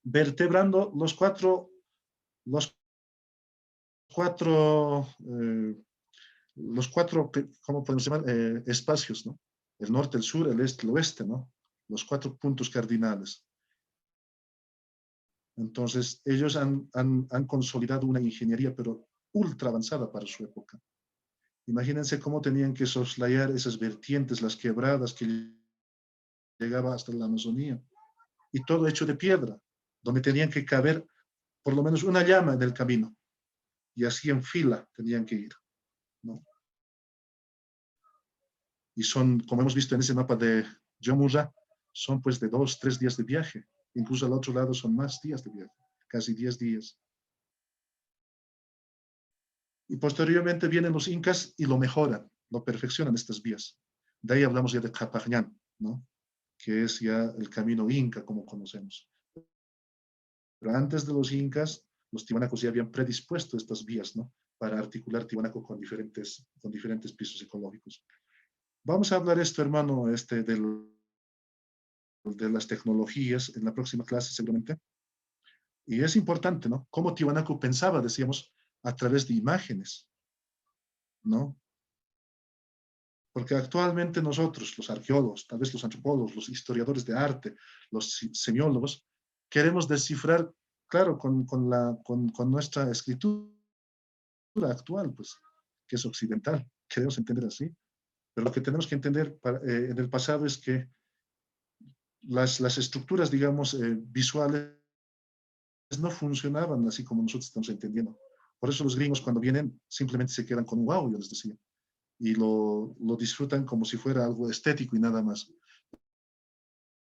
vertebrando los cuatro ¿cómo podemos llamar? Espacios, ¿no? El norte, el sur, el este, el oeste, ¿no? Los 4 puntos cardinales. Entonces, ellos han consolidado una ingeniería, pero ultra avanzada para su época. Imagínense cómo tenían que soslayar esas vertientes, las quebradas que llegaba hasta la Amazonía. Y todo hecho de piedra, donde tenían que caber por lo menos una llama en el camino. Y así en fila tenían que ir, ¿no? Y son, como hemos visto en ese mapa de Yomura, son pues de 2, 3 días de viaje. Incluso al otro lado son más días de viaje, casi 10 días. Y posteriormente vienen los incas y lo mejoran, lo perfeccionan estas vías. De ahí hablamos ya de Capajñán, ¿no? Que es ya el camino inca como conocemos. Pero antes de los incas, los tiwanacos ya habían predispuesto estas vías, ¿no? Para articular Tiwanaku con diferentes pisos ecológicos. Vamos a hablar esto, hermano, de las tecnologías en la próxima clase seguramente. Y es importante, ¿no? Cómo Tiwanaku pensaba, decíamos, a través de imágenes, ¿no? Porque actualmente nosotros, los arqueólogos, tal vez los antropólogos, los historiadores de arte, los semiólogos, queremos descifrar, claro, con nuestra escritura actual, pues, que es occidental, queremos entender así. Pero lo que tenemos que entender en el pasado es que las estructuras, digamos, visuales no funcionaban así como nosotros estamos entendiendo. Por eso los gringos cuando vienen simplemente se quedan con wow, yo les decía. Y lo disfrutan como si fuera algo estético y nada más.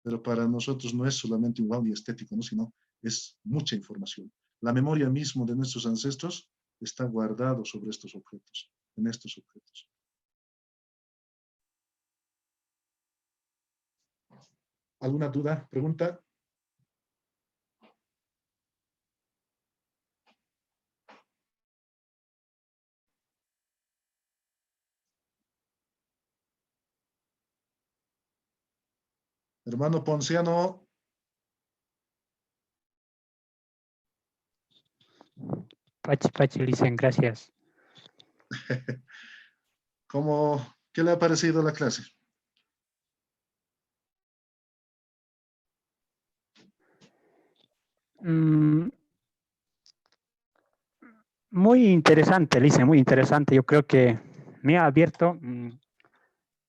Pero para nosotros no es solamente un wow ni estético, ¿no? Sino es mucha información. La memoria mismo de nuestros ancestros está guardado sobre estos objetos, en estos objetos. ¿Alguna duda, pregunta? Hermano Ponciano. Pachi, Licen, gracias. ¿Qué le ha parecido la clase? Muy interesante, Licen, muy interesante. Yo creo que me ha abierto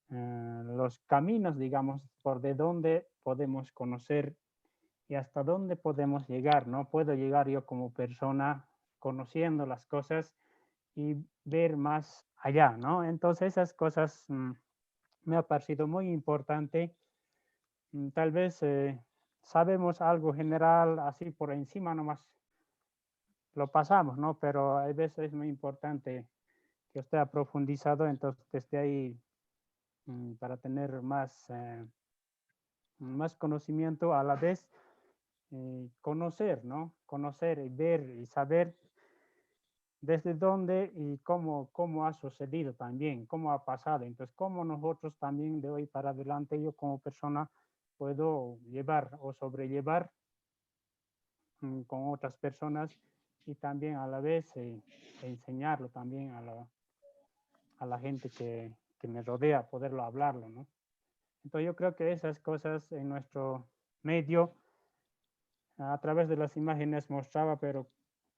los caminos, digamos, por de dónde podemos conocer y hasta dónde podemos llegar, ¿no? Puedo llegar yo como persona conociendo las cosas y ver más allá, ¿no? Entonces esas cosas me ha parecido muy importante. Tal vez sabemos algo general, así por encima nomás lo pasamos, ¿no? Pero a veces es muy importante que usted ha profundizado, entonces desde ahí para tener más conocimiento a la vez, conocer, ¿no? Conocer y ver y saber desde dónde y cómo ha sucedido también, cómo ha pasado. Entonces, cómo nosotros también de hoy para adelante, yo como persona puedo llevar o sobrellevar con otras personas y también a la vez enseñarlo también a la gente que me rodea, poderlo hablarlo, ¿no? Entonces yo creo que esas cosas en nuestro medio, a través de las imágenes mostraba, pero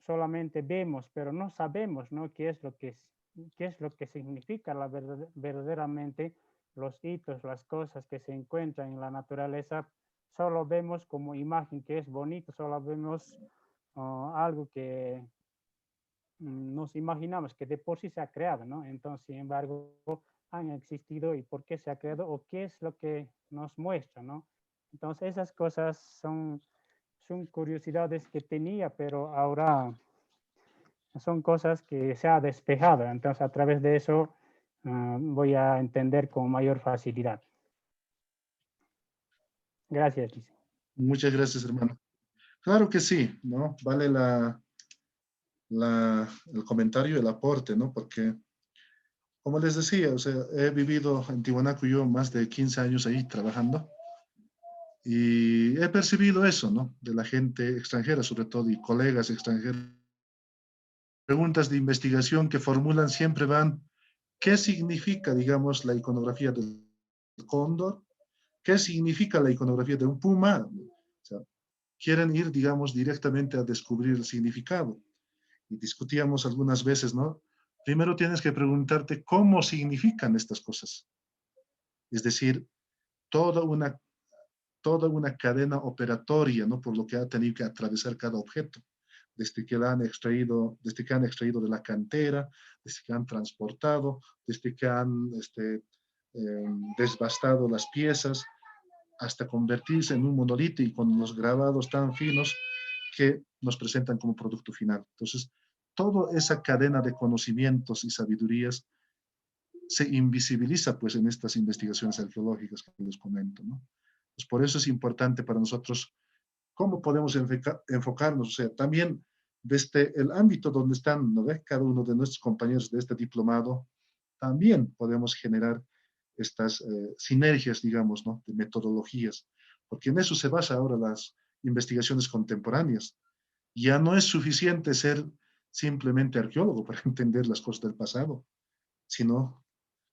solamente vemos, pero no sabemos, ¿no? qué es lo que significa verdaderamente los hitos, las cosas que se encuentran en la naturaleza. Solo vemos como imagen que es bonito, solo vemos algo que nos imaginamos que de por sí se ha creado, ¿no? Entonces, sin embargo, han existido y por qué se ha creado o qué es lo que nos muestra, ¿no? Entonces esas cosas son curiosidades que tenía, pero ahora son cosas que se ha despejado. Entonces a través de eso voy a entender con mayor facilidad. Gracias, Lisa. Muchas gracias, hermano. Claro que sí, ¿no? Vale el comentario, el aporte, ¿no? Porque, como les decía, o sea, he vivido en Tiwanaku yo más de 15 años ahí trabajando y he percibido eso, ¿no? De la gente extranjera, sobre todo, y colegas extranjeros. Preguntas de investigación que formulan siempre van, ¿qué significa, digamos, la iconografía del cóndor? ¿Qué significa la iconografía de un puma? O sea, quieren ir, digamos, directamente a descubrir el significado. Y discutíamos algunas veces, ¿no? Primero tienes que preguntarte cómo significan estas cosas. Es decir, toda una cadena operatoria, ¿no? Por lo que ha tenido que atravesar cada objeto. Desde que han extraído de la cantera, desde que han transportado, desde que han desbastado las piezas, hasta convertirse en un monolito y con los grabados tan finos que nos presentan como producto final. Entonces, toda esa cadena de conocimientos y sabidurías se invisibiliza pues en estas investigaciones arqueológicas que les comento, ¿no? Pues por eso es importante para nosotros cómo podemos enfocarnos, o sea, también desde el ámbito donde están, ¿no ve? Cada uno de nuestros compañeros de este diplomado, también podemos generar estas sinergias, digamos, ¿no? De metodologías, porque en eso se basa ahora las investigaciones contemporáneas. Ya no es suficiente ser simplemente arqueólogo para entender las cosas del pasado, sino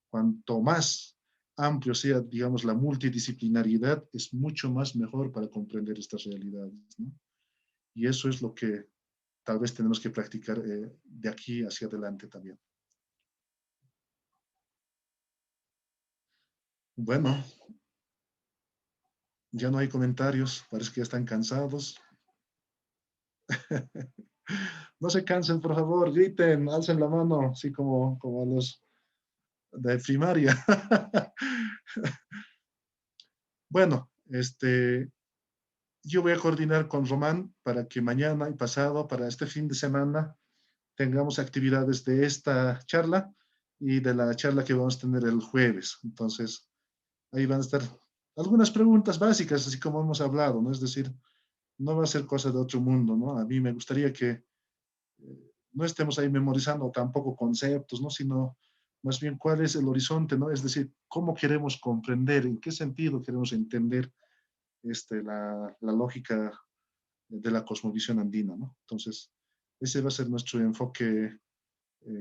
cuanto más amplio sea, digamos, la multidisciplinariedad, es mucho más mejor para comprender estas realidades, ¿no? Y eso es lo que tal vez tenemos que practicar de aquí hacia adelante también. Bueno, ya no hay comentarios, parece que ya están cansados. No se cansen, por favor, griten, alcen la mano, así como los de primaria. Bueno, yo voy a coordinar con Román para que mañana y pasado, para este fin de semana, tengamos actividades de esta charla y de la charla que vamos a tener el jueves. Entonces, ahí van a estar algunas preguntas básicas, así como hemos hablado, ¿no? Es decir, no va a ser cosa de otro mundo, ¿no? A mí me gustaría que no estemos ahí memorizando tampoco conceptos, ¿no? Sino más bien cuál es el horizonte, ¿no? Es decir, cómo queremos comprender, en qué sentido queremos entender la lógica de la cosmovisión andina, ¿no? Entonces, ese va a ser nuestro enfoque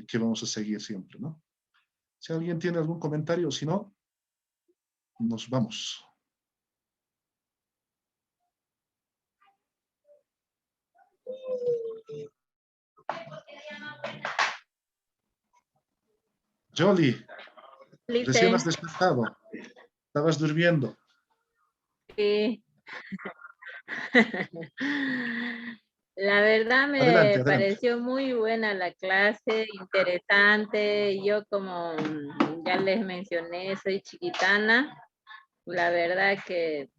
que vamos a seguir siempre, ¿no? Si alguien tiene algún comentario, si no, nos vamos. Jolie, recién has despertado. Estabas durmiendo. Sí. La verdad me Adelante, adelante. pareció muy buena la clase, interesante. Yo como ya les mencioné, soy chiquitana. La verdad que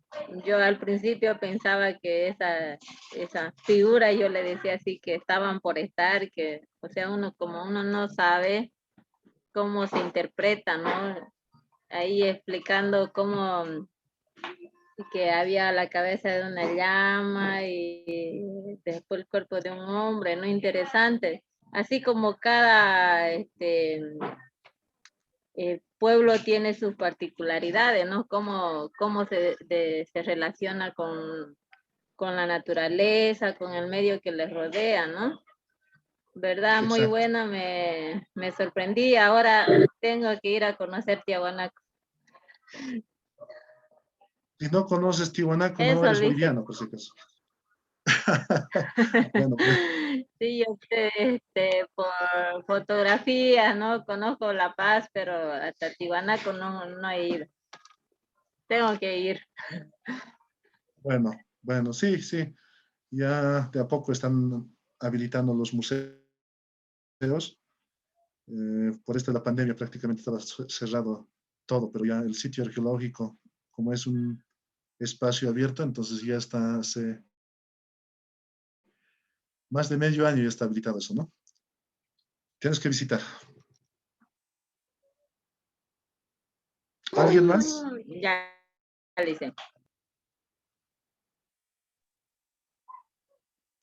yo al principio pensaba que esa figura, yo le decía así, que estaban por estar, que, o sea, como uno no sabe cómo se interpreta, ¿no? Ahí explicando cómo que había la cabeza de una llama y después el cuerpo de un hombre, ¿no? Interesante. Así como cada pueblo tiene sus particularidades, ¿no? Cómo se relaciona con la naturaleza, con el medio que les rodea, ¿no? ¿Verdad? Muy Exacto. buena, me sorprendí. Ahora tengo que ir a conocer Tiahuanaco. Si no conoces Tiwanaku, no Eso, eres Lice. boliviano, por si acaso. Bueno, pues. Sí, yo sé, por fotografía, ¿no? Conozco La Paz, pero hasta Tiwanaku no he ido. Tengo que ir. Bueno, sí, sí. Ya de a poco están habilitando los museos. Por esta la pandemia prácticamente estaba cerrado todo, pero ya el sitio arqueológico, como es un espacio abierto, entonces ya está hace más de medio año ya está habilitado eso, ¿no? Tienes que visitar. ¿Alguien más? Ya, Alice.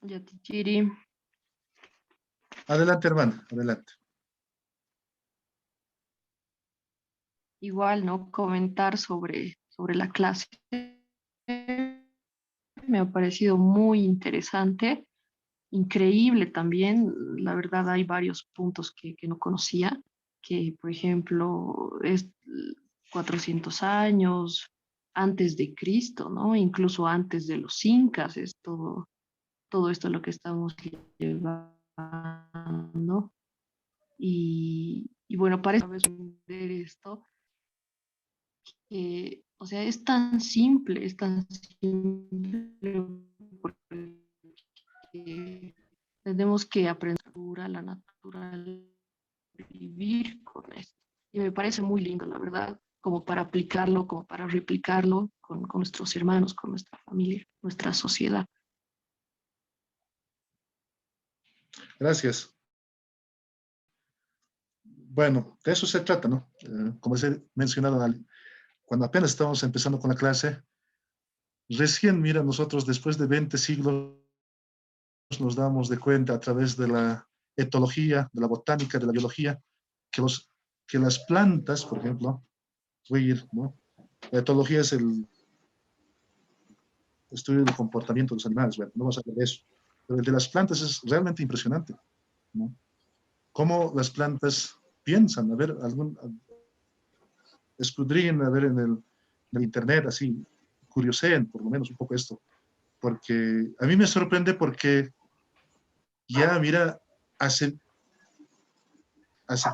Yatichiri. Adelante, hermano, adelante. Igual, ¿no? Comentar sobre la clase. Me ha parecido muy interesante, increíble también. La verdad, hay varios puntos que no conocía, que por ejemplo, es 400 años antes de Cristo, ¿no? Incluso antes de los incas, es todo esto lo que estamos llevando. Y bueno, para entender esto, o sea, es tan simple porque tenemos que aprender la natural, vivir con esto. Y me parece muy lindo, la verdad, como para aplicarlo, como para replicarlo con nuestros hermanos, con nuestra familia, nuestra sociedad. Gracias. Bueno, de eso se trata, ¿no? Como se ha mencionado, cuando apenas estábamos empezando con la clase, recién, mira, nosotros después de 20 siglos nos damos de cuenta a través de la etología, de la botánica, de la biología, que las plantas, por ejemplo, voy a ir, ¿no? La etología es el estudio del comportamiento de los animales, bueno, no vamos a hablar de eso, pero el de las plantas es realmente impresionante, ¿no? Cómo las plantas piensan, a ver, escudriñen, a ver en el internet, así, curioseen por lo menos un poco esto, porque a mí me sorprende porque ya, mira, hace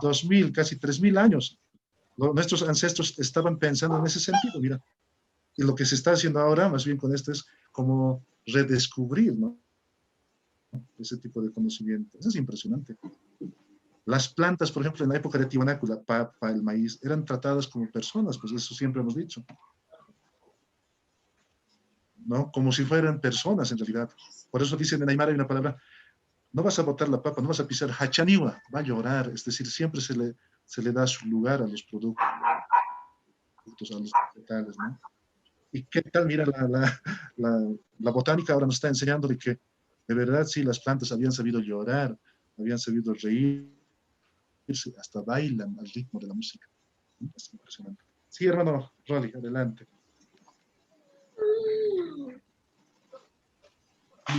2000, casi 3000 años, nuestros ancestros estaban pensando en ese sentido, mira. Y lo que se está haciendo ahora, más bien con esto, es como redescubrir, ¿no? Ese tipo de conocimiento. Eso es impresionante. Las plantas, por ejemplo, en la época de Tiwanaku, la papa, el maíz, eran tratadas como personas, pues eso siempre hemos dicho, ¿no? Como si fueran personas en realidad. Por eso dicen en Aymara hay una palabra, no vas a botar la papa, no vas a pisar hachaniwa, va a llorar, es decir, siempre se le da su lugar a los productos, a los vegetales, ¿no? ¿Y qué tal? Mira, la botánica ahora nos está enseñando de que de verdad sí, las plantas habían sabido llorar, habían sabido reír, hasta bailan al ritmo de la música. Es impresionante. Sí, hermano Rolly, adelante.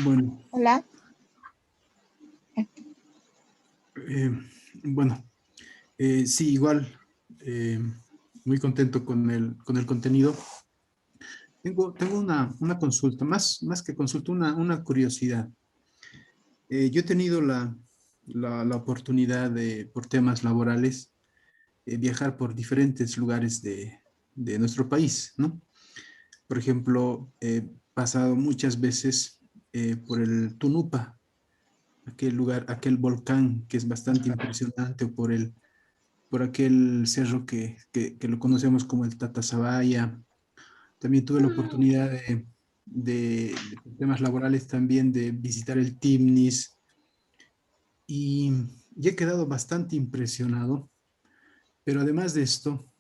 Bueno. Hola. Bueno, sí, igual, muy contento con el contenido. Tengo una consulta, más que consulta, una curiosidad. Yo he tenido la oportunidad de, por temas laborales, viajar por diferentes lugares de nuestro país, ¿no? Por ejemplo, he pasado muchas veces por el Tunupa, aquel lugar, aquel volcán que es bastante impresionante, o por aquel cerro que lo conocemos como el Tatasabaya. También tuve la oportunidad de temas laborales también de visitar el Timnis y he quedado bastante impresionado, pero además de esto,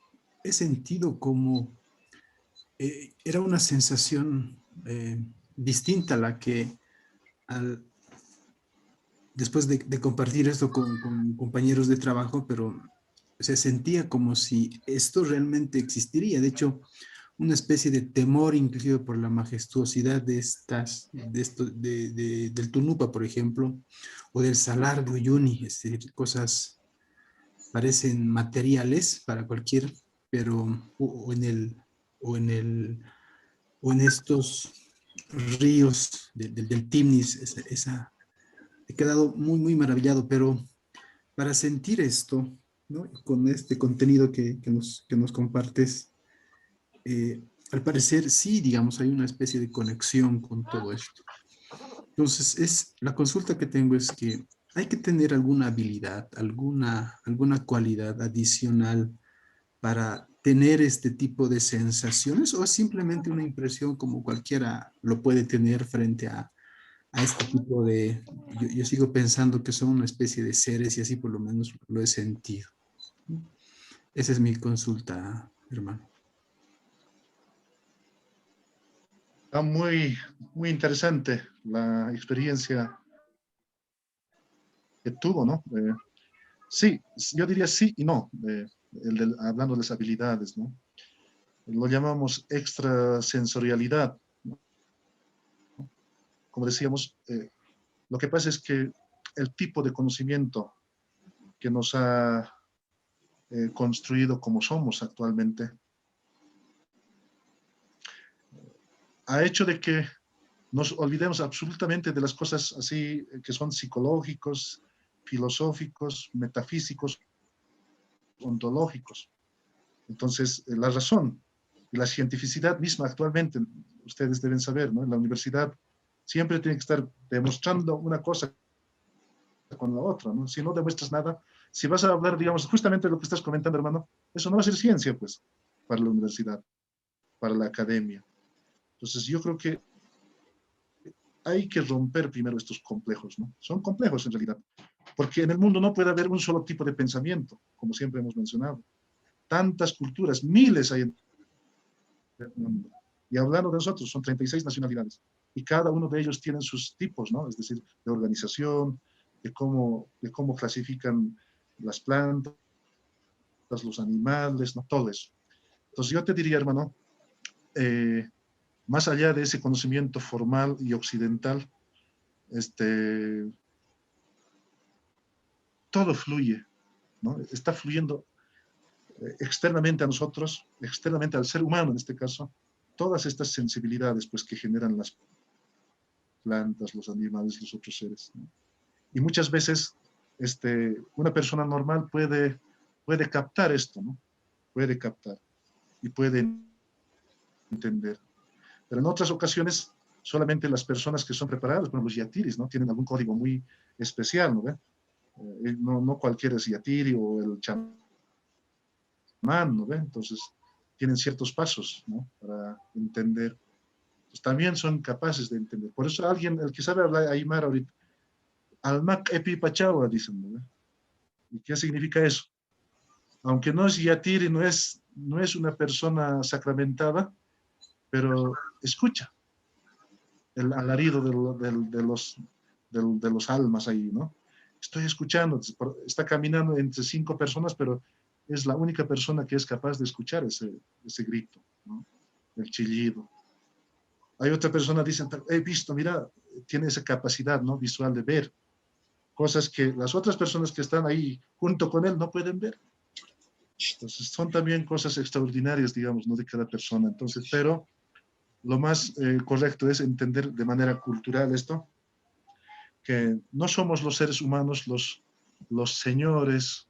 he sentido como era una sensación distinta a la que después de compartir esto con compañeros de trabajo, pero se sentía como si esto realmente existiría. De hecho, una especie de temor inclusive por la majestuosidad del Tunupa, por ejemplo, o del Salar de Uyuni, es decir, cosas parecen materiales para cualquier, pero o en estos ríos del Timnis, he quedado muy, muy maravillado, pero para sentir esto, ¿no? Con este contenido que nos compartes, al parecer sí, digamos, hay una especie de conexión con todo esto. Entonces, la consulta que tengo es que hay que tener alguna habilidad, alguna cualidad adicional para tener este tipo de sensaciones, o es simplemente una impresión como cualquiera lo puede tener frente a este tipo de... Yo sigo pensando que son una especie de seres y así por lo menos lo he sentido. Esa es mi consulta, hermano. Está muy interesante la experiencia que tuvo, ¿no? Sí, yo diría sí y no, hablando de las habilidades, ¿no? Lo llamamos extrasensorialidad, ¿no? Como decíamos, lo que pasa es que el tipo de conocimiento que nos ha construido como somos actualmente ha hecho de que nos olvidemos absolutamente de las cosas así que son psicológicos, filosóficos, metafísicos, ontológicos. Entonces, la razón y la cientificidad misma actualmente, ustedes deben saber, ¿no? En la universidad siempre tiene que estar demostrando una cosa con la otra, ¿no? Si no demuestras nada, si vas a hablar, digamos, justamente lo que estás comentando, hermano, eso no va a ser ciencia, pues, para la universidad, para la academia. Entonces, yo creo que hay que romper primero estos complejos, ¿no? Son complejos en realidad, porque en el mundo no puede haber un solo tipo de pensamiento, como siempre hemos mencionado. Tantas culturas, miles hay en el mundo. Y hablando de nosotros, son 36 nacionalidades. Y cada uno de ellos tiene sus tipos, ¿no? Es decir, de organización, de cómo clasifican las plantas, los animales, ¿no? Todo eso. Entonces yo te diría, hermano, más allá de ese conocimiento formal y occidental, todo fluye, ¿no? Está fluyendo externamente a nosotros, externamente al ser humano en este caso, todas estas sensibilidades pues, que generan las plantas, los animales, los otros seres, ¿no? Y muchas veces una persona normal puede captar esto, ¿no? Puede captar y puede entender. Pero en otras ocasiones, solamente las personas que son preparadas, por ejemplo, los yatiris, ¿no? Tienen algún código muy especial, ¿no? No cualquiera es yatiri o el chamán, ¿no? Entonces, tienen ciertos pasos, ¿no? Para entender. Pues también son capaces de entender. Por eso alguien, el que sabe hablar Aymara ahorita, Almac epi pachawa, dicen, ¿no? ¿Y qué significa eso? Aunque no es yatiri, no es una persona sacramentada, pero escucha el alarido de los almas ahí, ¿no? Estoy escuchando, está caminando entre 5 personas, pero es la única persona que es capaz de escuchar ese grito, ¿no? El chillido. Hay otra persona que dice, he visto, mira, tiene esa capacidad, ¿no? Visual de ver cosas que las otras personas que están ahí junto con él no pueden ver. Entonces son también cosas extraordinarias, digamos, ¿no? De cada persona. Entonces, pero lo más correcto es entender de manera cultural esto, que no somos los seres humanos los señores,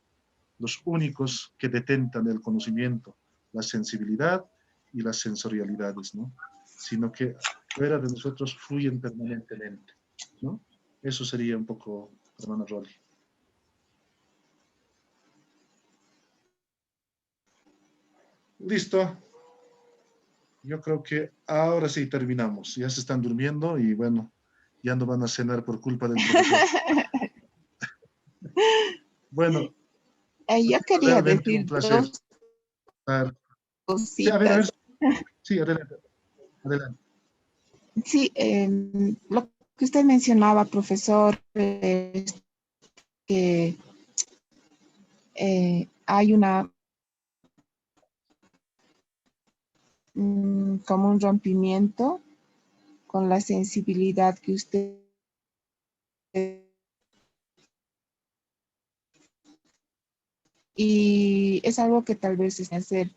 los únicos que detentan el conocimiento, la sensibilidad y las sensorialidades, ¿no? Sino que fuera de nosotros fluyen permanentemente, ¿no? Eso sería un poco, hermana Rolly. Listo. Yo creo que ahora sí terminamos. Ya se están durmiendo y bueno, ya no van a cenar por culpa del profesor. Bueno, Yo quería realmente un decir placer. dos Sí, a ver. cositas. Sí, adelante. Adelante. Sí, lo que usted mencionaba, profesor, es que hay como un rompimiento con la sensibilidad que usted y es algo que tal vez es hacer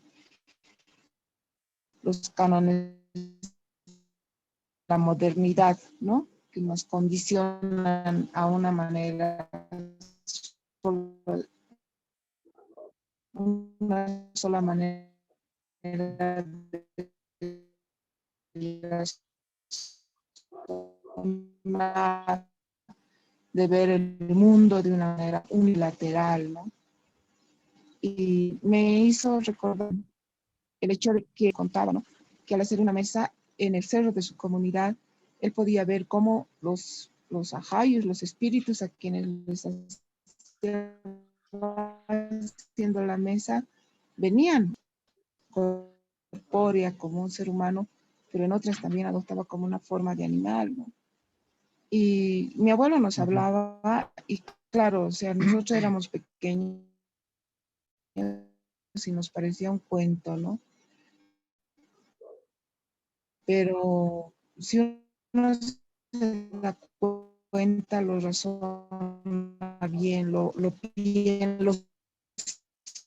los cánones de la modernidad, ¿no? Que nos condicionan a una manera, una sola manera de de ver el mundo de una manera unilateral, ¿no? Y me hizo recordar el hecho de que contaba, ¿no? Que al hacer una mesa en el cerro de su comunidad, él podía ver cómo los ajayos, los espíritus a quienes les haciendo la mesa, venían corpórea como un ser humano, pero en otras también adoptaba como una forma de animal, ¿no? Y mi abuelo nos hablaba, y claro, o sea, nosotros éramos pequeños y nos parecía un cuento, ¿no? Pero si uno se da cuenta, lo razona bien, lo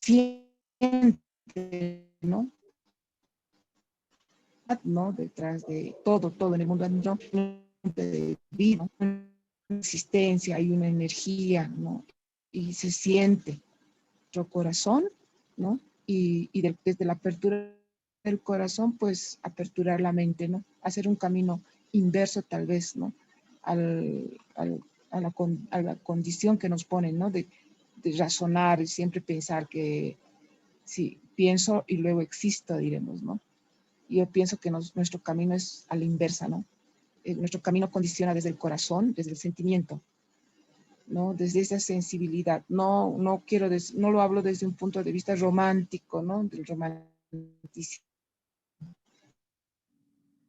siente, ¿no? ¿No? Detrás de todo en el mundo de vida, una existencia, hay una energía, ¿no? Y se siente nuestro corazón, ¿no? Y desde la apertura del corazón, pues aperturar la mente, ¿no? Hacer un camino inverso tal vez, ¿no? A la condición que nos ponen, ¿no? De razonar y siempre pensar que sí, pienso y luego existo, diremos, ¿no? Yo pienso que nuestro camino es a la inversa, ¿no? Nuestro camino condiciona desde el corazón, desde el sentimiento, ¿no? Desde esa sensibilidad. No lo hablo desde un punto de vista romántico, ¿no? Del romanticismo.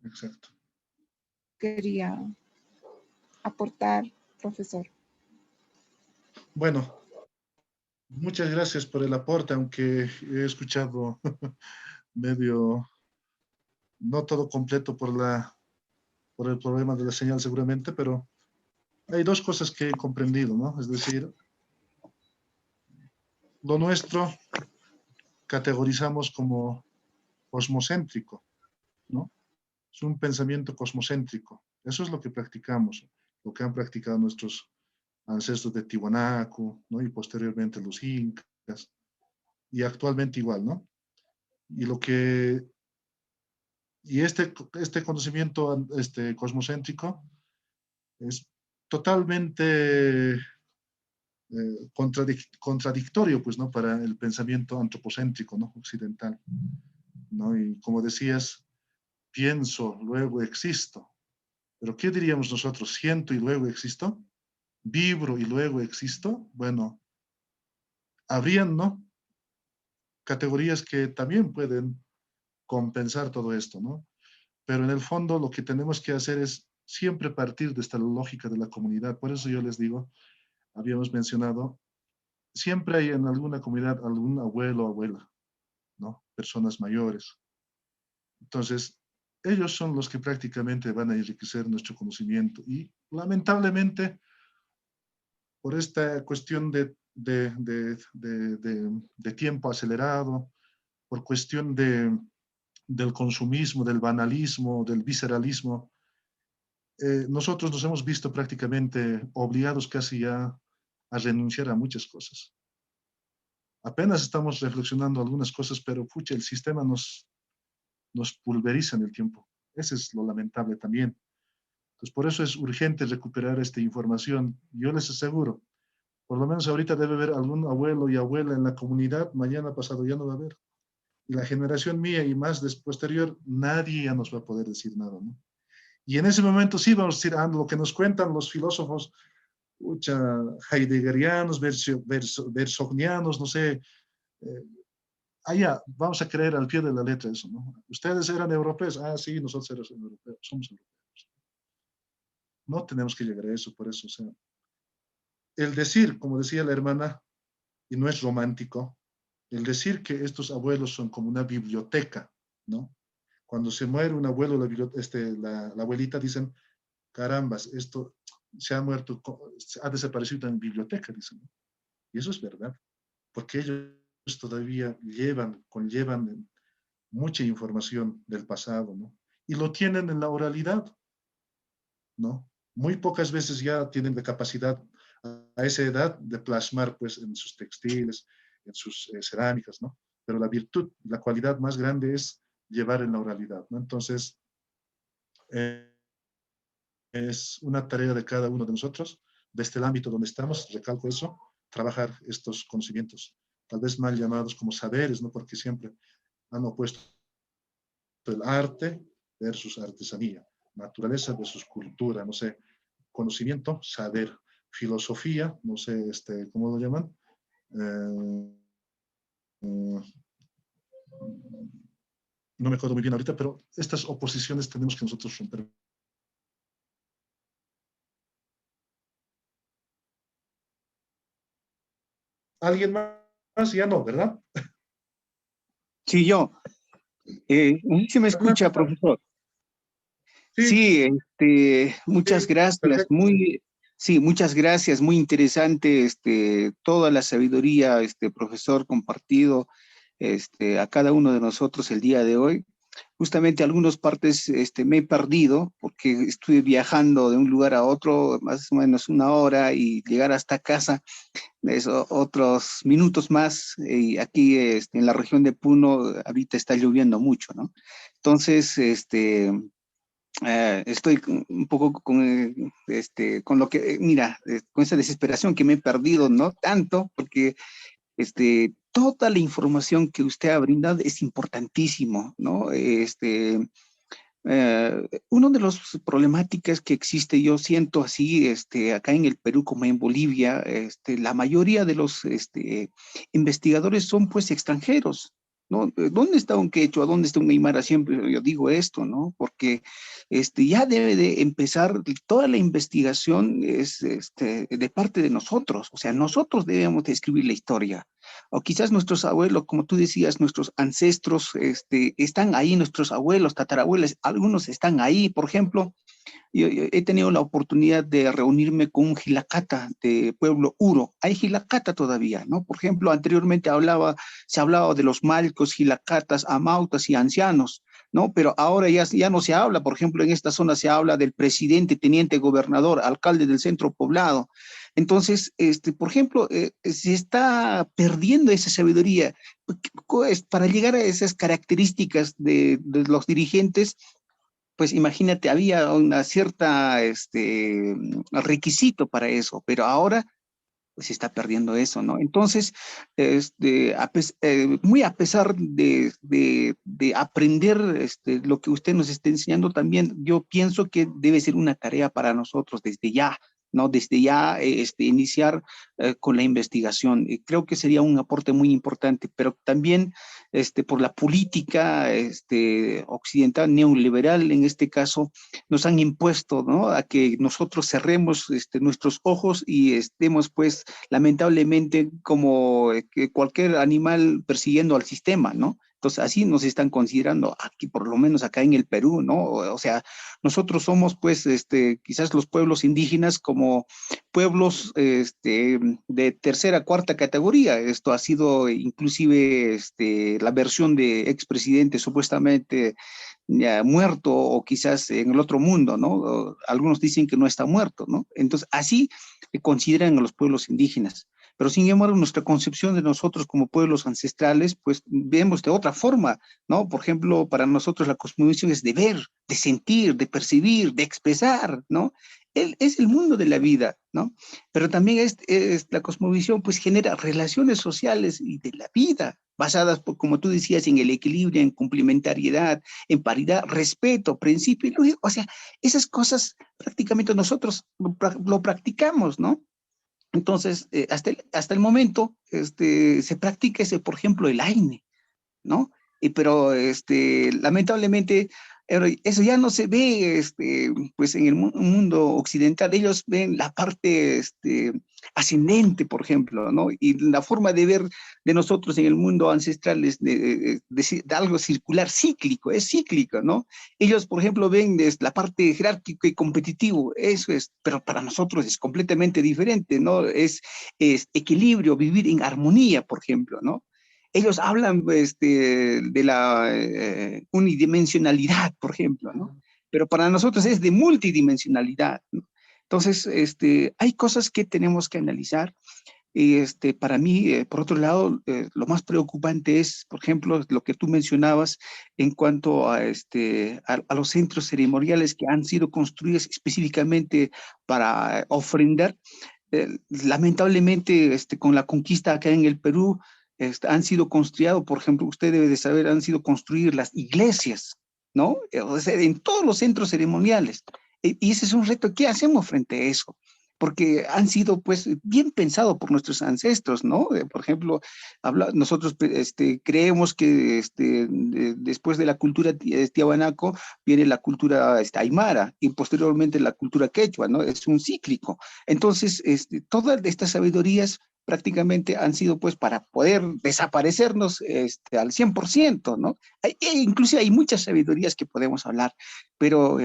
Exacto. Quería aportar, profesor. Bueno, muchas gracias por el aporte, aunque he escuchado medio, no todo completo por el problema de la señal seguramente, pero hay dos cosas que he comprendido, ¿no? Es decir, lo nuestro categorizamos como cosmocéntrico, ¿no? Es un pensamiento cosmocéntrico. Eso es lo que practicamos, lo que han practicado nuestros ancestros de Tiwanaku, ¿no? Y posteriormente los incas, y actualmente igual, ¿no? Y este conocimiento cosmocéntrico es totalmente contradictorio, pues, ¿no? Para el pensamiento antropocéntrico, ¿no? Occidental, ¿no? Y como decías, pienso, luego existo. Pero ¿qué diríamos nosotros? ¿Siento y luego existo? ¿Vibro y luego existo? Bueno, habrían, ¿no? Categorías que también pueden compensar todo esto, ¿no? Pero en el fondo lo que tenemos que hacer es siempre partir de esta lógica de la comunidad. Por eso yo les digo, habíamos mencionado, siempre hay en alguna comunidad algún abuelo o abuela, ¿no? Personas mayores. Entonces, ellos son los que prácticamente van a enriquecer nuestro conocimiento. Y lamentablemente, por esta cuestión de tiempo acelerado, por cuestión del consumismo, del banalismo, del visceralismo, nosotros nos hemos visto prácticamente obligados casi ya a renunciar a muchas cosas. Apenas estamos reflexionando algunas cosas, pero pucha, el sistema nos pulveriza en el tiempo. Ese es lo lamentable también. Entonces, por eso es urgente recuperar esta información. Yo les aseguro, por lo menos ahorita debe haber algún abuelo y abuela en la comunidad, mañana pasado ya no va a haber. Y la generación mía y más posterior, nadie ya nos va a poder decir nada, ¿no? Y en ese momento sí vamos a decir, lo que nos cuentan los filósofos heideggerianos, bersognianos, no sé, allá vamos a creer al pie de la letra eso, ¿no? Ustedes eran europeos, sí, nosotros éramos europeos, somos europeos. No tenemos que llegar a eso, por eso, o sea, el decir, como decía la hermana, y no es romántico, el decir que estos abuelos son como una biblioteca, ¿no? Cuando se muere un abuelo, la abuelita dicen, carambas, esto se ha muerto, ha desaparecido en biblioteca, dicen, ¿no? Y eso es verdad, porque ellos todavía conllevan mucha información del pasado, ¿no? Y lo tienen en la oralidad, ¿no? Muy pocas veces ya tienen la capacidad a esa edad de plasmar, pues, en sus textiles, en sus cerámicas, ¿no? Pero la virtud, la cualidad más grande es llevar en la oralidad, ¿no? Entonces, es una tarea de cada uno de nosotros desde el ámbito donde estamos, recalco eso, trabajar estos conocimientos, tal vez mal llamados como saberes, ¿no? Porque siempre han opuesto el arte versus artesanía, naturaleza versus cultura, no sé, conocimiento, saber, filosofía, no sé, ¿cómo lo llaman? No me acuerdo muy bien ahorita, pero estas oposiciones tenemos que nosotros romper. ¿Alguien más? Ya no, ¿verdad? Sí, yo. ¿Se me escucha, profesor? Sí, muchas Sí, gracias. perfecto. Sí, muchas gracias. Muy interesante, toda la sabiduría, profesor, compartido, a cada uno de nosotros el día de hoy. Justamente algunas partes, me he perdido porque estuve viajando de un lugar a otro, más o menos 1 hora, y llegar hasta casa, eso, otros minutos más. Y aquí, en la región de Puno, ahorita está lloviendo mucho, ¿no? Entonces, estoy un poco con lo que, mira, con esa desesperación que me he perdido, no tanto, porque toda la información que usted ha brindado es importantísimo, ¿no? Una de las problemáticas que existe, yo siento así, acá en el Perú como en Bolivia, la mayoría de los investigadores son pues extranjeros, ¿no? ¿Dónde está un quechua? ¿Dónde está un aymara? Siempre yo digo esto, ¿no? Porque ya debe de empezar toda la investigación de parte de nosotros, o sea, nosotros debemos de escribir la historia. O quizás nuestros abuelos, como tú decías, nuestros ancestros están ahí, nuestros abuelos, tatarabuelos, algunos están ahí. Por ejemplo, yo he tenido la oportunidad de reunirme con un Gilacata de pueblo Uro. Hay Gilacata todavía, ¿no? Por ejemplo, anteriormente se hablaba de los malcos, Gilacatas, amautas y ancianos, ¿no? Pero ahora ya no se habla. Por ejemplo, en esta zona se habla del presidente, teniente gobernador, alcalde del centro poblado. Entonces, por ejemplo, se está perdiendo esa sabiduría. Para llegar a esas características de los dirigentes, pues imagínate, había una cierta requisito para eso, pero ahora pues se está perdiendo eso, ¿no? Entonces, muy a pesar de aprender lo que usted nos está enseñando, también yo pienso que debe ser una tarea para nosotros desde ya, ¿no? Desde ya iniciar con la investigación. Creo que sería un aporte muy importante, pero también por la política occidental, neoliberal en este caso, nos han impuesto, ¿no? A que nosotros cerremos nuestros ojos y estemos, pues, lamentablemente como cualquier animal persiguiendo al sistema, ¿no? Entonces, así nos están considerando aquí, por lo menos acá en el Perú, ¿no? O sea, nosotros somos, pues, quizás los pueblos indígenas como pueblos de tercera, cuarta categoría. Esto ha sido inclusive la versión de expresidente supuestamente ya muerto o quizás en el otro mundo, ¿no? Algunos dicen que no está muerto, ¿no? Entonces, así consideran a los pueblos indígenas. Pero sin embargo, nuestra concepción de nosotros como pueblos ancestrales, pues vemos de otra forma, ¿no? Por ejemplo, para nosotros la cosmovisión es de ver, de sentir, de percibir, de expresar, ¿no? Es el mundo de la vida, ¿no? Pero también la cosmovisión pues genera relaciones sociales y de la vida, basadas, como tú decías, en el equilibrio, en complementariedad, en paridad, respeto, principio, o sea, esas cosas prácticamente nosotros lo practicamos, ¿no? Entonces, hasta el momento se practica por ejemplo, el AINE, ¿no? Pero lamentablemente eso ya no se ve pues en el mundo occidental. Ellos ven la parte ascendente, por ejemplo, ¿no? Y la forma de ver de nosotros en el mundo ancestral es de algo circular, cíclico, es cíclico, ¿no? Ellos, por ejemplo, ven la parte jerárquica y competitivo, eso es, pero para nosotros es completamente diferente, ¿no? Es equilibrio, vivir en armonía, por ejemplo, ¿no? Ellos hablan de la unidimensionalidad, por ejemplo, ¿no? Pero para nosotros es de multidimensionalidad, ¿no? Entonces, hay cosas que tenemos que analizar. Y para mí, por otro lado, lo más preocupante es, por ejemplo, lo que tú mencionabas en cuanto a los centros ceremoniales que han sido construidos específicamente para ofrendar. Lamentablemente, con la conquista acá en el Perú, han sido construidos, por ejemplo, usted debe de saber, han sido construidas las iglesias, ¿no? O sea, en todos los centros ceremoniales. Y ese es un reto. ¿Qué hacemos frente a eso? Porque han sido, pues, bien pensados por nuestros ancestros, ¿no? Por ejemplo, nosotros creemos que después de la cultura tiahuanaco viene la cultura aymara y posteriormente la cultura quechua, ¿no? Es un cíclico. Entonces, todas estas sabidurías prácticamente han sido, pues, para poder desaparecernos al 100%, ¿no? Inclusive hay muchas sabidurías que podemos hablar, pero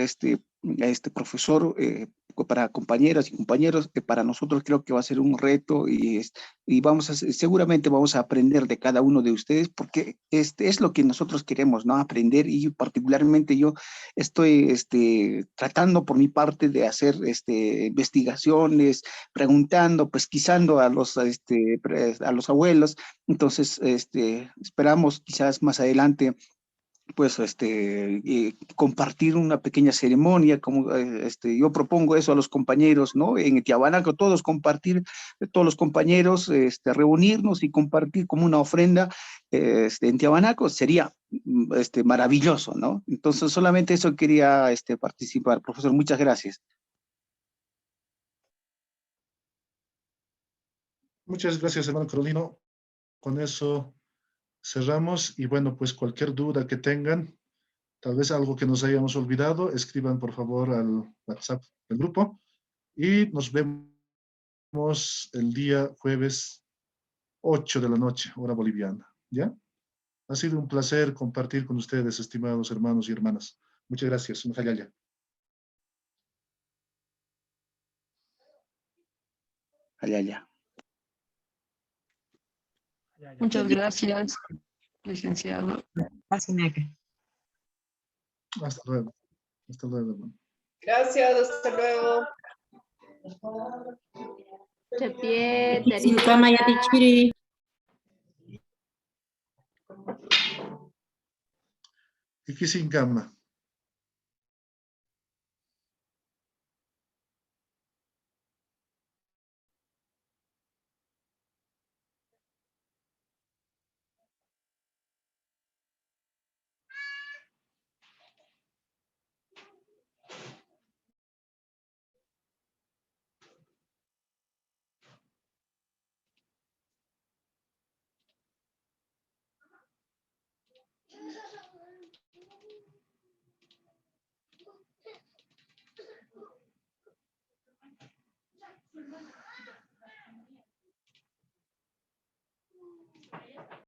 profesor, para compañeras y compañeros, para nosotros creo que va a ser un reto y seguramente vamos a aprender de cada uno de ustedes porque es lo que nosotros queremos, ¿no? Aprender, y particularmente yo estoy tratando por mi parte de hacer investigaciones, preguntando, pesquisando a los abuelos. Entonces, esperamos quizás más adelante pues compartir una pequeña ceremonia, como yo propongo eso a los compañeros, ¿no? En Tiahuanaco todos compartir, todos los compañeros reunirnos y compartir como una ofrenda en Tiahuanaco sería maravilloso, ¿no? Entonces solamente eso quería participar. Profesor, muchas gracias. Muchas gracias, hermano Carolino. Con eso cerramos y bueno, pues cualquier duda que tengan, tal vez algo que nos hayamos olvidado, escriban por favor al WhatsApp del grupo y nos vemos el día jueves 8 de la noche, hora boliviana, ¿ya? Ha sido un placer compartir con ustedes, estimados hermanos y hermanas. Muchas gracias. Allá. Muchas gracias, licenciado. Hasta luego. Hasta luego, hermano. Gracias, hasta luego. Chepié, Iki sin gama.